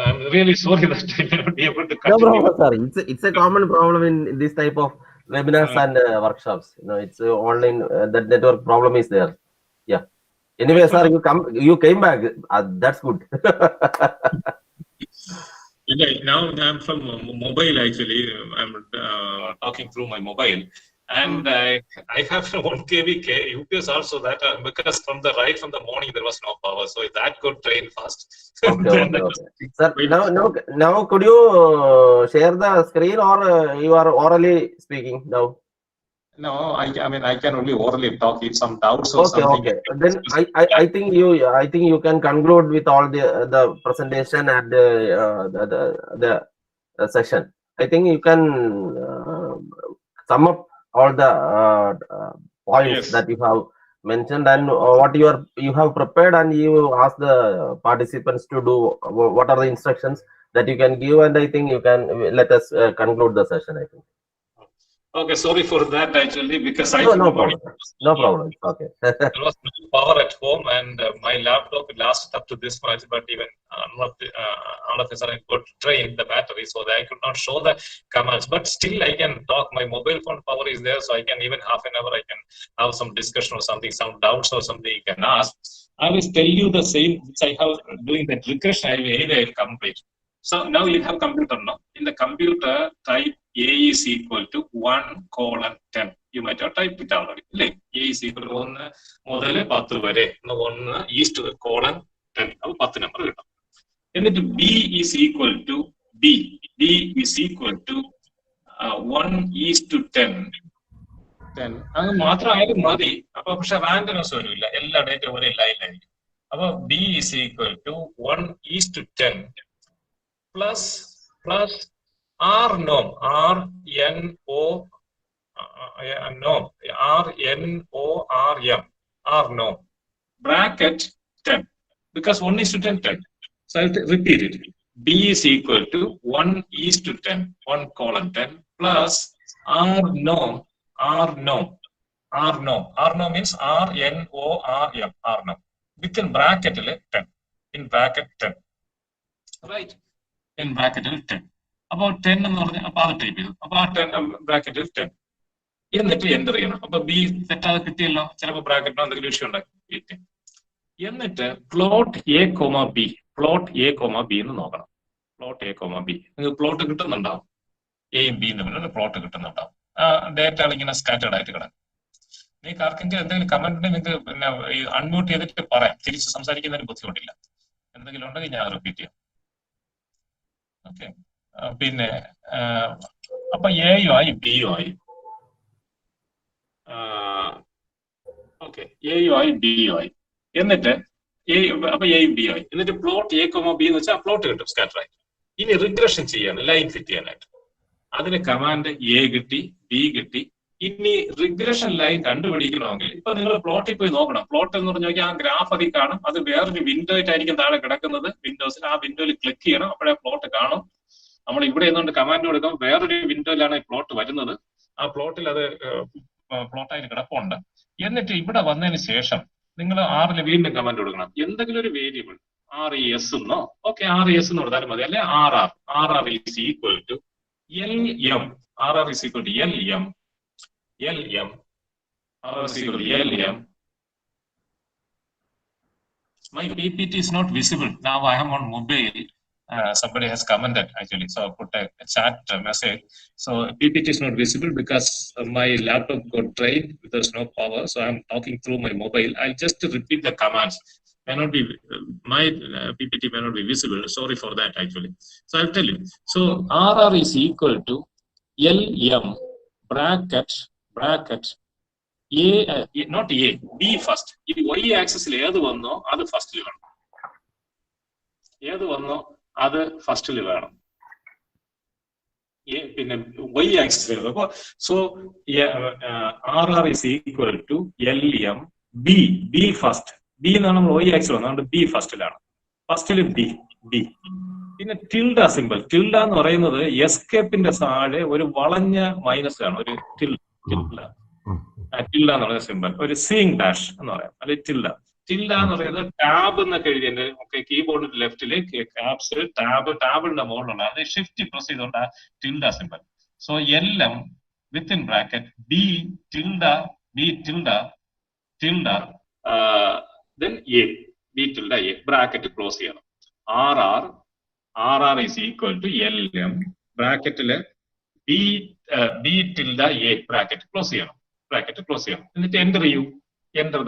I'm really sorry that I may not be able to No continue. problem, sir. It's a common problem in this type of webinars and workshops. It's online. That network problem is there. Yeah. Anyway, sir, you came back. That's good. Now I'm from mobile actually. I'm talking through my mobile, and I have 1 kV UPS also. That because from the morning there was no power, so that could drain fast. Okay. Sir, now could you share the screen, or you are orally speaking now? No, I mean I can only orally talk. If some doubts or something. Okay. Then I think you can conclude with all the presentation and the session. I think you can sum up all the points that you have mentioned and what you have prepared, and you ask the participants to do what are the instructions that you can give, and I think you can let us conclude the session, I think. Okay, sorry for that actually, because no problem. Okay. There was no power at home, and my laptop lasted up to this much, but even all of a sudden it got drained the battery, so that I could not show the commands. But still, I can talk. My mobile phone power is there, so I can even half an hour I can have some discussion or something, some doubts or something you can ask. I will tell you the same which I have doing that regression. I will complete. So now you have computer now. In the computer, type A is equal to 1:10. You might have typed it already. A is equal to 1 മുതൽ 10 വരെ 1 east colon 10. അപ്പോൾ 10 number കിട്ടും. എന്നിട്ട് B is equal to B. B is equal to 1:10. അത് മാത്രമായാലും മതി. അപ്പൊ പക്ഷെ randomness വരില്ല, എല്ലാ ഡേറ്റയും ഒരേ ലൈനിലായിരിക്കും. അപ്പൊ B is equal to 1:10 plus R norm, R norm, bracket 10, because 1:10. So I'll repeat it. B is equal to 1:10, 1:10 plus R norm. R norm means RNORM, R norm. Within bracket 10. In bracket 10. Right? In bracket 10. About 10 എന്ന് പറഞ്ഞാൽ അപ്പോൾ അത് type ചെയ്തു. അപ്പോൾ ആ 10 ബ്രാക്കറ്റിൽ 10 എന്നിട്ട് enter ചെയ്യണം. അപ്പൊ ബി തെറ്റാതെ കിട്ടിയല്ലോ, ചിലപ്പോൾ ബ്രാക്കറ്റിനോ എന്തെങ്കിലും ഇഷ്യൂ ഉണ്ടാക്കി. എന്നിട്ട് പ്ലോട്ട് എ കോമ ബി എന്ന് നോക്കണം. പ്ലോട്ട് എ കോമ ബി നിങ്ങൾക്ക് പ്ലോട്ട് കിട്ടുന്നുണ്ടാവും. എയും ബിയും തമ്മിലുള്ള പ്ലോട്ട് കിട്ടുന്നുണ്ടാവും. ഡേറ്റകൾ ഇങ്ങനെ സ്കാറ്റേർഡ് ആയിട്ട് കിടക്കും. നിങ്ങൾക്ക് ആർക്കെങ്കിലും എന്തെങ്കിലും കമന്റ് ഉണ്ടെങ്കിൽ നിങ്ങൾക്ക് പിന്നെ അൺമ്യൂട്ട് ചെയ്തിട്ട് പറയാം. തിരിച്ച് സംസാരിക്കുന്നതിന് ബുദ്ധിമുട്ടില്ല. എന്തെങ്കിലും ഉണ്ടെങ്കിൽ ഞാൻ റിപ്പീറ്റ് ചെയ്യാം. ഓക്കെ, പിന്നെ അപ്പൊ എയും ആയി ബിയും ആയി. ഓക്കെ, എയും ആയി ബിയും ആയി. എന്നിട്ട് അപ്പൊ എയും ബിയും ആയി. എന്നിട്ട് പ്ലോട്ട് എ കോമ ബി എന്ന് വെച്ചാൽ പ്ലോട്ട് കിട്ടും സ്കാറ്റർ ആയിട്ട്. ഇനി റിഗ്രഷൻ ചെയ്യാണ്, ലൈൻ ഫിറ്റ് ചെയ്യാനായിട്ട്. അതിന് കമാൻഡ് എ കിട്ടി, ബി കിട്ടി. ഇനി റിഗ്രഷൻ ലൈൻ കണ്ടുപിടിക്കണമെങ്കിൽ ഇപ്പൊ നിങ്ങൾ പ്ലോട്ടിൽ പോയി നോക്കണം. പ്ലോട്ട് എന്ന് പറഞ്ഞാൽ ആ ഗ്രാഫ് അതിൽ കാണും. അത് വേറൊരു വിൻഡോ ആയിട്ടായിരിക്കും താഴെ കിടക്കുന്നത്. വിൻഡോസിൽ ആ വിൻഡോയിൽ ക്ലിക്ക് ചെയ്യണം, അപ്പോഴേ പ്ലോട്ട് കാണും. നമ്മൾ ഇവിടെ നിന്നുകൊണ്ട് കമാൻഡ് കൊടുക്കും, വേറൊരു വിൻഡോയിലാണ് പ്ലോട്ട് വരുന്നത്. ആ പ്ലോട്ടിൽ അത് പ്ലോട്ടായിട്ട് കിടപ്പുണ്ട്. എന്നിട്ട് ഇവിടെ വന്നതിന് ശേഷം നിങ്ങൾ ആറിൽ വീണ്ടും കമാൻഡ് കൊടുക്കണം. എന്തെങ്കിലും ഒരു വേരിയബിൾ RES എന്നോ, ഓക്കെ RES എന്ന് കൊടുത്താലും മതി, അല്ലെ RR is equal to LM. RR is equal to LM. RR is equal to LM. My PPT is not visible. Now I am on mobile. Somebody has commented actually, so I put a chat message. So PPT is not visible because my laptop got drained. There's no power, so I'm talking through my mobile. I'll just repeat the commands. May not be my PPT may not be visible. Sorry for that actually. So I'll tell you. So RR is equal to LM bracket A, not A, B first. If Y axis ഏത് വന്നോ അത് ഫസ്റ്റിൽ വേണം. ഏത് വന്നോ അത് ഫസ്റ്റിൽ വേണം. പിന്നെ Y ആക്സിസ് വരുന്നത്. അപ്പൊ so RR is equal to LM B first. B എന്നാണ് നമ്മൾ Y ആക്സിസ് വന്നത്, അതുകൊണ്ട് B ഫസ്റ്റിലാണ്. ഫസ്റ്റിൽ B. പിന്നെ ടിൽഡ സിമ്പിൾ. ടിൽഡ എന്ന് പറയുന്നത് എസ്കേപ്പിന്റെ താഴെ ഒരു വളഞ്ഞ മൈനസ് ആണ്, ഒരു ടിൽഡ എന്ന് പറയുന്ന സിമ്പിൾ. ഒരു സീയിങ് ഡാഷ് എന്ന് പറയാം, അല്ലെങ്കിൽ ടിൽഡ എന്ന് പറയുന്നത് ടാബ് എന്നൊക്കെ എഴുതിയതിന്റെ ഒക്കെ കീബോർഡിന്റെ ലെഫ്റ്റില് ക്യാപ്സ് ടാബിന്റെ മുകളിലുള്ള അത് ഷിഫ്റ്റ് പ്രസ് ചെയ്തുകൊണ്ട് tilde simple. So LM within bracket B tilde then A, B tilde A bracket close ചെയ്യണം. RR is equal to LM ബ്രാക്കറ്റില് B tilde A bracket close ചെയ്യണം. എന്നിട്ട് എൻ്റർ ചെയ്യൂ. എൻ്റർ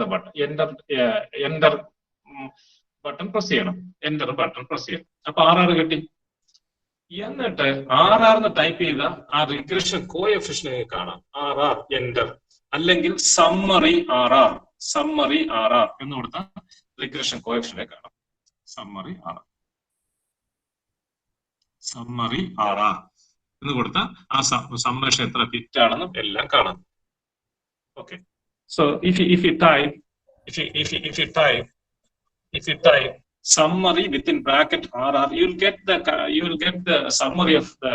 ബട്ടൺ പ്രസ് ചെയ്യണം. അപ്പൊ RR കിട്ടി. എന്നിട്ട് RR എന്ന് ടൈപ്പ് ചെയ്ത ആ റിഗ്രഷൻ കോഎഫിഷ്യന്റ് കാണാം. RR എൻ്റർ, അല്ലെങ്കിൽ സമ്മറി RR എന്ന് കൊടുത്താൽ റിഗ്രഷൻ കോഎഫിഷ്യന്റ് കാണാം. സമ്മറി RR എന്ന് കൊടുത്താൽ ആ സമ്മേഷൻ എത്ര ഫിറ്റ് ആണെന്നും എല്ലാം കാണാം. Okay, so if you type summary within bracket RR, you will get the summary of the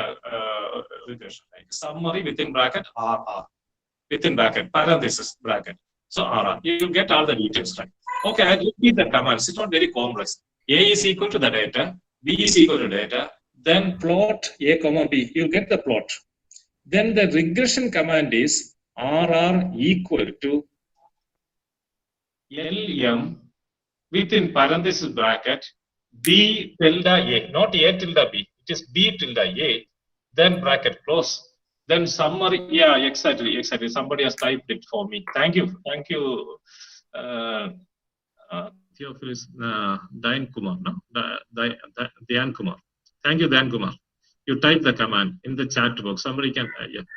regression. Right? Summary within bracket RR, within bracket parenthesis bracket. So RR, you will get all the details. Right? Okay, I repeat the commands. It's not very complex. A is equal to the data, B is equal to data, then plot A comma B. You will get the plot. Then the regression command is RR equal to LM within parenthesis bracket B tilde A, not A tilde B, it is B tilde A, then bracket close, then summary. Yeah, exactly. Somebody has typed it for me. Thank you. Theophilus Dayan Kumar, no? Dayan Kumar. Thank you, Dayan Kumar. You type the command in the chat box. Somebody can, yeah.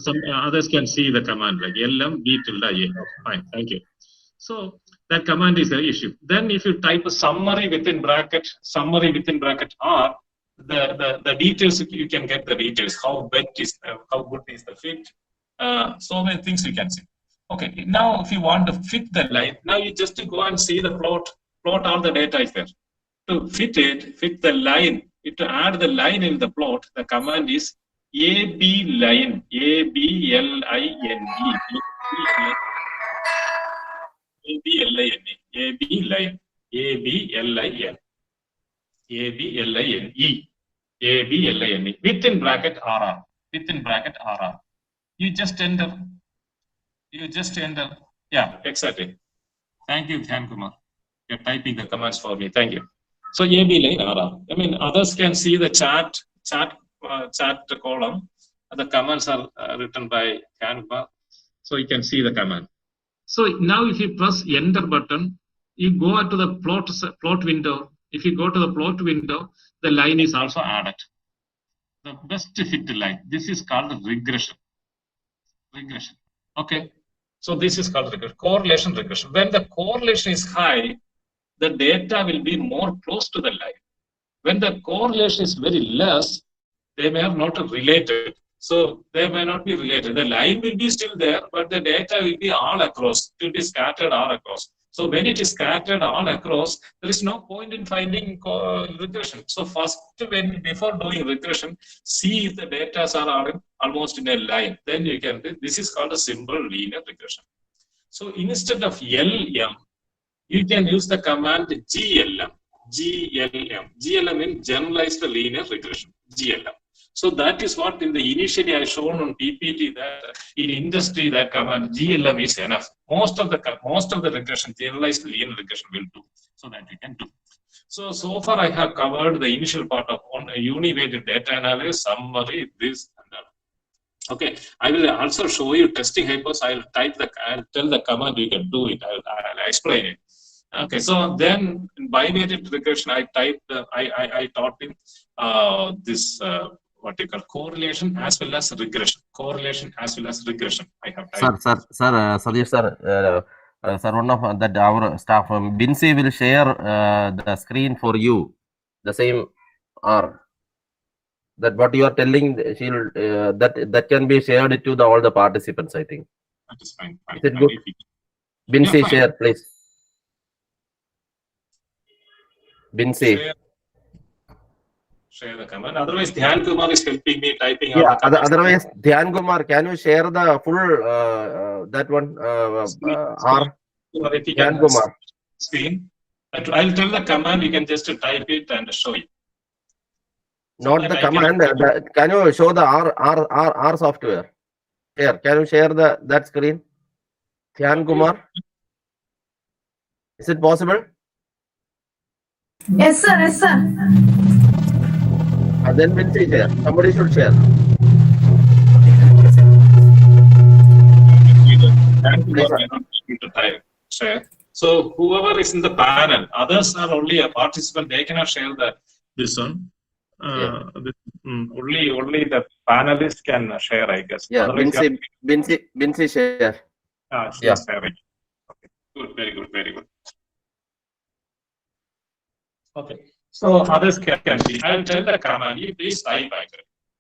Some others can see the command like LM B tilde A. Okay, fine, thank you. So that command is the issue. Then if you type a summary within bracket R, the details, you can get the details. How good is the fit? So many things you can see. Okay, now if you want to fit the line, now you just go and see the plot all the data is there. To fit the line, to add the line in the plot, the command is AB line, ABLINE, within bracket RR. You just enter. Yeah, exactly. Thank you, Dhyan Kumar. You're typing the commands for me. Thank you. So AB line RR. I mean, others can see the chat column. The commands are written by Canva, so you can see the command. So now if you press enter button, you go to the plot window. If you go to the plot window, the line is also added. the best fit line. This is called regression. Regression. Okay. So this is called regression. Correlation regression. When the correlation is high, the data will be more close to the line. When the correlation is very less, they may have not related. So they may not be related. The line will be still there, but the data will be all across. It will be scattered all across. So when it is scattered all across, there is no point in finding regression. So first, before doing regression, see if the data are all almost in a line. Then you can. This is called a simple linear regression. So instead of LM, you can use the command GLM. GLM means generalized linear regression. GLM. So that is what in the initially I shown on PPT that in industry that command GLM is enough. Most of the regression, generalized linear regression will do. So that we can do. So far I have covered the initial part of on a univariate data analysis, summary, this and that. Okay, I will also show you testing hypos. I'll tell the command you can do it. I'll explain it. Okay, so then in bivariate regression, I taught him this what you call correlation as well as regression. Correlation as well as regression. I have typed. Sir, Sadiq sir, sir, one of that our staff Binsi will share the screen for you. The same R. That what you are telling, she'll that can be shared to all the participants. I think. That is fine. Is it good? Binsi, share please. Binsi. Share the command. Otherwise, Dhyan Kumar is helping me typing. Yeah. Otherwise, Dhyan Kumar, can you share the full that one? R. Dhyan Kumar. Screen. I'll tell the command. You can just type it and show it. Not the command. Can you show the R software? Here, can you share that screen? Dhyan Kumar. Is it possible? Yes, sir. Yes, sir. Then we'll see share. Somebody should share. Share. So whoever is in the panel, others are only a participant. They cannot share this one. Only the panelists can share, I guess. Yeah, Binsi share. Yeah. Sharing. Okay. Good. Very good. Very good. Okay. So others can see. I'll tell the command. You please type back.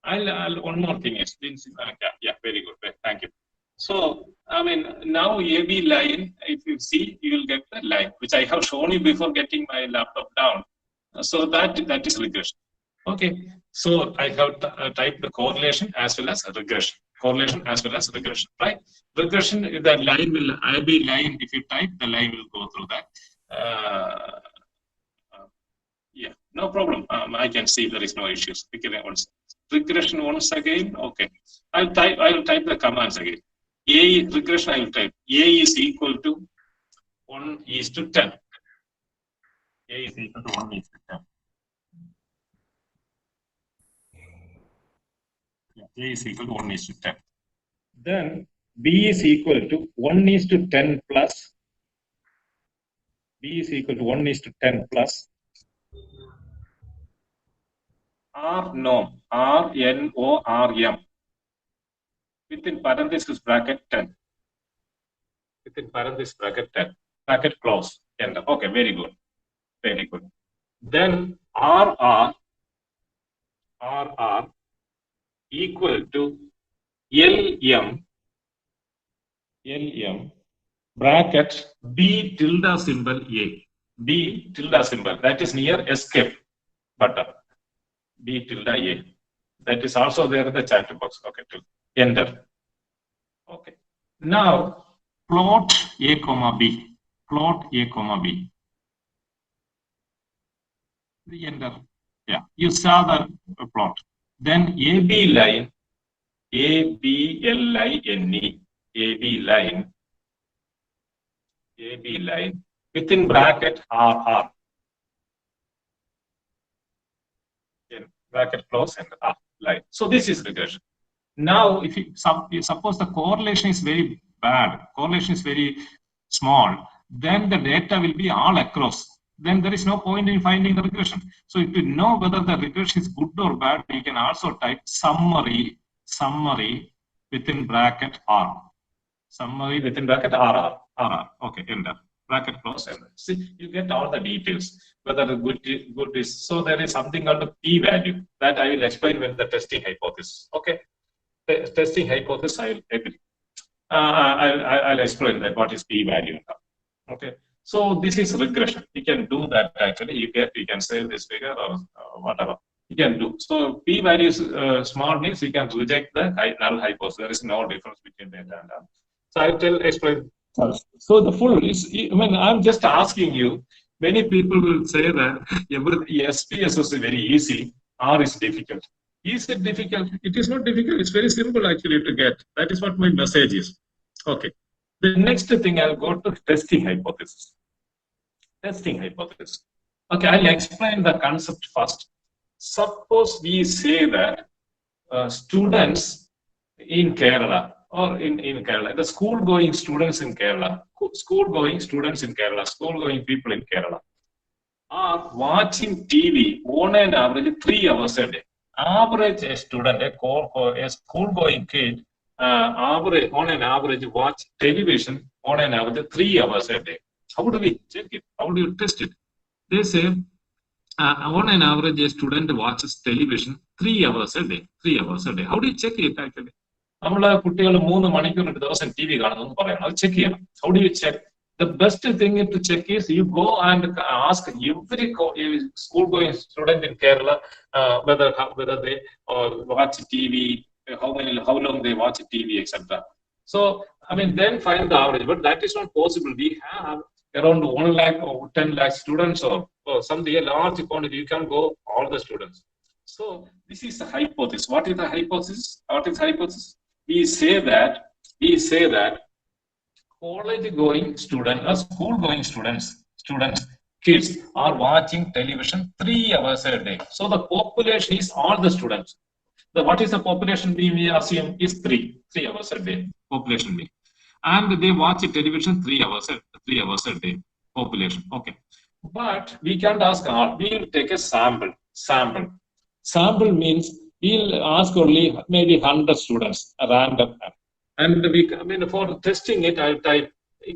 I'll one more thing is yeah, very good. Thank you. So I mean now AB line, if you see, you will get the line which I have shown you before getting my laptop down. So that is regression. Okay. So I have typed the correlation as well as regression. Correlation as well as regression. Right? Regression, the line will AB line. If you type, the line will go through that. Yeah, no problem. I can see there is no issues. Regression once again. Okay, I will type the commands again. A regression. I will type A is equal to 1:10. A is equal to 1:10. Yeah, A is equal to 1:10. Then B is equal to 1:10 plus. B is equal to 1:10 plus. RNORM within parenthesis bracket 10. Within parenthesis bracket 10. Bracket close. Enter. Okay, very good. Very good. Then RR equal to LM bracket B tilde symbol A. B tilde symbol, that is near escape button. B tilde A. That is also there in the chat box. Okay, enter. Okay. Now plot A comma B. Plot A comma B. Enter. Yeah, you saw the plot. Then AB line, ABLINE, AB line within bracket RR. Bracket close and R line. So this is regression. Now, if you suppose the correlation is very bad, correlation is very small, then the data will be all across. then there is no point in finding the regression. So to know whether the regression is good or bad, you can also type summary within bracket R. Summary within bracket RR. Okay, enter. Bracket close, enter. See, you get all the details, whether the good is. So there is something called the p-value that I will explain when the testing hypothesis. Okay, the testing hypothesis I will agree. I'll explain that what is p-value. Okay, so this is regression. You can do that actually. You can say this figure or whatever you can do. So p-value is small means you can reject the null hypothesis. There is no difference between that and that. So I will explain. So the full is, I mean, I'm just asking you. Many people will say that SPS is very easy, R is difficult. Is it difficult? It is not difficult. It's very simple actually to get. That is what my message is. Okay. The next thing I'll go to testing hypothesis. Testing hypothesis. Okay, I'll explain the concept first. Suppose we say that students in Kerala or in Kerala, the school-going students in Kerala, school-going people in Kerala are watching TV on an average 3 hours a day. Average a student, a school-going kid, average on an average watch television on an average 3 hours a day. How do we check it? How do you test it? They say on an average a student watches television 3 hours a day. 3 hours a day. How do you check it actually? നമ്മളെ കുട്ടികൾ 3 മണിക്കൂർ ഒരു ദിവസം TV കാണുന്നു പറയണം. അത് check ചെയ്യണം. How do you check? The best thing to check is you go and ask every school-going student in Kerala whether they watch TV, how long they watch TV, etc. So I mean, then find the average, but that is not possible. We have around 1 lakh or 10 lakh students or something, a large quantity. You can go all the students. So this is the hypothesis. What is the hypothesis? What is hypothesis? We say that college-going students or school-going students, kids are watching television 3 hours a day. So the population is all the students. What is the population we assume is 3 hours a day population mean, and they watch television 3 hours a day population. Okay, but we can't ask all. We will take a sample. Sample means we'll ask only maybe 100 students, random. And for testing it, I'll type.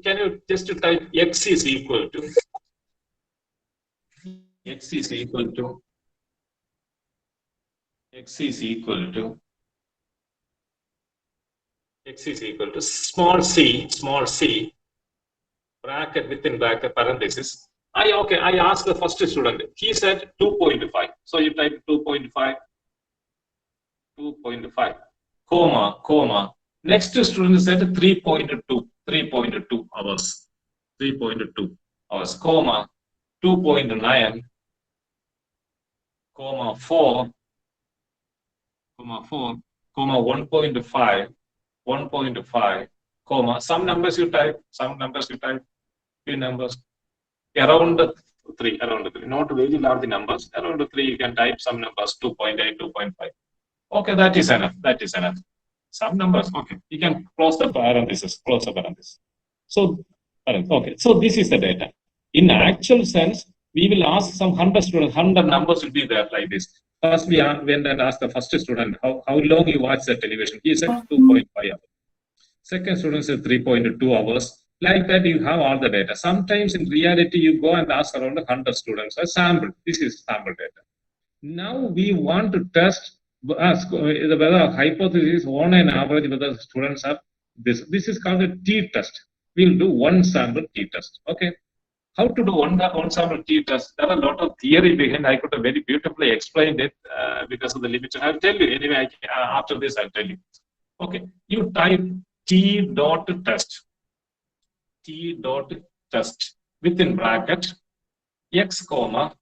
Can you just type x is equal to small c bracket within bracket parenthesis. I asked the first student. He said 2.5. So you type 2.5, comma. Next student said 3.2 hours, comma 2.9, comma 4, comma 1.5, comma some numbers you type, few numbers around 3, not very large numbers, around 3 you can type some numbers, 2.8, 2.5. Okay, that is enough. Some numbers, okay, you can close the parenthesis. So, okay, so this is the data. In actual sense, we will ask some 100 students, 100 numbers will be there like this. First, we went and asked the first student, how long you watch the television? He said 2.5 hours. Second student said 3.2 hours. Like that, you have all the data. Sometimes in reality, you go and ask around 100 students. A sample. This is sample data. Now we want to test whether hypothesis on an average whether students have this. This is called a t-test. We'll do one sample t-test. Okay. How to do one sample t-test? There are a lot of theory behind. I could have very beautifully explained it because of the limits. I'll tell you anyway. After this, I'll tell you. Okay. You type t.test within bracket x comma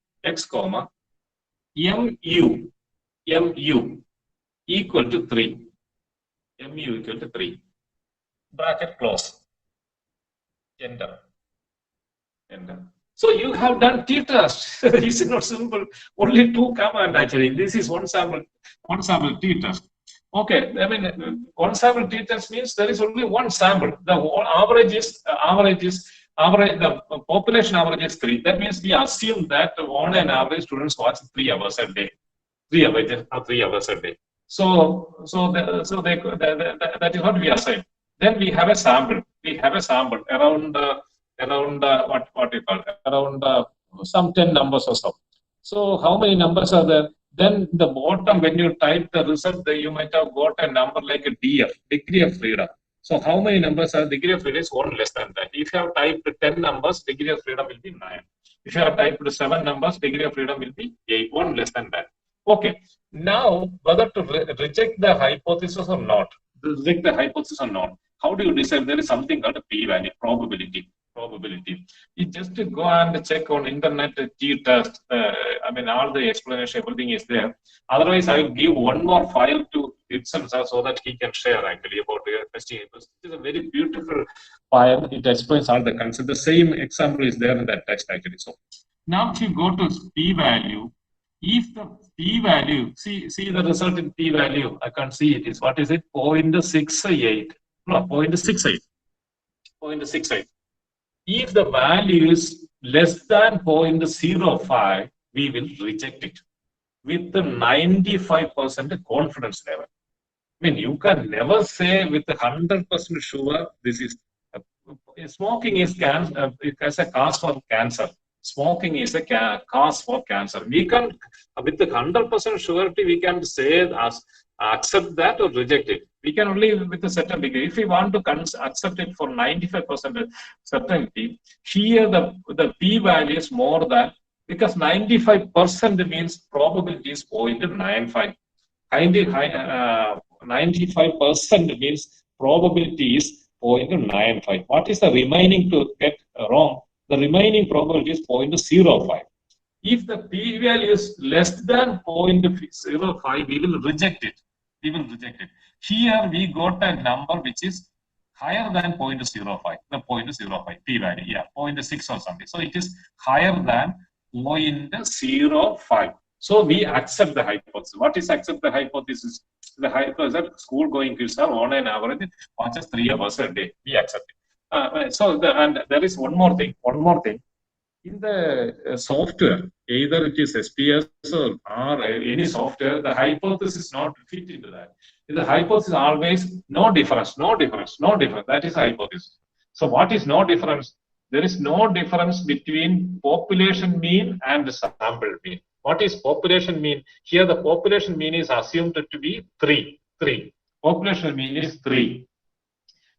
mu equal to 3. Bracket close. Enter. So you have done t-test. This is not simple. Only 2 command actually. This is one sample t-test. Okay, I mean, one sample t-test means there is only one sample. The average is average, the population average is 3. That means we assume that on an average students watch 3 hours a day. 3 hours a day. That is what we assign. Then we have a sample. We have a sample around what you call around some 10 numbers or so. So how many numbers are there? Then the bottom, when you type the result, you might have got a number like a DF, degree of freedom. So how many numbers are degree of freedom is 1 less than that. If you have typed 10 numbers, degree of freedom will be 9. If you have typed 7 numbers, degree of freedom will be 8, 1 less than that. Okay. Now, whether to reject the hypothesis or not, how do you decide? There is something called a p-value, probability. You just go and check on internet t-test. All the explanation, everything is there. Otherwise, I will give one more file to Ibsen so that he can share actually about your testing. It is a very beautiful file. It explains all the concepts. The same example is there in that text actually. So now if you go to p-value, if the p-value, see the result in p-value, I can't see it, is what is it? 0.68. No, 0.68. If the value is less than 0.05, we will reject it with the 95% confidence level. You can never say with 100% sure this is smoking is it has a cause for cancer. Smoking is a cause for cancer. We can, with the 100% surety, we can say accept that or reject it. We can only with a certain degree. If we want to accept it for 95% certainty, here the p-value is more than, because 95% means probability is 0.95. 95% means probability is 0.95. What is the remaining to get wrong? The remaining probability is 0.05. If the p-value is less than 0.05, we will reject it. Here we got a number which is higher than 0.05. The 0.05 p-value, 0.6 or something. So it is higher than 0.05. So we accept the hypothesis. What is accept the hypothesis? The hypothesis that school-going kids are on an average watches 3 hours a day. We accept it. And there is one more thing. In the software, either it is SPS or any software, the hypothesis is not fit into that. The hypothesis always no difference. That is the hypothesis. So what is no difference? There is no difference between population mean and sample mean. What is population mean? Here the population mean is assumed to be 3. Population mean is 3.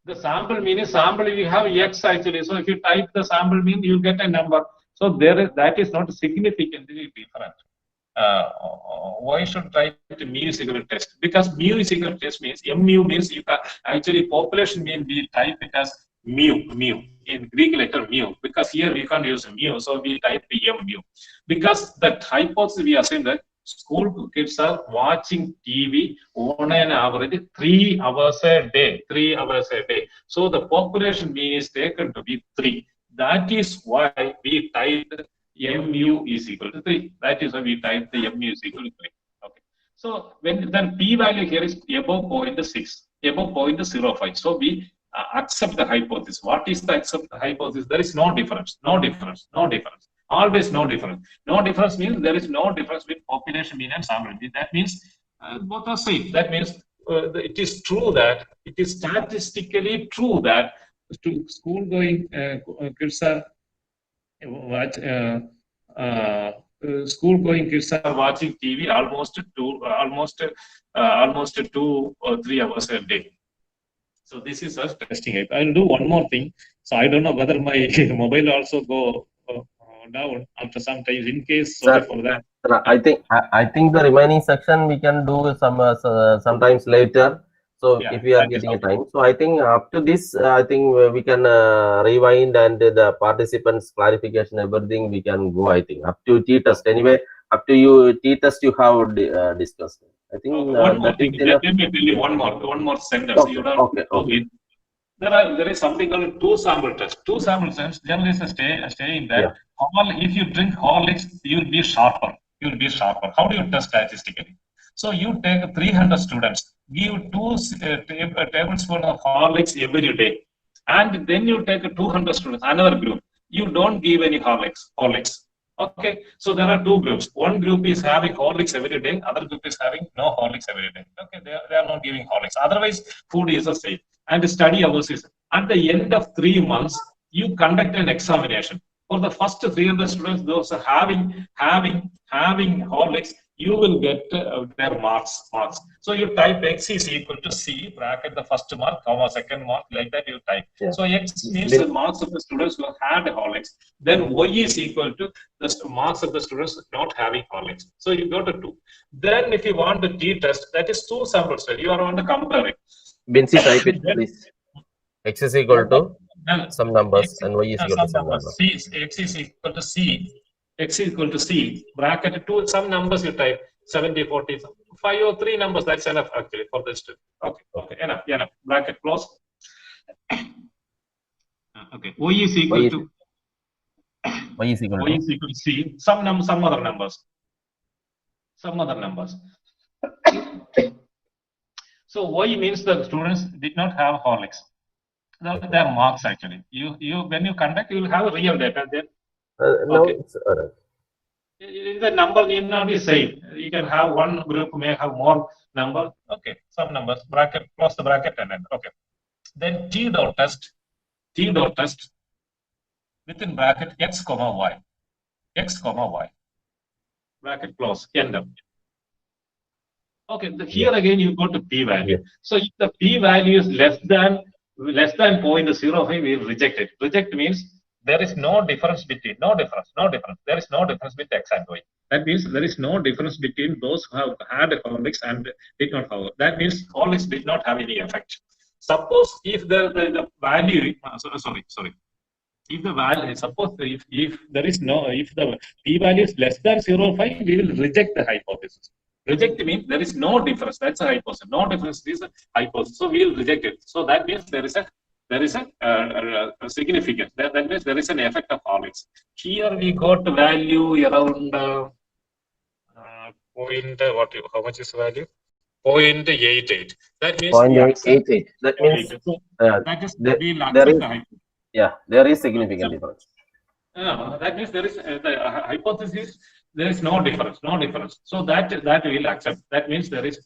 The sample mean is sample, you have X actually. So if you type the sample mean, you get a number. So that is not significantly different. Why should type the mu is equal to test? Because mu is equal to test means mu means you can actually population mean we type it as mu in Greek letter mu, because here we can't use mu, so we type mu. Because that hypothesis we assume that school kids are watching TV on an average 3 hours a day. So the population mean is taken to be 3. That is why we typed mu is equal to 3. That is why we typed the mu is equal to 3. Okay. So when then p-value here is above 0.6, above 0.05. So we accept the hypothesis. What is the accept the hypothesis? There is no difference. Always no difference. No difference means there is no difference between population mean and sample mean. That means both are same. That means it is true that it is statistically true that school-going kids are school-going kids are watching TV almost 2 or 3 hours a day. So this is us testing. I'll do one more thing. So I don't know whether my mobile also go down after some time. In case, sorry for that. I think the remaining section we can do sometimes later. So if we are getting a time, so I think up to this, I think we can rewind and the participants' clarification, everything we can go. I think up to t-test anyway. Up to you t-test you have discussed. I think one more thing. Let me tell you one more sentence. Okay. There is something called 2 sample test. 2 sample tests. Journalists stay in that. If you drink Horlicks, you will be sharper. How do you test statistically? So you take 300 students, give 2 tablespoons of Horlicks every day. And then you take 200 students, another group. You don't give any Horlicks. Okay, so there are two groups. One group is having Horlicks every day, other group is having no Horlicks every day. Okay, they are not giving Horlicks. Otherwise, food is the same. And the study hours is at the end of 3 months, you conduct an examination. For the first 300 students, those are having Horlicks, you will get their marks. So you type X is equal to C, bracket the first mark, comma second mark, like that you type. Yeah. So X means the marks of the students who had Horlicks. Then Y is equal to the marks of the students not having Horlicks. So you go to 2. Then if you want the t-test, that is 2 sample study. You are on the comparing. Binsi, type it, please. X is equal to some numbers and Y is equal to some numbers. X is equal to C. X is equal to C, bracket 2, some numbers you type, 70, 40, 5 or 3 numbers, that's enough actually for this. Okay, enough, bracket close. Okay, Y is equal to C, some other numbers. So Y means the students did not have Horlicks. Their marks actually. You when you conduct, you will have real data then. No, okay. It's all right. The number need not be same. You can have one group may have more number. Okay, some numbers. Bracket, close the bracket and then okay. Then T dot test within bracket X comma Y. Bracket close. End up. Okay, here again you go to p value. Yeah. So if the p value is less than 0.05, we will reject it. Reject means there is no difference between, no difference. There is no difference between X and Y. That means there is no difference between those who have had Horlicks and did not have. That means Horlicks did not have any effect. Suppose if the value, sorry. If the value, suppose if there is no, if the p value is less than 0.5, we will reject the hypothesis. Reject means there is no difference. That's a hypothesis. No difference is a hypothesis. So we will reject it. So that means there is a significance. That means there is an effect of Horlicks. Here we got value around how much is value? 0.88. That means 0.88. That means that is there is significant difference. That means there is the hypothesis. There is no difference. So that we will accept. That means there is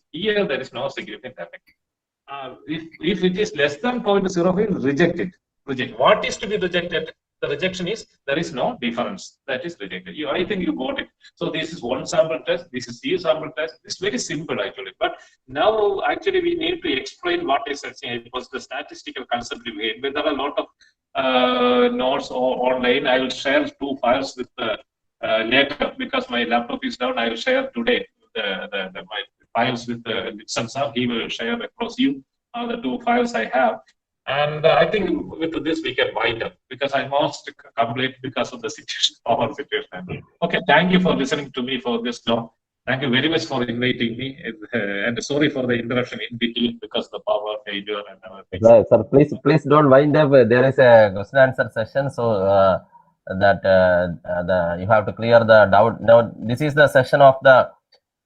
no significant effect. If it is less than 0.05, we will reject it. What is to be rejected? The rejection is there is no difference. That is rejected. I think you got it. So this is one sample test. This is C sample test. It's very simple actually. But now actually we need to explain what is the statistical concept behind. But there are a lot of notes online. I will share 2 files with later because my laptop is down. I will share today my files with Samsung. He will share across you the 2 files I have. And I think with this we can wind up because I must complete because of the situation, power situation. Okay, thank you for listening to me for this long. Thank you very much for inviting me, and sorry for the interruption in between because the power failure and everything. Right, sir, please don't wind up. There is a question answer session, so you have to clear the doubt. Now this is the session of the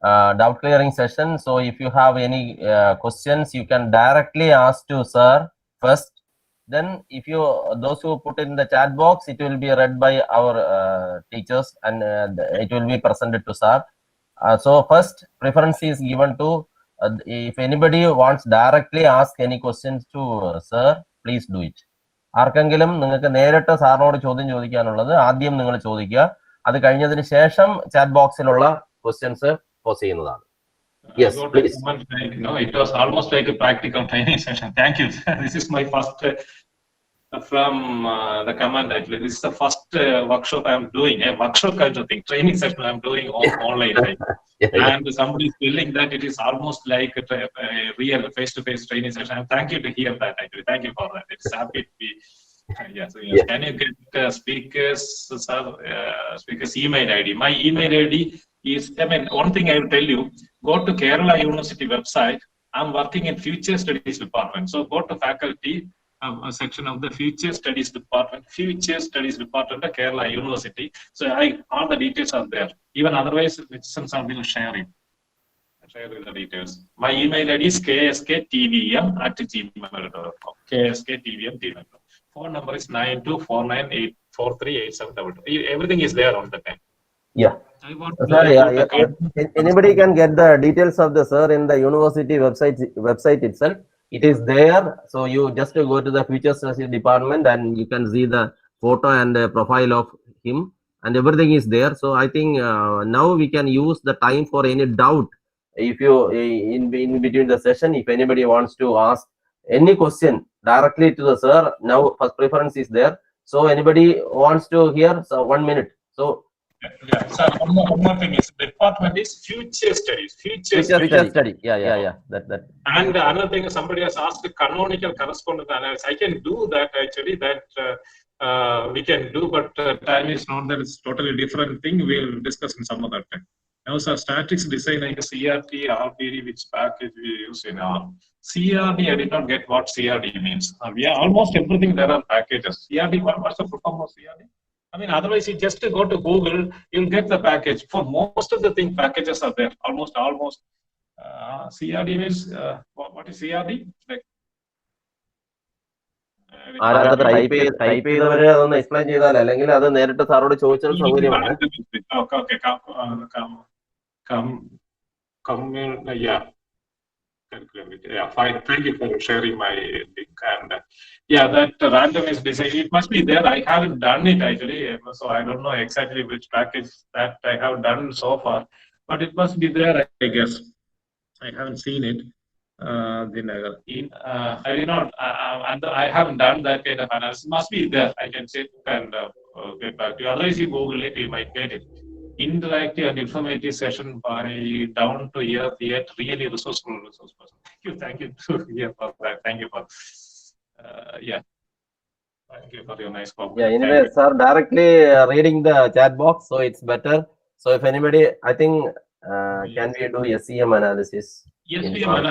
doubt clearing session. So if you have any questions, you can directly ask to sir first. Then if those who put in the chat box, it will be read by our teachers and it will be presented to sir. So first preference is given to if anybody wants directly ask any questions to sir, please do it. ആർക്കെങ്കിലും നിങ്ങൾക്ക് നേരിട്ട് സാറിനോട് ചോദ്യം ചോദിക്കാനുള്ളത് ആദ്യം നിങ്ങൾ ചോദിക്കുക. അത് കഴിഞ്ഞതിന് ശേഷം ചാറ്റ് ബോക്സിലുള്ള ക്വസ്റ്റ്യൻസ് പോസ്റ്റ് ചെയ്യുന്നതാണ്. Yes, please. It was almost like a practical training session. Thank you. This is my first from the command. Actually, this is the first workshop I am doing. A workshop kind of thing, training session I am doing online. And somebody is feeling that it is almost like a real face-to-face training session. And thank you to hear that. Actually, thank you for that. It's happy to be. Can you get speaker's email ID? My email ID is, one thing I will tell you, go to Kerala University website. I'm working in Future Studies Department. So go to faculty section of the Future Studies Department of Kerala University. So all the details are there. Even otherwise, some will share it. Share the details. My email ID is ksktvm@gmail.com. ksktvm@gmail.com. Phone number is 924984387722. Everything is there on the time. Yeah. I want Sorry, to anybody can get the details of the sir in the university website itself. It is there. So you just go to the future studies department and you can see the photo and the profile of him, and everything is there. So I think now we can use the time for any doubt. If you in between the session, if anybody wants to ask any question directly to the sir, now first preference is there. So anybody wants to hear? So 1 minute. So. Yeah, sir, one more thing is the department is future studies. Future study. Yeah. That. And another thing, somebody has asked canonical correspondence analysis. I can do that actually. That we can do, but time is not there. It's totally different thing. We'll discuss in some other time. Now, sir, statics design like CRT, RPD, which package we use in our CRD. I did not get what CRD means. Yeah, almost everything there are packages. CRD, what's the full form of CRD? I mean, otherwise, you just go to Google, you'll get the package. For most of the thing, packages are there. Almost. CRD means, what is CRD? Like, type ചെയ്തവരെ അതൊന്ന് explain ചെയ്താൽ, അല്ലെങ്കിൽ അത് നേരിട്ട് സാറോട് ചോദിച്ചാൽ സൗകര്യമാണ്. Yeah, fine. Thank you for sharing my link. And yeah, that random is design. It must be there. I haven't done it actually, so I don't know exactly which package that I have done so far. But it must be there, I guess. I haven't seen it. I did not. And I haven't done that kind of analysis. It must be there. I can sit and get back to you. Otherwise, you Google it, you might get it. Interactive and informative session by down to earth, yet really resourceful resource person. Thank you for that. Thank you for thank you for your nice comment. Yeah, anyway, sir, directly reading the chat box, so it's better. So if anybody, I think, can we do SEM analysis? Yes,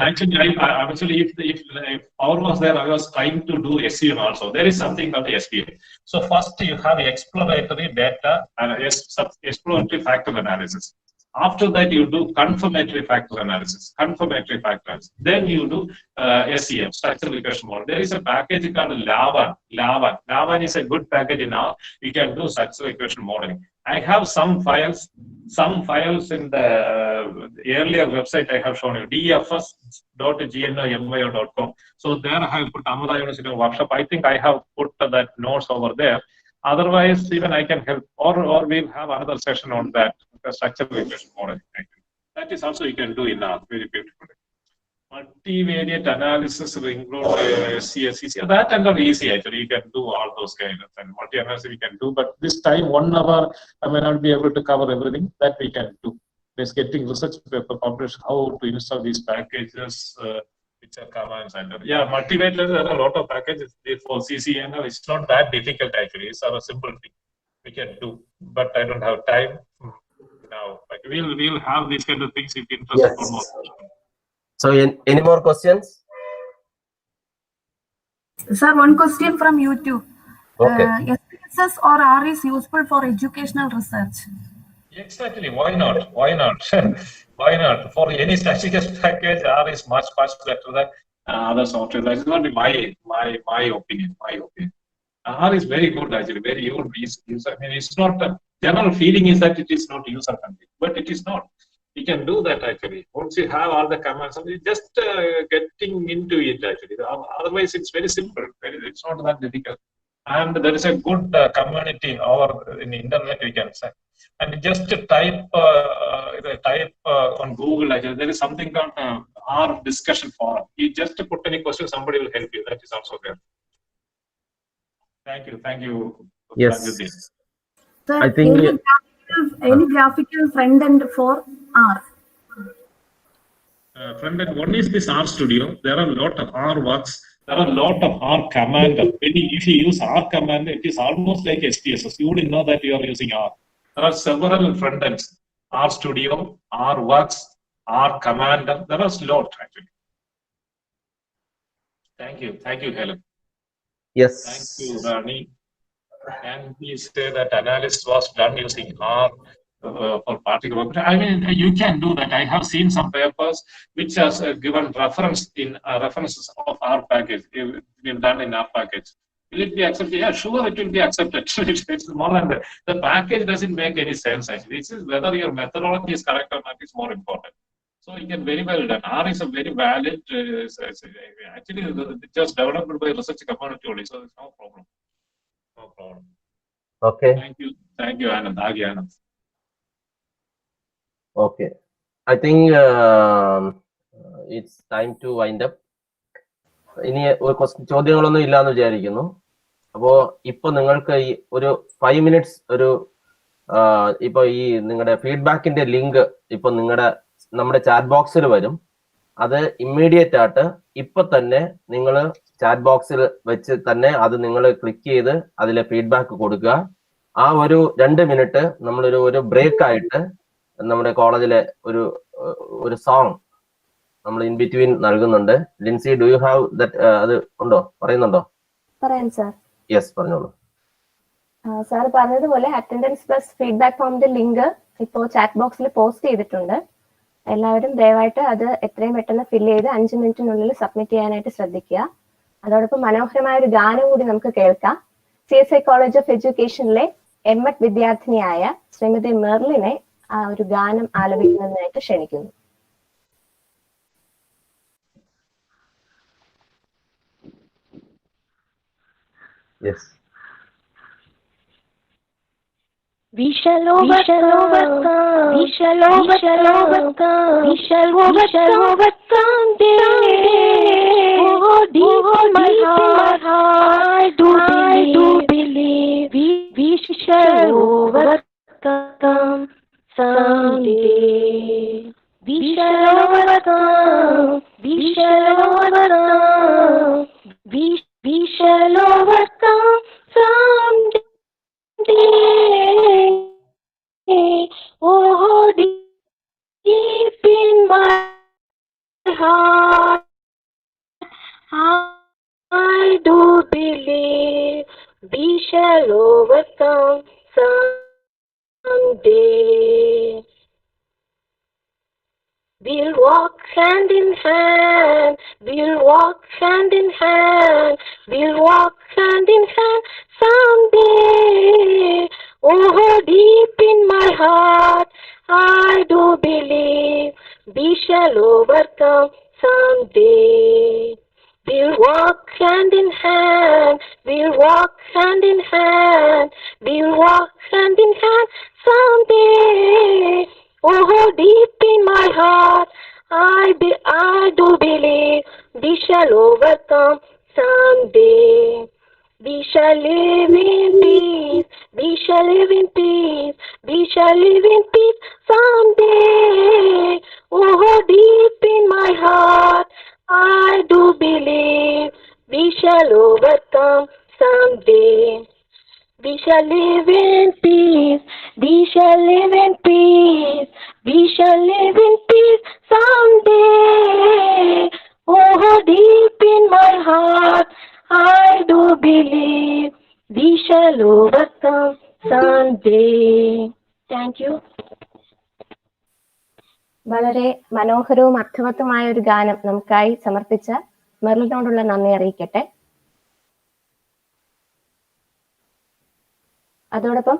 actually, if power was there, I was trying to do SEM also. There is something called SPM. So first you have exploratory data and exploratory factor analysis. After that, you do confirmatory factor analysis. Then you do SEM, structural regression model. There is a package called Lavan. Lavan is a good package now. You can do structural regression modeling. I have some files in the earlier website I have shown you, dfs.gnomo.com. So there I have put Amara University workshop. I think I have put that notes over there. Otherwise, even I can help, or we'll have another session on that, the structural regression modeling. That is also you can do in a very beautiful way. Multivariate analysis include CSCC. That and are easy actually. You can do all those kind of things. Multi-analysis we can do, but this time 1 hour I may not be able to cover everything that we can do. Just getting research paper published, how to install these packages, which are commands and multivariate. There are a lot of packages for CCNL. It's not that difficult actually. It's a simple thing we can do, but I don't have time now. But we'll have these kind of things if you're interested. Yes. So, any more questions? Sir, one question from YouTube. Okay. SPSS or R is useful for educational research? Exactly. Why not? Why not? For any statistical package, R is much better than other software. That is not my opinion. R is very good actually. Very good. I mean, it's not. The general feeling is that it is not user friendly, but it is not. You can do that actually. Once you have all the commands, just getting into it actually. Otherwise, it's very simple. It's not that difficult. And there is a good community in the internet, we can say. And just type on Google. Actually, there is something called R discussion forum. You just put any question, somebody will help you. That is also there. Thank you. Yes. Sir, I think any graphical front end for R? Front end, one is this R Studio. There are a lot of R works. There are a lot of R command. If you use R command, it is almost like SPSS. You wouldn't know that you are using R. There are several front ends. R Studio, R works, R command. There are a lot actually. Thank you, Helen. Yes. Thank you, Rani. And please say that analysis was done using R for particle. I mean, you can do that. I have seen some papers which has given references of R package. It's been done in R package. Will it be accepted? Yeah, sure, it will be accepted. It's more than that. The package doesn't make any sense actually. This is whether your methodology is correct or not is more important. So you can very well done. R is a very valid, actually it's just developed by research community only, so it's no problem. No problem. Okay. Thank you, Anand. Agi Anand. Okay. I think it's time to wind up. ഇനി ചോദ്യങ്ങളൊന്നും ഇല്ലാന്ന് വിചാരിക്കുന്നു. അപ്പോ ഇപ്പൊ നിങ്ങൾക്ക് ഈ ഒരു 5 minutes ഒരു ഇപ്പൊ ഈ നിങ്ങളുടെ ഫീഡ്ബാക്കിന്റെ ലിങ്ക് ഇപ്പൊ നമ്മുടെ ചാറ്റ് ബോക്സിൽ വരും. അത് ഇമ്മീഡിയറ്റ് ആയിട്ട് ഇപ്പൊ തന്നെ നിങ്ങൾ ചാറ്റ് ബോക്സിൽ വെച്ച് തന്നെ അത് നിങ്ങൾ ക്ലിക്ക് ചെയ്ത് അതിലെ ഫീഡ്ബാക്ക് കൊടുക്കുക. ആ ഒരു 2 minute നമ്മളൊരു ബ്രേക്ക് ആയിട്ട് നമ്മുടെ കോളേജിലെ ഒരു സോങ് നമ്മൾ ഇൻ ബിറ്റ്വീൻ നൽകുന്നുണ്ട്. Lincy, do you have that? അത് ഉണ്ടോ? പറയുന്നുണ്ടോ? പറയാം സാർ. യെസ്, പറഞ്ഞോളൂ. സാർ പറഞ്ഞതുപോലെ അറ്റൻഡൻസ് പ്ലസ് ഫീഡ്ബാക്ക് ഫോമിന്റെ ലിങ്ക് ഇപ്പോൾ ചാറ്റ് ബോക്സിൽ പോസ്റ്റ് ചെയ്തിട്ടുണ്ട്. എല്ലാവരും ദയവായിട്ട് അത് എത്രയും പെട്ടെന്ന് ഫില്ല് ചെയ്ത് 5 minute സബ്മിറ്റ് ചെയ്യാനായിട്ട് ശ്രദ്ധിക്കുക. അതോടൊപ്പം മനോഹരമായ ഒരു ഗാനം കൂടി നമുക്ക് കേൾക്കാം. CSI കോളേജ് ഓഫ് എഡ്യൂക്കേഷനിലെ M.Ed വിദ്യാർത്ഥിനിയായ ശ്രീമതി മെർലിനെ ആ ഒരു ഗാനം ആലപിക്കുന്നതിനായിട്ട് ക്ഷണിക്കുന്നു. Yes. We shall overcome. We shall overcome. We shall overcome. Oh, deep in my heart, I do believe. We shall overcome someday. We shall overcome. We shall overcome. We shall overcome someday. Oh, deep in my heart, I do believe we shall overcome someday. We'll walk hand in hand, we'll walk hand in hand, we'll walk hand in hand someday. Oh, deep in my heart, I do believe we shall overcome someday. We'll walk hand in hand, we'll walk hand in hand, we'll walk hand in hand someday. Oh, deep in my heart, I do believe we shall overcome someday. We shall live in peace, we shall live in peace, we shall live in peace someday. Oh, deep in my heart, I do believe we shall overcome someday. We shall live in peace, we shall live in peace, we shall live in peace someday. Oh, deep in my heart, I do believe we shall overcome someday. Thank you. വളരെ മനോഹരവും അർത്ഥവത്തുമായ ഒരു ഗാനം നമുക്കായി സമർപ്പിച്ച മെർലിനോടുള്ള നന്ദി അറിയിക്കട്ടെ. അതോടൊപ്പം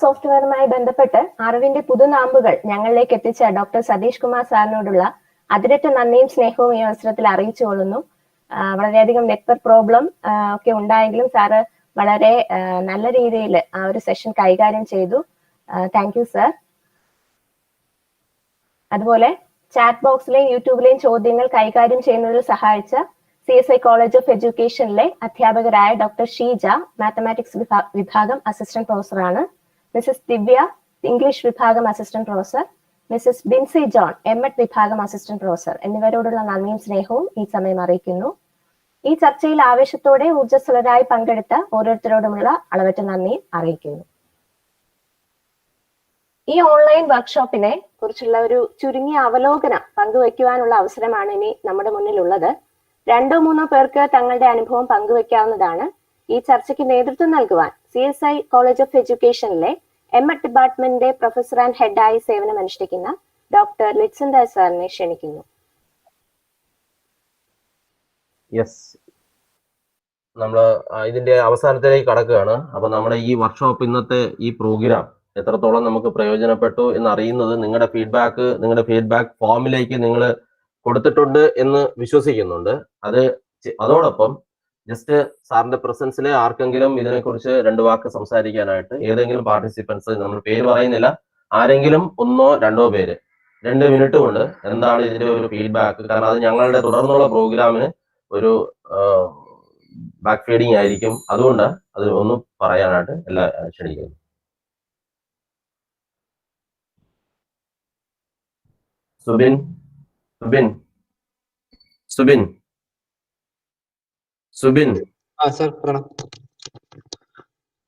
സോഫ്റ്റ്വെയറുമായി ബന്ധപ്പെട്ട് അറിവിന്റെ പുതുനാമ്പുകൾ ഞങ്ങളിലേക്ക് എത്തിച്ച ഡോക്ടർ സതീഷ് കുമാർ സാറിനോടുള്ള അതിരറ്റ നന്ദിയും സ്നേഹവും ഈ അവസരത്തിൽ അറിയിച്ചുകൊള്ളുന്നു. വളരെയധികം നെറ്റ്വർക്ക് പ്രോബ്ലം ഒക്കെ ഉണ്ടായെങ്കിലും സാറ് വളരെ നല്ല രീതിയിൽ ആ ഒരു സെഷൻ കൈകാര്യം ചെയ്തു. Thank you sir. അതുപോലെ ചാറ്റ് ബോക്സിലെയും യൂട്യൂബിലെയും ചോദ്യങ്ങൾ കൈകാര്യം ചെയ്യുന്നതിൽ സഹായിച്ച CSI കോളേജ് ഓഫ് എഡ്യൂക്കേഷനിലെ അധ്യാപകരായ ഡോക്ടർ ഷീജ മാത്തമാറ്റിക്സ് വിഭാഗം അസിസ്റ്റന്റ് പ്രൊഫസറാണ്, മിസസ് ദിവ്യ ഇംഗ്ലീഷ് വിഭാഗം assistant professor, Mrs Binsy John M.Ed വിഭാഗം അസിസ്റ്റന്റ് പ്രൊഫസർ എന്നിവരോടുള്ള നന്ദിയും സ്നേഹവും ഈ സമയം അറിയിക്കുന്നു. ഈ ചർച്ചയിൽ ആവേശത്തോടെ ഊർജ്ജസ്വലരായി പങ്കെടുത്ത ഓരോരുത്തരോടുമുള്ള അളവറ്റ നന്ദിയും അറിയിക്കുന്നു. ഈ ഓൺലൈൻ വർക്ക്ഷോപ്പിനെ കുറിച്ചുള്ള ഒരു ചുരുങ്ങിയ അവലോകനം പങ്കുവയ്ക്കുവാനുള്ള അവസരമാണ് ഇനി നമ്മുടെ മുന്നിലുള്ളത്. 2-3 പേർക്ക് തങ്ങളുടെ അനുഭവം പങ്കുവയ്ക്കാവുന്നതാണ്. ഈ ചർച്ചയ്ക്ക് നേതൃത്വം നൽകുവാൻ CSI കോളേജ് ഓഫ് എഡ്യൂക്കേഷനിലെ M.Ed ഡിപ്പാർട്ട്മെന്റിന്റെ പ്രൊഫസർ ആൻഡ് ഹെഡായി സേവനമനുഷ്ഠിക്കുന്ന ഡോക്ടർ ലിറ്റ്സൻ സാറിനെ ക്ഷണിക്കുന്നു. യെസ്, നമ്മൾ ഇതിന്റെ അവസാനത്തിലേക്ക് കടക്കുകയാണ്. അപ്പൊ നമ്മുടെ ഈ വർക്ക്ഷോപ്പ്, ഇന്നത്തെ ഈ പ്രോഗ്രാം എത്രത്തോളം നമുക്ക് പ്രയോജനപ്പെട്ടു എന്ന് അറിയുന്നത് നിങ്ങളുടെ ഫീഡ്ബാക്ക് ഫോമിലേക്ക് നിങ്ങൾ കൊടുത്തിട്ടുണ്ട് എന്ന് വിശ്വസിക്കുന്നുണ്ട്. അതോടൊപ്പം ജസ്റ്റ് സാറിന്റെ പ്രസൻസിൽ ആർക്കെങ്കിലും ഇതിനെക്കുറിച്ച് 2 വാക്ക് സംസാരിക്കാനായിട്ട് ഏതെങ്കിലും പാർട്ടിസിപ്പൻസ്, നമ്മൾ പേര് പറയുന്നില്ല, ആരെങ്കിലും 1 or 2 പേര് 2 മിനിറ്റ് കൊണ്ട് എന്താണ് ഇതിന്റെ ഒരു ഫീഡ്ബാക്ക്, കാരണം അത് ഞങ്ങളുടെ തുടർന്നുള്ള പ്രോഗ്രാമിന് ഒരു ബാക്ക് ഫീഡിങ് ആയിരിക്കും. അതുകൊണ്ട് അത് ഒന്ന് പറയാനായിട്ട് എല്ലാ ക്ഷണിക്കുന്നു. സുബിൻ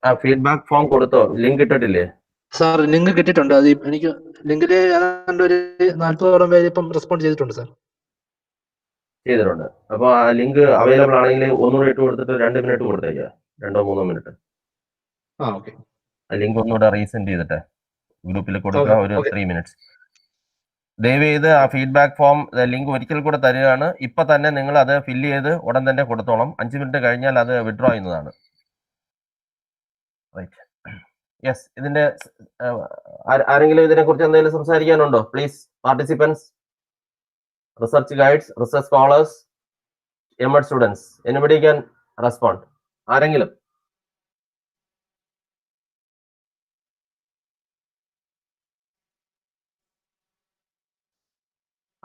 ആ ഫീഡ്ബാക്ക് ഫോം കൊടുത്തോ? ലിങ്ക് ഇട്ടിട്ടില്ലേ സാർ? ലിങ്ക് കിട്ടിയിട്ടുണ്ട്. അത് എനിക്ക് ലിങ്കില് ഏതാണ്ട് ഒരു 40ഓളം പേര് ഇപ്പം റെസ്പോണ്ട് ചെയ്തിട്ടുണ്ട് സാർ. ചെയ്തിട്ടുണ്ട്. അപ്പൊ ആ ലിങ്ക് അവൈലബിൾ ആണെങ്കിൽ ഒന്നുകൂടെ ഇട്ട് കൊടുത്തിട്ട് 2 മിനിറ്റ് കൊടുത്തേക്കുക, 2-3 മിനിറ്റ്. ഓക്കെ. ആ ലിങ്ക് ഒന്നുകൂടെ റീസെൻഡ് ചെയ്തിട്ട് ഗ്രൂപ്പിൽ കൊടുക്കുക, ഒരു 3 മിനിറ്റ്സ്. ദയവ് ചെയ്ത് ആ ഫീഡ്ബാക്ക് ഫോം ലിങ്ക് ഒരിക്കൽ കൂടെ തരികയാണ്. ഇപ്പൊ തന്നെ നിങ്ങൾ അത് ഫില്ല് ചെയ്ത് ഉടൻ തന്നെ കൊടുത്തോളം. 5 മിനിറ്റ് കഴിഞ്ഞാൽ അത് വിഡ്രോ ചെയ്യുന്നതാണ്. റൈറ്റ്. യെസ്, ഇതിന്റെ ആരെങ്കിലും ഇതിനെ കുറിച്ച് എന്തെങ്കിലും സംസാരിക്കാനുണ്ടോ? Please, participants, research guides, research scholars, MEd students, anybody can respond. ആരെങ്കിലും?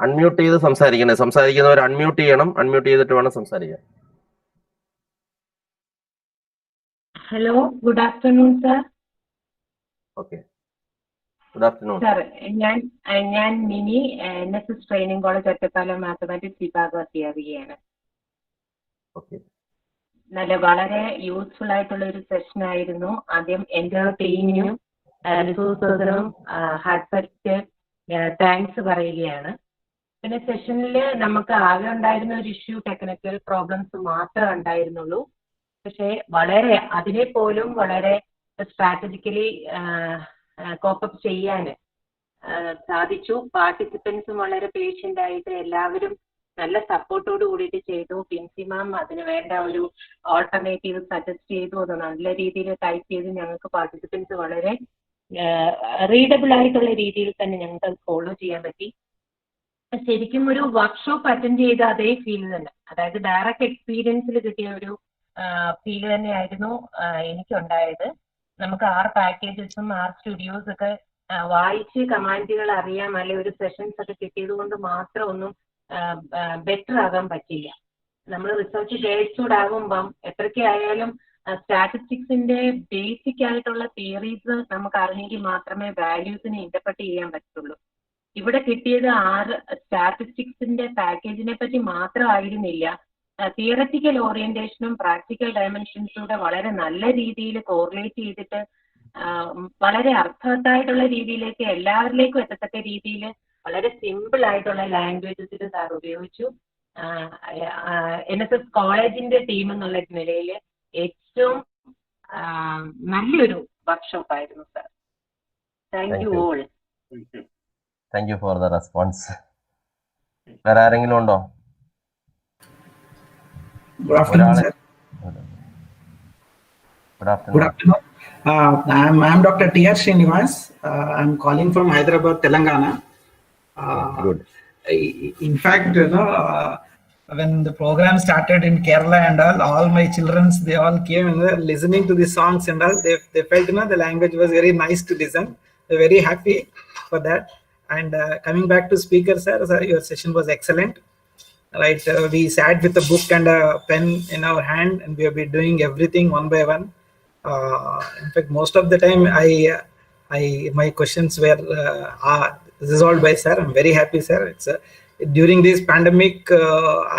അൺമ്യൂട്ട് ചെയ്ത് സംസാരിക്കണേ. സംസാരിക്കുന്നവർ അൺമ്യൂട്ട് ചെയ്യണം. അൺമ്യൂട്ട് ചെയ്തിട്ട് വേണം സംസാരിക്കാൻ. Hello, good afternoon sir. Okay, good afternoon sir. ഞാൻ Mini, NSS training college Ottapalam mathematics വിഭാഗം അധ്യാപികയാണ്. വളരെ യൂസ്ഫുൾ ആയിട്ടുള്ള ഒരു സെഷൻ ആയിരുന്നു. ആദ്യം എൻ്റെ ടീമിനും റിസോഴ്സസിനും ഹാർട്ട്ഫെൽറ്റ് താങ്ക്സ് പറയുകയാണ്. പിന്നെ സെഷനിൽ നമുക്ക് ആകെ ഉണ്ടായിരുന്ന ഒരു ഇഷ്യൂ ടെക്നിക്കൽ പ്രോബ്ലംസ് മാത്രമേ ഉണ്ടായിരുന്നുള്ളൂ. പക്ഷേ അതിനെ പോലും വളരെ സ്ട്രാറ്റജിക്കലി കോപ്പപ്പ് ചെയ്യാൻ സാധിച്ചു. പാർട്ടിസിപ്പൻസും വളരെ പേഷ്യൻ്റ് ആയിട്ട് എല്ലാവരും നല്ല സപ്പോർട്ടോട് കൂടിയിട്ട് ചെയ്തു. പിൻസി മാം അതിന് വേണ്ട ഒരു ഓൾട്ടർനേറ്റീവ് സജസ്റ്റ് ചെയ്തു. അത് നല്ല രീതിയിൽ ടൈപ്പ് ചെയ്ത് ഞങ്ങൾക്ക് പാർട്ടിസിപ്പൻസ് വളരെ റീഡബിൾ ആയിട്ടുള്ള രീതിയിൽ തന്നെ ഞങ്ങൾക്ക് അത് ഫോളോ ചെയ്യാൻ പറ്റി. ശരിക്കും ഒരു വർക്ക്ഷോപ്പ് അറ്റൻഡ് ചെയ്ത അതേ ഫീൽ തന്നെ, അതായത് ഡയറക്റ്റ് എക്സ്പീരിയൻസിൽ കിട്ടിയ ഒരു ഫീല് തന്നെയായിരുന്നു എനിക്കുണ്ടായത്. നമുക്ക് 6 പാക്കേജസും 6 സ്റ്റുഡിയോസ് ഒക്കെ വായിച്ച് കമാൻഡുകൾ അറിയാം, അല്ലെങ്കിൽ ഒരു സെഷൻസ് ഒക്കെ കിട്ടിയത് കൊണ്ട് മാത്രം ഒന്നും ബെറ്റർ ആകാൻ പറ്റില്ല. നമ്മൾ റിസർച്ച് ഗൈഡ്സോട് ആകുമ്പം എത്രയൊക്കെ ആയാലും സ്റ്റാറ്റിസ്റ്റിക്സിന്റെ ബേസിക് ആയിട്ടുള്ള തിയറീസ് നമുക്ക് അറിഞ്ഞെങ്കിൽ മാത്രമേ വാല്യൂസിനെ ഇന്റർപ്രറ്റ് ചെയ്യാൻ പറ്റുള്ളൂ. ഇവിടെ കിട്ടിയത് 6 സ്റ്റാറ്റിസ്റ്റിക്സിന്റെ പാക്കേജിനെ പറ്റി മാത്രമായിരുന്നില്ല, തിയററ്റിക്കൽ ഓറിയന്റേഷനും പ്രാക്ടിക്കൽ ഡയമെൻഷൻസൂടെ വളരെ നല്ല രീതിയിൽ കോറിലേറ്റ് ചെയ്തിട്ട് വളരെ അർത്ഥവത്തായിട്ടുള്ള രീതിയിലേക്ക് എല്ലാവരിലേക്കും എത്തത്തക്ക രീതിയിൽ വളരെ സിമ്പിൾ ആയിട്ടുള്ള ലാംഗ്വേജസിൽ സാർ ഉപയോഗിച്ചു. NSS കോളേജിന്റെ ടീം എന്നുള്ള നിലയിൽ ഏറ്റവും നല്ലൊരു വർക്ക്ഷോപ്പ് ആയിരുന്നു sir. Thank you all. Thank you for the response. വേറെ ആരെങ്കിലും ഉണ്ടോ? Good afternoon, sir. Good afternoon. I'm Dr. T.R. Srinivas. I'm calling from Hyderabad, Telangana. Good. In fact, when the program started in Kerala and all my children, they all came and listening to the songs and all. They felt, the language was very nice to listen. They're very happy for that. And coming back to speaker, sir, your session was excellent. Right, we sat with a book and a pen in our hand, and we have been doing everything one by one. In fact, most of the time, my questions were resolved by sir. I'm very happy, sir. It's during this pandemic,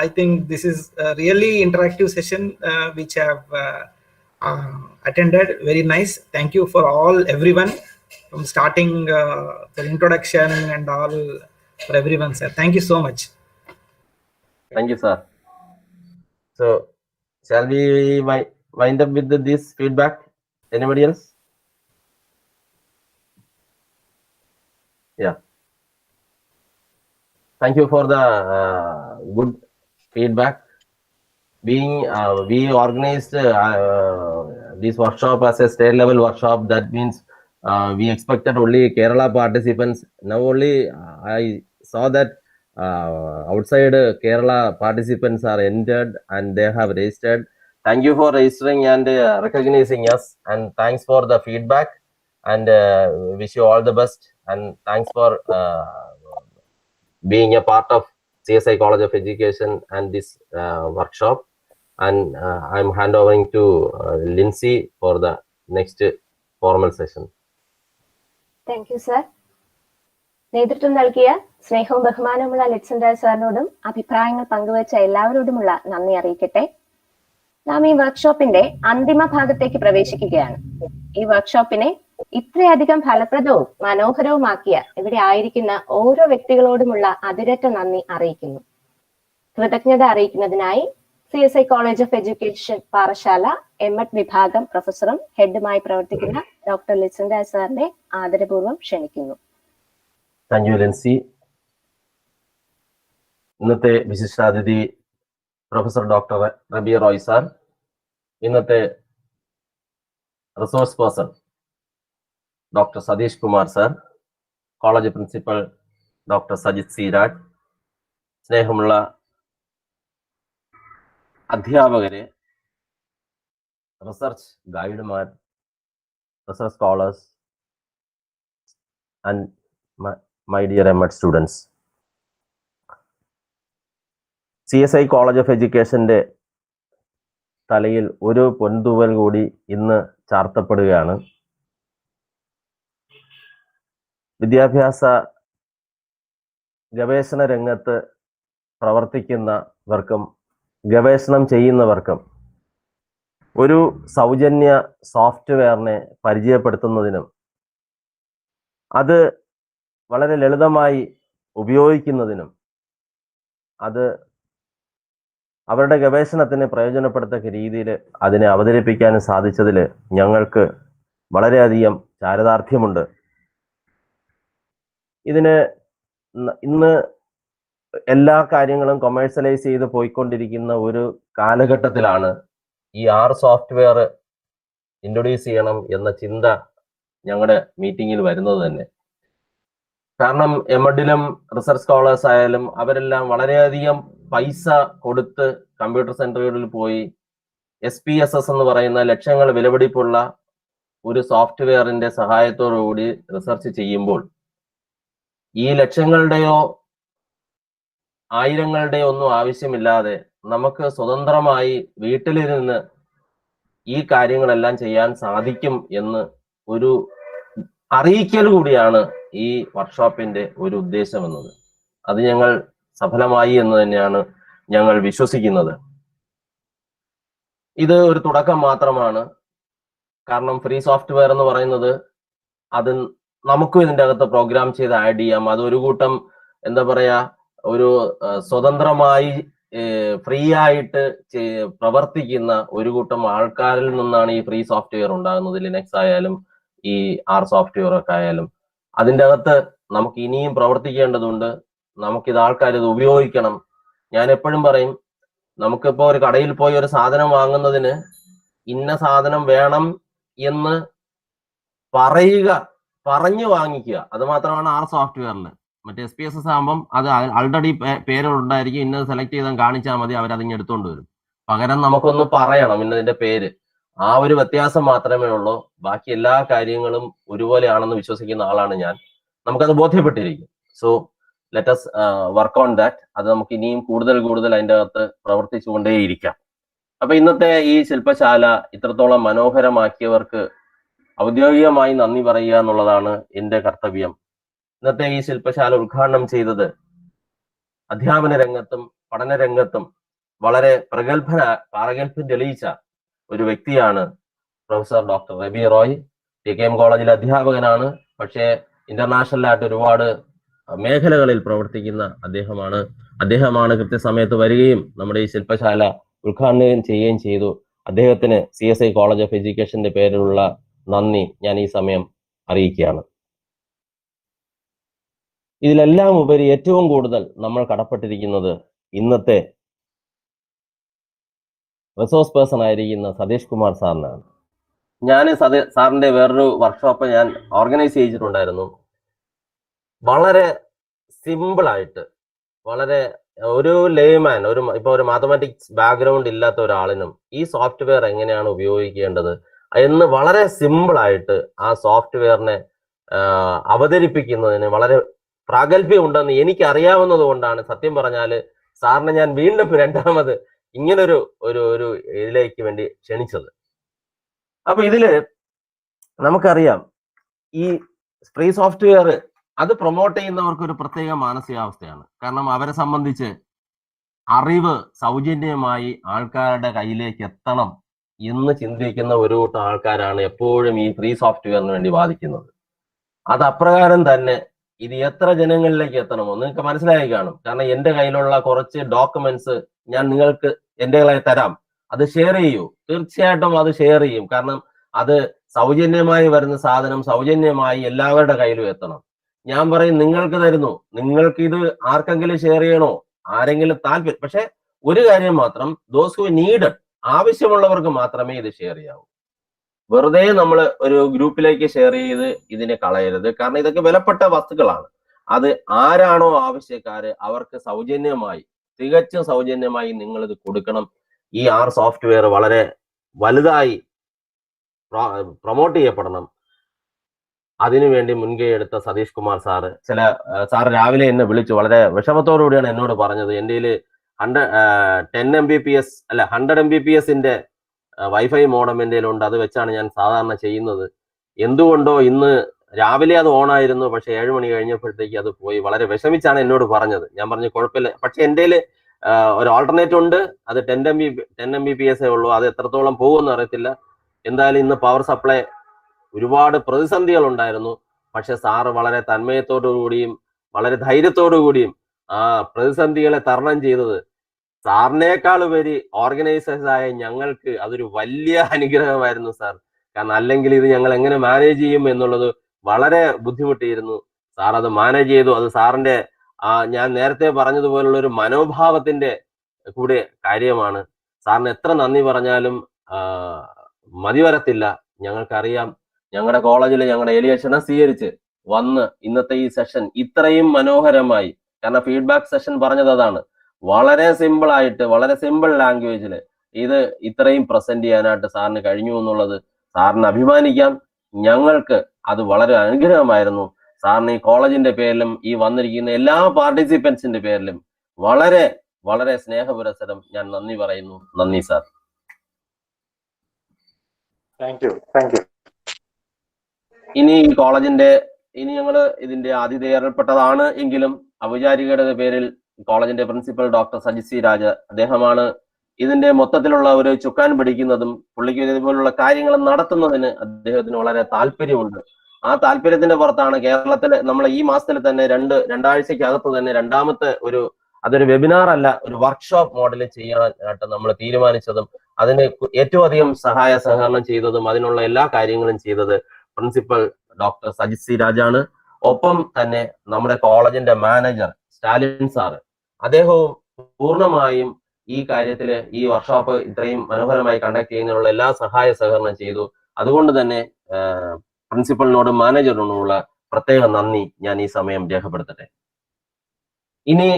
I think this is a really interactive session which I have attended. Very nice. Thank you for everyone from starting the introduction and all, for everyone, sir. Thank you so much. Thank you, sir. So, shall we wind up with this feedback? Anybody else? Yeah. Thank you for the good feedback. we organized this workshop as a state level workshop. That means we expected only Kerala participants. Now only I saw that outside Kerala participants are entered and they have registered. Thank you for registering and recognizing us, and thanks for the feedback, and wish you all the best, and thanks for being a part of CSI College of Education and this workshop. And I'm handovering to Lindsay for the next formal session. Thank you sir. നേതൃത്വം നൽകിയ സ്നേഹവും ബഹുമാനവുമുള്ള ലെറ്റ്സൻഡർ സാറിനോടും അഭിപ്രായങ്ങൾ പങ്കുവച്ച എല്ലാവരോടുമുള്ള നന്ദി അറിയിക്കട്ടെ. നാം ഈ വർക്ക്ഷോപ്പിന്റെ അന്തിമ ഭാഗത്തേക്ക് പ്രവേശിക്കുകയാണ്. ഈ വർക്ക്ഷോപ്പിനെ ഇത്രയധികം ഫലപ്രദവും മനോഹരവുമാക്കിയ ഇവിടെ ആയിരിക്കുന്ന ഓരോ വ്യക്തികളോടുമുള്ള അതിരറ്റ നന്ദി അറിയിക്കുന്നു. കൃതജ്ഞത അറിയിക്കുന്നതിനായി CSI college of education Parassala MEd വിഭാഗം പ്രൊഫസറും ഹെഡുമായി പ്രവർത്തിക്കുന്ന ഡോക്ടർ ലിസൻഡർ സാറിനെ ആദരപൂർവ്വം ക്ഷണിക്കുന്നു. Thank you Lincy. ഇന്നത്തെ വിശിഷ്ടാതിഥി professor doctor Rabi Roy sir, ഇന്നത്തെ resource person doctor Satheesh Kumar sir, college principal doctor Sajith Seeraj, സ്നേഹമുള്ള അധ്യാപകരെ, റിസർച്ച് ഗൈഡുമാർ, research scholars and my dear MEd students. CSI college of എഡ്യൂക്കേഷൻ്റെ തലയിൽ ഒരു പൊൻതൂവൽ കൂടി ഇന്ന് ചാർത്തപ്പെടുകയാണ്. വിദ്യാഭ്യാസ ഗവേഷണ രംഗത്ത് പ്രവർത്തിക്കുന്നവർക്കും ഗവേഷണം ചെയ്യുന്നവർക്കും ഒരു സൗജന്യ സോഫ്റ്റ്വെയറിനെ പരിചയപ്പെടുത്തുന്നതിനും അത് വളരെ ലളിതമായി ഉപയോഗിക്കുന്നതിനും അത് അവരുടെ ഗവേഷണത്തിന് പ്രയോജനപ്പെടുത്തക്ക രീതിയിൽ അതിനെ അവതരിപ്പിക്കാനും സാധിച്ചതിൽ ഞങ്ങൾക്ക് വളരെയധികം ചാരിതാർത്ഥ്യമുണ്ട്. ഇതിന് ഇന്ന് എല്ലാ കാര്യങ്ങളും കൊമേഴ്സ്യലൈസ് ചെയ്ത് പോയിക്കൊണ്ടിരിക്കുന്ന ഒരു കാലഘട്ടത്തിലാണ് ഈ സോഫ്റ്റ്വെയർ ഇൻട്രൊഡ്യൂസ് ചെയ്യണം എന്ന ചിന്ത ഞങ്ങളുടെ മീറ്റിങ്ങിൽ വരുന്നത് തന്നെ. കാരണം എം.എഡിലും റിസർച്ച് സ്കോളേഴ്സ് ആയാലും അവരെല്ലാം വളരെയധികം പൈസ കൊടുത്ത് കമ്പ്യൂട്ടർ സെന്ററുകളിൽ പോയി SPSS എന്ന് പറയുന്ന ലക്ഷങ്ങൾ വിലപിടിപ്പുള്ള ഒരു സോഫ്റ്റ്വെയറിന്റെ സഹായത്തോടുകൂടി റിസർച്ച് ചെയ്യുമ്പോൾ ഈ ലക്ഷങ്ങളുടെയോ ആയിരങ്ങളുടെയോ ഒന്നും ആവശ്യമില്ലാതെ നമുക്ക് സ്വതന്ത്രമായി വീട്ടിലിരുന്ന് ഈ കാര്യങ്ങളെല്ലാം ചെയ്യാൻ സാധിക്കും എന്ന് ഒരു അറിയിക്കൽ കൂടിയാണ് ഈ വർക്ക്ഷോപ്പിന്റെ ഒരു ഉദ്ദേശം എന്നത്. അത് ഞങ്ങൾ സഫലമായി എന്ന് തന്നെയാണ് ഞങ്ങൾ വിശ്വസിക്കുന്നത്. ഇത് ഒരു തുടക്കം മാത്രമാണ്. കാരണം ഫ്രീ സോഫ്റ്റ്വെയർ എന്ന് പറയുന്നത് അത് നമുക്കും ഇതിൻ്റെ അകത്ത് പ്രോഗ്രാം ചെയ്ത് ആഡ് ചെയ്യാം. അതൊരു കൂട്ടം എന്താ പറയാ ഒരു സ്വതന്ത്രമായി ഫ്രീ ആയിട്ട് പ്രവർത്തിക്കുന്ന ഒരു കൂട്ടം ആൾക്കാരിൽ നിന്നാണ് ഈ ഫ്രീ സോഫ്റ്റ്വെയർ ഉണ്ടാകുന്നത്. ലിനക്സ് ആയാലും ഈ സോഫ്റ്റ്വെയർ ഒക്കെ ആയാലും അതിൻ്റെ അകത്ത് നമുക്ക് ഇനിയും പ്രവർത്തിക്കേണ്ടതുണ്ട്. നമുക്കിത് ആൾക്കാർ ഇത് ഉപയോഗിക്കണം. ഞാൻ എപ്പോഴും പറയും, നമുക്കിപ്പോ ഒരു കടയിൽ പോയി ഒരു സാധനം വാങ്ങുന്നതിന് ഇന്ന സാധനം വേണം എന്ന് പറഞ്ഞു വാങ്ങിക്കുക. അത് മാത്രമാണ് സോഫ്റ്റ്വെയറിൽ. മറ്റേ SPSS ആകുമ്പം അത് ആൾറെഡി പേരുണ്ടായിരിക്കും. ഇന്നത് സെലക്ട് ചെയ്താൽ കാണിച്ചാൽ മതി, അവരതിങ്ങ് എടുത്തുകൊണ്ട് വരും. പകരം നമുക്കൊന്ന് പറയണം ഇന്നതിന്റെ പേര്. ആ ഒരു വ്യത്യാസം മാത്രമേ ഉള്ളൂ. ബാക്കി എല്ലാ കാര്യങ്ങളും ഒരുപോലെയാണെന്ന് വിശ്വസിക്കുന്ന ആളാണ് ഞാൻ. നമുക്കത് ബോധ്യപ്പെട്ടിരിക്കും. So let us work on that. അത് നമുക്ക് ഇനിയും കൂടുതൽ അതിൻ്റെ അകത്ത് പ്രവർത്തിച്ചുകൊണ്ടേയിരിക്കാം. അപ്പൊ ഇന്നത്തെ ഈ ശില്പശാല ഇത്രത്തോളം മനോഹരമാക്കിയവർക്ക് ഔദ്യോഗികമായി നന്ദി പറയുക എന്നുള്ളതാണ് എൻ്റെ കർത്തവ്യം. ഇന്നത്തെ ഈ ശില്പശാല ഉദ്ഘാടനം ചെയ്തത് അധ്യാപന രംഗത്തും പഠന രംഗത്തും വളരെ പ്രാഗൽഭ്യം തെളിയിച്ച ഒരു വ്യക്തിയാണ് professor doctor Rabi Roy. TKM കോളേജിലെ അധ്യാപകനാണ്. പക്ഷേ ഇന്റർനാഷണലായിട്ട് ഒരുപാട് മേഖലകളിൽ പ്രവർത്തിക്കുന്ന അദ്ദേഹമാണ് കൃത്യസമയത്ത് വരികയും നമ്മുടെ ഈ ശില്പശാല ഉദ്ഘാടനം ചെയ്യുകയും ചെയ്തു. അദ്ദേഹത്തിന് CSI കോളേജ് ഓഫ് എഡ്യൂക്കേഷന്റെ പേരിലുള്ള നന്ദി ഞാൻ ഈ സമയം അറിയിക്കുകയാണ്. ഇതിലെല്ലാം ഉപരി ഏറ്റവും കൂടുതൽ നമ്മൾ കടപ്പെട്ടിരിക്കുന്നത് ഇന്നത്തെ റിസോഴ്സ് പേഴ്സൺ ആയിരിക്കുന്ന സതീഷ് കുമാർ സാറിനാണ്. ഞാൻ സാറിന്റെ വേറൊരു വർക്ക്ഷോപ്പ് ഞാൻ ഓർഗനൈസ് ചെയ്തിട്ടുണ്ടായിരുന്നു. വളരെ സിമ്പിളായിട്ട്, വളരെ ഒരു ലേമാൻ, ഇപ്പൊ ഒരു മാത്തമാറ്റിക്സ് ബാക്ക്ഗ്രൗണ്ട് ഇല്ലാത്ത ഒരാളിനും ഈ സോഫ്റ്റ്വെയർ എങ്ങനെയാണ് ഉപയോഗിക്കേണ്ടത് എന്ന് വളരെ സിമ്പിളായിട്ട് ആ സോഫ്റ്റ്വെയറിനെ അവതരിപ്പിക്കുന്നതിന് വളരെ പ്രാഗൽഭ്യം ഉണ്ടെന്ന് എനിക്ക് അറിയാവുന്നത് കൊണ്ടാണ് സത്യം പറഞ്ഞാൽ സാറിനെ ഞാൻ വീണ്ടും രണ്ടാമത് ഇങ്ങനൊരു ഒരു ഇതിലേക്ക് വേണ്ടി ക്ഷണിച്ചത്. അപ്പൊ ഇതില് നമുക്കറിയാം ഈ ഫ്രീ സോഫ്റ്റ്വെയർ അത് പ്രൊമോട്ട് ചെയ്യുന്നവർക്ക് ഒരു പ്രത്യേക മാനസികാവസ്ഥയാണ്. കാരണം അവരെ സംബന്ധിച്ച് അറിവ് സൗജന്യമായി ആൾക്കാരുടെ കയ്യിലേക്ക് എത്തണം എന്ന് ചിന്തിക്കുന്ന ഒരു കൂട്ടം ആൾക്കാരാണ് എപ്പോഴും ഈ ഫ്രീ സോഫ്റ്റ്വെയറിന് വേണ്ടി വാദിക്കുന്നത്. അത് അപ്രകാരം തന്നെ ഇത് എത്ര ജനങ്ങളിലേക്ക് എത്തണമോ നിങ്ങൾക്ക് മനസ്സിലായി കാണും. കാരണം എൻ്റെ കയ്യിലുള്ള കുറച്ച് ഡോക്യുമെന്റ്സ് ഞാൻ നിങ്ങൾക്ക് എൻ്റെ കയ്യിൽ തരാം, അത് ഷെയർ ചെയ്യൂ. തീർച്ചയായിട്ടും അത് ഷെയർ ചെയ്യും. കാരണം അത് സൗജന്യമായി വരുന്ന സാധനം സൗജന്യമായി എല്ലാവരുടെ കയ്യിലും എത്തണം. ഞാൻ പറയും നിങ്ങൾക്ക് തരുന്നു, നിങ്ങൾക്ക് ഇത് ആർക്കെങ്കിലും ഷെയർ ചെയ്യണോ, ആരെങ്കിലും താല്പര്യം. പക്ഷെ ഒരു കാര്യം മാത്രം, ദോസ് ഹു നീഡ്, ആവശ്യമുള്ളവർക്ക് മാത്രമേ ഇത് ഷെയർ ചെയ്യാവൂ. വെറുതെ നമ്മൾ ഒരു ഗ്രൂപ്പിലേക്ക് ഷെയർ ചെയ്ത് ഇതിനെ കളയരുത്. കാരണം ഇതൊക്കെ വിലപ്പെട്ട വസ്തുക്കളാണ്. അത് ആരാണോ ആവശ്യക്കാര് അവർക്ക് സൗജന്യമായി, തികച്ചും സൗജന്യമായി നിങ്ങൾ ഇത് കൊടുക്കണം. ഈ സോഫ്റ്റ്വെയർ വളരെ വലുതായി പ്രൊമോട്ട് ചെയ്യപ്പെടണം. അതിനുവേണ്ടി മുൻകൈ എടുത്ത സതീഷ് കുമാർ സാറ് സാറ് രാവിലെ എന്നെ വിളിച്ചു. വളരെ വിഷമത്തോടു കൂടിയാണ് എന്നോട് പറഞ്ഞത്, എൻ്റെ 100 Mbps വൈഫൈ മോഡം എൻ്റെ ഉണ്ട്, അത് വെച്ചാണ് ഞാൻ സാധാരണ ചെയ്യുന്നത്. എന്തുകൊണ്ടോ ഇന്ന് രാവിലെ അത് ഓണായിരുന്നു, പക്ഷെ 7 മണി കഴിഞ്ഞപ്പോഴത്തേക്ക് അത് പോയി. വളരെ വിഷമിച്ചാണ് എന്നോട് പറഞ്ഞത്. ഞാൻ പറഞ്ഞു കുഴപ്പമില്ല, പക്ഷെ എൻ്റെ ഒരു ഓൾട്ടർനേറ്റ് ഉണ്ട്, അത് 10 Mbps ഉള്ളൂ. അത് എത്രത്തോളം പോകുമെന്ന് അറിയത്തില്ല. എന്തായാലും ഇന്ന് പവർ സപ്ലൈ ഒരുപാട് പ്രതിസന്ധികൾ ഉണ്ടായിരുന്നു. പക്ഷെ സാറ് വളരെ തന്മയത്തോടു കൂടിയും വളരെ ധൈര്യത്തോടു കൂടിയും ആ പ്രതിസന്ധികളെ തരണം ചെയ്തത് സാറിനേക്കാൾ ഉപരി ഓർഗനൈസേഴ്സായ ഞങ്ങൾക്ക് അതൊരു വലിയ അനുഗ്രഹമായിരുന്നു സാർ. കാരണം അല്ലെങ്കിൽ ഇത് ഞങ്ങൾ എങ്ങനെ മാനേജ് ചെയ്യും എന്നുള്ളത് വളരെ ബുദ്ധിമുട്ടിയിരുന്നു. സാർ അത് മാനേജ് ചെയ്തു. അത് സാറിന്റെ ഞാൻ നേരത്തെ പറഞ്ഞതുപോലുള്ള ഒരു മനോഭാവത്തിന്റെ കൂടെ കാര്യമാണ്. സാറിന് എത്ര നന്ദി പറഞ്ഞാലും മതി വരത്തില്ല. ഞങ്ങൾക്കറിയാം, ഞങ്ങളുടെ കോളേജിൽ ഞങ്ങളുടെ എലിയേഷനെ സ്വീകരിച്ച് വന്ന് ഇന്നത്തെ ഈ സെഷൻ ഇത്രയും മനോഹരമായി, കാരണം ഫീഡ്ബാക്ക് സെഷൻ പറഞ്ഞത് അതാണ്, വളരെ സിമ്പിൾ ആയിട്ട് വളരെ സിമ്പിൾ ലാംഗ്വേജിൽ ഇത് ഇത്രയും പ്രസന്റ് ചെയ്യാനായിട്ട് സാറിന് കഴിഞ്ഞു എന്നുള്ളത് സാറിന് അഭിമാനിക്കാം. ഞങ്ങൾക്ക് അത് വളരെ അനുഗ്രഹമായിരുന്നു. സാറിന് ഈ കോളേജിന്റെ പേരിലും ഈ വന്നിരിക്കുന്ന എല്ലാ പാർട്ടിസിപ്പൻസിന്റെ പേരിലും വളരെ വളരെ സ്നേഹപുരസരം ഞാൻ നന്ദി പറയുന്നു. നന്ദി സാർ. Thank U. ഇനി ഈ കോളേജിന്റെ ഞങ്ങൾ ഇതിന്റെ ആതിഥേയർപ്പെട്ടതാണ് എങ്കിലും ഔപചാരികയുടെ പേരിൽ കോളേജിന്റെ പ്രിൻസിപ്പൽ ഡോക്ടർ സജിത് സി രാജ, അദ്ദേഹമാണ് ഇതിന്റെ മൊത്തത്തിലുള്ള ഒരു ചുക്കാൻ പിടിക്കുന്നതും പുള്ളിക്ക് ഇതുപോലുള്ള കാര്യങ്ങൾ നടത്തുന്നതിന് അദ്ദേഹത്തിന് വളരെ താല്പര്യമുണ്ട്. ആ താല്പര്യത്തിന്റെ പുറത്താണ് കേരളത്തിൽ നമ്മൾ ഈ മാസത്തിൽ തന്നെ രണ്ടാഴ്ചക്കകത്ത് തന്നെ രണ്ടാമത്തെ അതൊരു വെബിനാർ അല്ല, ഒരു വർക്ക്ഷോപ്പ് മോഡൽ ചെയ്യാനായിട്ട് നമ്മൾ തീരുമാനിച്ചതും അതിന് ഏറ്റവും അധികം സഹായ സഹകരണം ചെയ്തതും അതിനുള്ള എല്ലാ കാര്യങ്ങളും ചെയ്തത് പ്രിൻസിപ്പൽ ഡോക്ടർ സജിത് സി രാജാണ്. ഒപ്പം തന്നെ നമ്മുടെ കോളേജിന്റെ മാനേജർ സ്റ്റാലിൻ സാറ്, അദ്ദേഹവും പൂർണ്ണമായും ഈ കാര്യത്തിൽ ഈ വർക്ക്ഷോപ്പ് ഇത്രയും മനോഹരമായി കണ്ടക്ട് ചെയ്യുന്നതിനുള്ള എല്ലാ സഹായ സഹകരണം ചെയ്തു. അതുകൊണ്ട് തന്നെ പ്രിൻസിപ്പലിനോടും മാനേജറിനോടുമുള്ള പ്രത്യേക നന്ദി ഞാൻ ഈ സമയം രേഖപ്പെടുത്തട്ടെ. ഇനി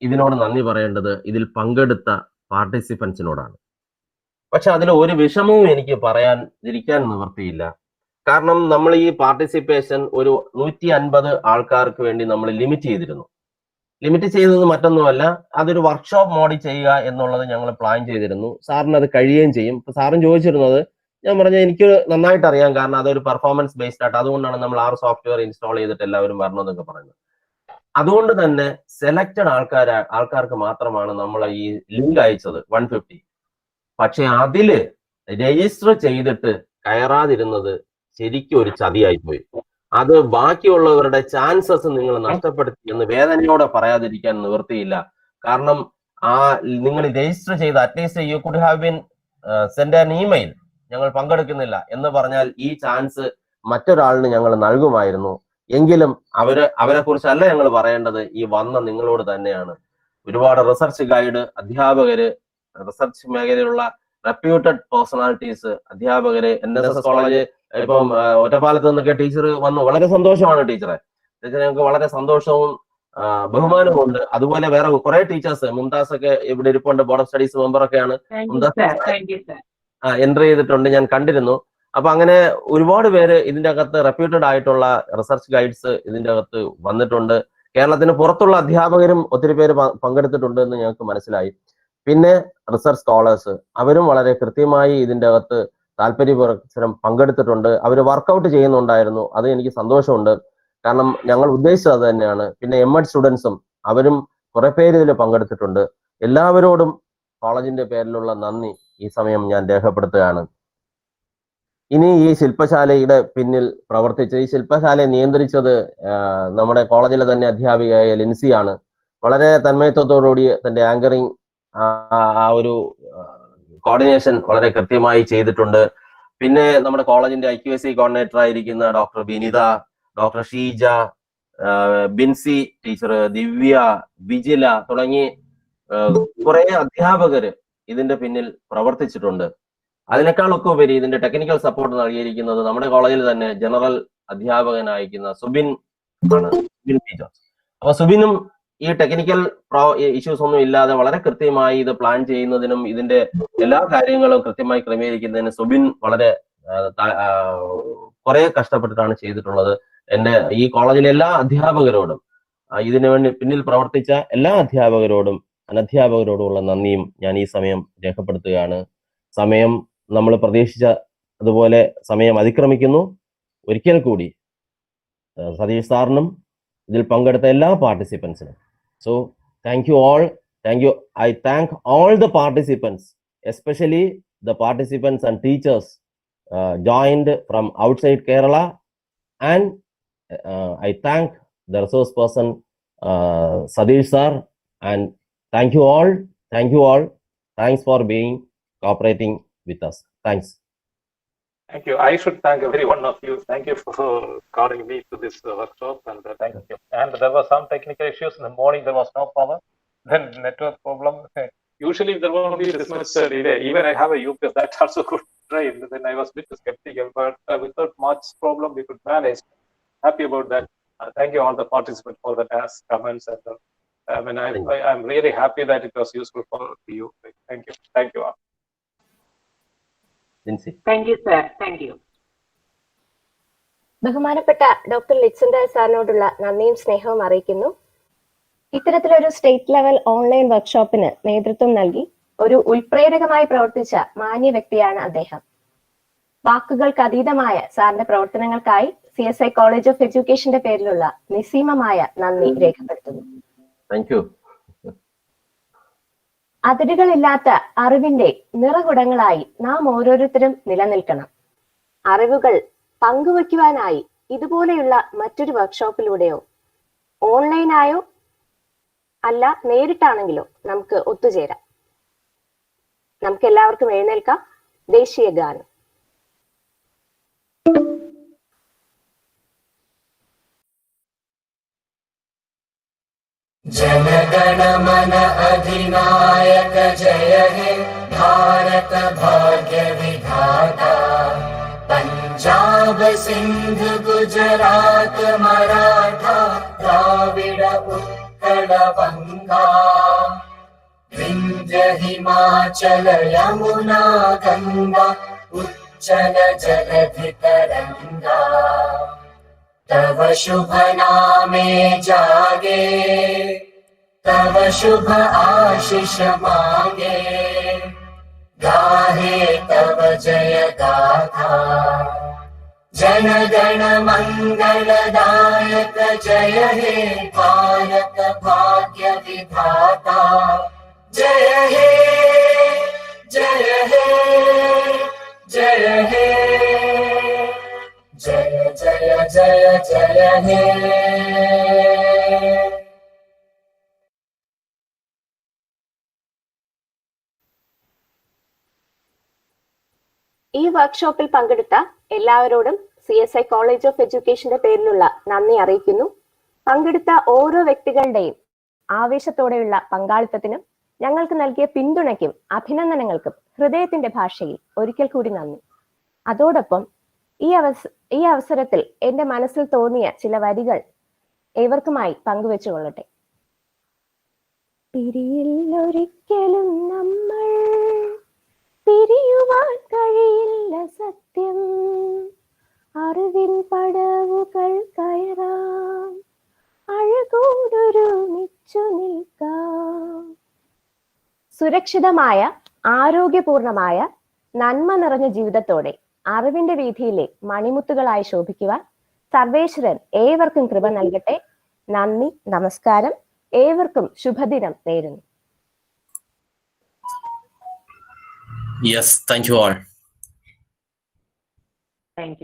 ഇതിനോട് നന്ദി പറയേണ്ടത് ഇതിൽ പങ്കെടുത്ത പാർട്ടിസിപ്പൻസിനോടാണ്. പക്ഷെ അതിൽ ഒരു വിഷമവും എനിക്ക് പറയാതിരിക്കാൻ നിവൃത്തിയില്ല. കാരണം നമ്മൾ ഈ പാർട്ടിസിപ്പേഷൻ ഒരു 150 ആൾക്കാർക്ക് വേണ്ടി നമ്മൾ ലിമിറ്റ് ചെയ്തിരുന്നു. ലിമിറ്റ് ചെയ്തത് മറ്റൊന്നുമല്ല, അതൊരു വർക്ക്ഷോപ്പ് മോഡിൽ ചെയ്യുക എന്നുള്ളത് ഞങ്ങൾ പ്ലാൻ ചെയ്തിരുന്നു. സാറിന് അത് കഴിയുകയും ചെയ്യും. ഇപ്പൊ സാറും ചോദിച്ചിരുന്നത്, ഞാൻ പറഞ്ഞ എനിക്ക് നന്നായിട്ട് അറിയാം, കാരണം അതൊരു പെർഫോമൻസ് ബേസ്ഡ് ആയിട്ട്, അതുകൊണ്ടാണ് നമ്മൾ സോഫ്റ്റ്വെയർ ഇൻസ്റ്റാൾ ചെയ്തിട്ട് എല്ലാവരും വരണമെന്നൊക്കെ പറയുന്നത്. അതുകൊണ്ട് തന്നെ സെലക്റ്റഡ് ആൾക്കാർക്ക് മാത്രമാണ് നമ്മൾ ഈ ലിങ്ക് അയച്ചത് 150. പക്ഷെ അതില് രജിസ്റ്റർ ചെയ്തിട്ട് കയറാതിരുന്നത് ശരിക്കും ഒരു ചതിയായി പോയി. അത് ബാക്കിയുള്ളവരുടെ ചാൻസസ് നിങ്ങൾ നഷ്ടപ്പെടുത്തി എന്ന് വേദനയോടെ പറയാതിരിക്കാൻ നിവൃത്തിയില്ല. കാരണം നിങ്ങൾ രജിസ്റ്റർ ചെയ്ത് at least you could have been send an email, ഞങ്ങൾ പങ്കെടുക്കുന്നില്ല എന്ന് പറഞ്ഞാൽ ഈ ചാൻസ് മറ്റൊരാളിന് ഞങ്ങൾ നൽകുമായിരുന്നു. എങ്കിലും അവരെ കുറിച്ചല്ല ഞങ്ങൾ പറയേണ്ടത്, ഈ വന്ന നിങ്ങളോട് തന്നെയാണ്. ഒരുപാട് റിസർച്ച് ഗൈഡ്, അധ്യാപകര്, റിസർച്ച് മേഖലയിലുള്ള റെപ്യൂട്ടഡ് പേഴ്സണാലിറ്റീസ്, അധ്യാപകര്, NSS കോളേജ് ഇപ്പം ഒറ്റപ്പാലത്ത് നിന്നൊക്കെ ടീച്ചർ വന്നു. വളരെ സന്തോഷമാണ് ടീച്ചറെ. ഞങ്ങൾക്ക് വളരെ സന്തോഷവും ബഹുമാനവും ഉണ്ട്. അതുപോലെ വേറെ കുറെ ടീച്ചേഴ്സ്, മുംതാസ് ഒക്കെ ഇവിടെ ഇരിപ്പുണ്ട്, ബോർഡ് ഓഫ് സ്റ്റഡീസ് മെമ്പർ ഒക്കെയാണ്. എൻട്രി ചെയ്തിട്ടുണ്ട്, ഞാൻ കണ്ടിരുന്നു. അപ്പൊ അങ്ങനെ ഒരുപാട് പേര് ഇതിന്റെ അകത്ത് റെപ്യൂട്ടഡ് ആയിട്ടുള്ള റിസർച്ച് ഗൈഡ്സ് ഇതിന്റെ അകത്ത് വന്നിട്ടുണ്ട്. കേരളത്തിന് പുറത്തുള്ള അധ്യാപകരും ഒത്തിരി പേര് പങ്കെടുത്തിട്ടുണ്ട് എന്ന് ഞങ്ങൾക്ക് മനസ്സിലായി. പിന്നെ റിസർച്ച് സ്കോളേഴ്സ്, അവരും വളരെ കൃത്യമായി ഇതിന്റെ അകത്ത് താല്പര്യപുരസ്സരം പങ്കെടുത്തിട്ടുണ്ട്. അവർ വർക്കൗട്ട് ചെയ്യുന്നുണ്ടായിരുന്നു. അത് എനിക്ക് സന്തോഷമുണ്ട്. കാരണം ഞങ്ങൾ ഉദ്ദേശിച്ചത് അത് തന്നെയാണ്. പിന്നെ MEd സ്റ്റുഡൻസും അവരും കുറെ പേര് ഇതിൽ പങ്കെടുത്തിട്ടുണ്ട്. എല്ലാവരോടും കോളേജിന്റെ പേരിലുള്ള നന്ദി ഈ സമയം ഞാൻ രേഖപ്പെടുത്തുകയാണ്. ഇനി ഈ ശില്പശാലയുടെ പിന്നിൽ പ്രവർത്തിച്ച് ഈ ശില്പശാലയെ നിയന്ത്രിച്ചത് നമ്മുടെ കോളേജിലെ തന്നെ അധ്യാപികയായ ലിൻസിയാണ്. വളരെ തന്മയത്വത്തോടുകൂടി തന്റെ ആങ്കറിങ് ആ ഒരു കോർഡിനേഷൻ വളരെ കൃത്യമായി ചെയ്തിട്ടുണ്ട്. പിന്നെ നമ്മുടെ കോളേജിന്റെ IQAC കോർഡിനേറ്റർ ആയിരിക്കുന്ന doctor Vinitha, doctor Sheeja, Binsy teacher, Divya, Vijila തുടങ്ങി കുറെ അധ്യാപകര് ഇതിന്റെ പിന്നിൽ പ്രവർത്തിച്ചിട്ടുണ്ട്. അതിനേക്കാളൊക്കെ ഉപരി ഇതിന്റെ ടെക്നിക്കൽ സപ്പോർട്ട് നൽകിയിരിക്കുന്നത് നമ്മുടെ കോളേജിൽ തന്നെ ജനറൽ അധ്യാപകനായിരിക്കുന്ന സുബിൻ ആണ്, സുബിൻ ടീച്ചർ. അപ്പൊ സുബിനും ഈ ടെക്നിക്കൽ ഇഷ്യൂസ് ഒന്നും ഇല്ലാതെ വളരെ കൃത്യമായി ഇത് പ്ലാൻ ചെയ്യുന്നതിനും ഇതിന്റെ എല്ലാ കാര്യങ്ങളും കൃത്യമായി ക്രമീകരിക്കുന്നതിന് സുബിൻ വളരെ കുറെ കഷ്ടപ്പെട്ടിട്ടാണ് ചെയ്തിട്ടുള്ളത്. എന്റെ ഈ കോളേജിലെ എല്ലാ അധ്യാപകരോടും ഇതിനു വേണ്ടി പിന്നിൽ പ്രവർത്തിച്ച എല്ലാ അധ്യാപകരോടും അനധ്യാപകരോടുമുള്ള നന്ദിയും ഞാൻ ഈ സമയം രേഖപ്പെടുത്തുകയാണ്. സമയം നമ്മൾ പ്രതീക്ഷിച്ച അതുപോലെ സമയം അതിക്രമിക്കുന്നു. ഒരിക്കൽ കൂടി സതീഷ് സാറിനും ഇതിൽ പങ്കെടുത്ത എല്ലാ പാർട്ടിസിപ്പൻസിനും so thank you all. Thank you. I thank all the participants, especially the participants and teachers joined from outside Kerala, and I thank the resource person Sadish sir, and thank you all. Thanks for being cooperating with us. Thanks. Thank you. I should thank every one of you. Thank you for calling me to this workshop, and thank you. And there were some technical issues in the morning. There was no power, then network problem. Usually there won't be this much delay. Even I have a UPS that also could drain. Then I was a bit skeptical, but without much problem we could manage. Happy about that. Thank you all the participants for the tasks, comments, and I'm really happy that it was useful for you. Thank you. Thank you all. Thank you, sir. Thank you. ബഹുമാനപ്പെട്ട doctor ലിറ്റ്സന്റെ സാറിനോടുള്ള നന്ദിയും സ്നേഹവും അറിയിക്കുന്നു. ഇത്തരത്തിലൊരു state level online വർക്ക്ഷോപ്പിന് നേതൃത്വം നൽകി ഒരു ഉൾപ്രേരകമായി പ്രവർത്തിച്ച മാന്യ വ്യക്തിയാണ് അദ്ദേഹം. വാക്കുകൾക്ക് അതീതമായ സാറിന്റെ പ്രവർത്തനങ്ങൾക്കായി CSI കോളേജ് ഓഫ് എഡ്യൂക്കേഷന്റെ പേരിലുള്ള നിസ്സീമമായ നന്ദി രേഖപ്പെടുത്തുന്നു. അതിരുകളില്ലാത്ത അറിവിന്റെ നിറകുടങ്ങളായി നാം ഓരോരുത്തരും നിലനിൽക്കണം. അറിവുകൾ പങ്കുവയ്ക്കുവാനായി ഇതുപോലെയുള്ള മറ്റൊരു വർക്ക്ഷോപ്പിലൂടെയോ ഓൺലൈനായോ അല്ല നേരിട്ടാണെങ്കിലോ നമുക്ക് ഒത്തുചേരാം. നമുക്ക് എല്ലാവർക്കും എഴുന്നേൽക്കാം. ദേശീയ ഗാനം. जनगण मन अधिनायक जय हे भारत भाग्य विधाता, पंजाब सिंध गुजरात मराठा द्राविड उत्कल बंगा, विंध्य हिमाचल यमुना गंगा उच्चल जलधि तरंगा, तव शुभ नामे जागे, तव शुभ आशीष मांगे, गाहे तव जय गाथा। जन गण मंगलदायक जय हे भारत भाग्य विधाता, जय हे जय हे जय हे जय जय जय जय हे। ഈ വർക്ക്ഷോപ്പിൽ പങ്കെടുത്ത എല്ലാവരോടും CSI കോളേജ് ഓഫ് എഡ്യൂക്കേഷന്റെ പേരിലുള്ള നന്ദി അറിയിക്കുന്നു. പങ്കെടുത്ത ഓരോ വ്യക്തികളുടെയും ആവേശത്തോടെയുള്ള പങ്കാളിത്തത്തിനും ഞങ്ങൾക്ക് നൽകിയ പിന്തുണയ്ക്കും അഭിനന്ദനങ്ങൾക്കും ഹൃദയത്തിന്റെ ഭാഷയിൽ ഒരിക്കൽ കൂടി നന്ദി. അതോടൊപ്പം ഈ അവസരത്തിൽ എന്റെ മനസ്സിൽ തോന്നിയ ചില വരികൾ ഏവർക്കുമായി പങ്കുവെച്ചുകൊള്ളട്ടെ. പിരിയില്ലൊരിക്കലും നമ്മൾ, പിരിയുവാൻ കഴിയില്ല സത്യം, അറിവിൻ പടവുകൾ കയറാം, അഴകോടൊരുമിച്ചു നിൽക്കാം. സുരക്ഷിതമായ, ആരോഗ്യപൂർണമായ, നന്മ നിറഞ്ഞ ജീവിതത്തോടെ അറിവിന്റെ വീഥിയിലെ മണിമുത്തുകളായി ശോഭിക്കുവാൻ സർവേശ്വരൻ ഏവർക്കും കൃപ നൽകട്ടെ. നന്ദി, നമസ്കാരം. ഏവർക്കും ശുഭദിനം നേരുന്നു. Yes, thank you all. Thank you.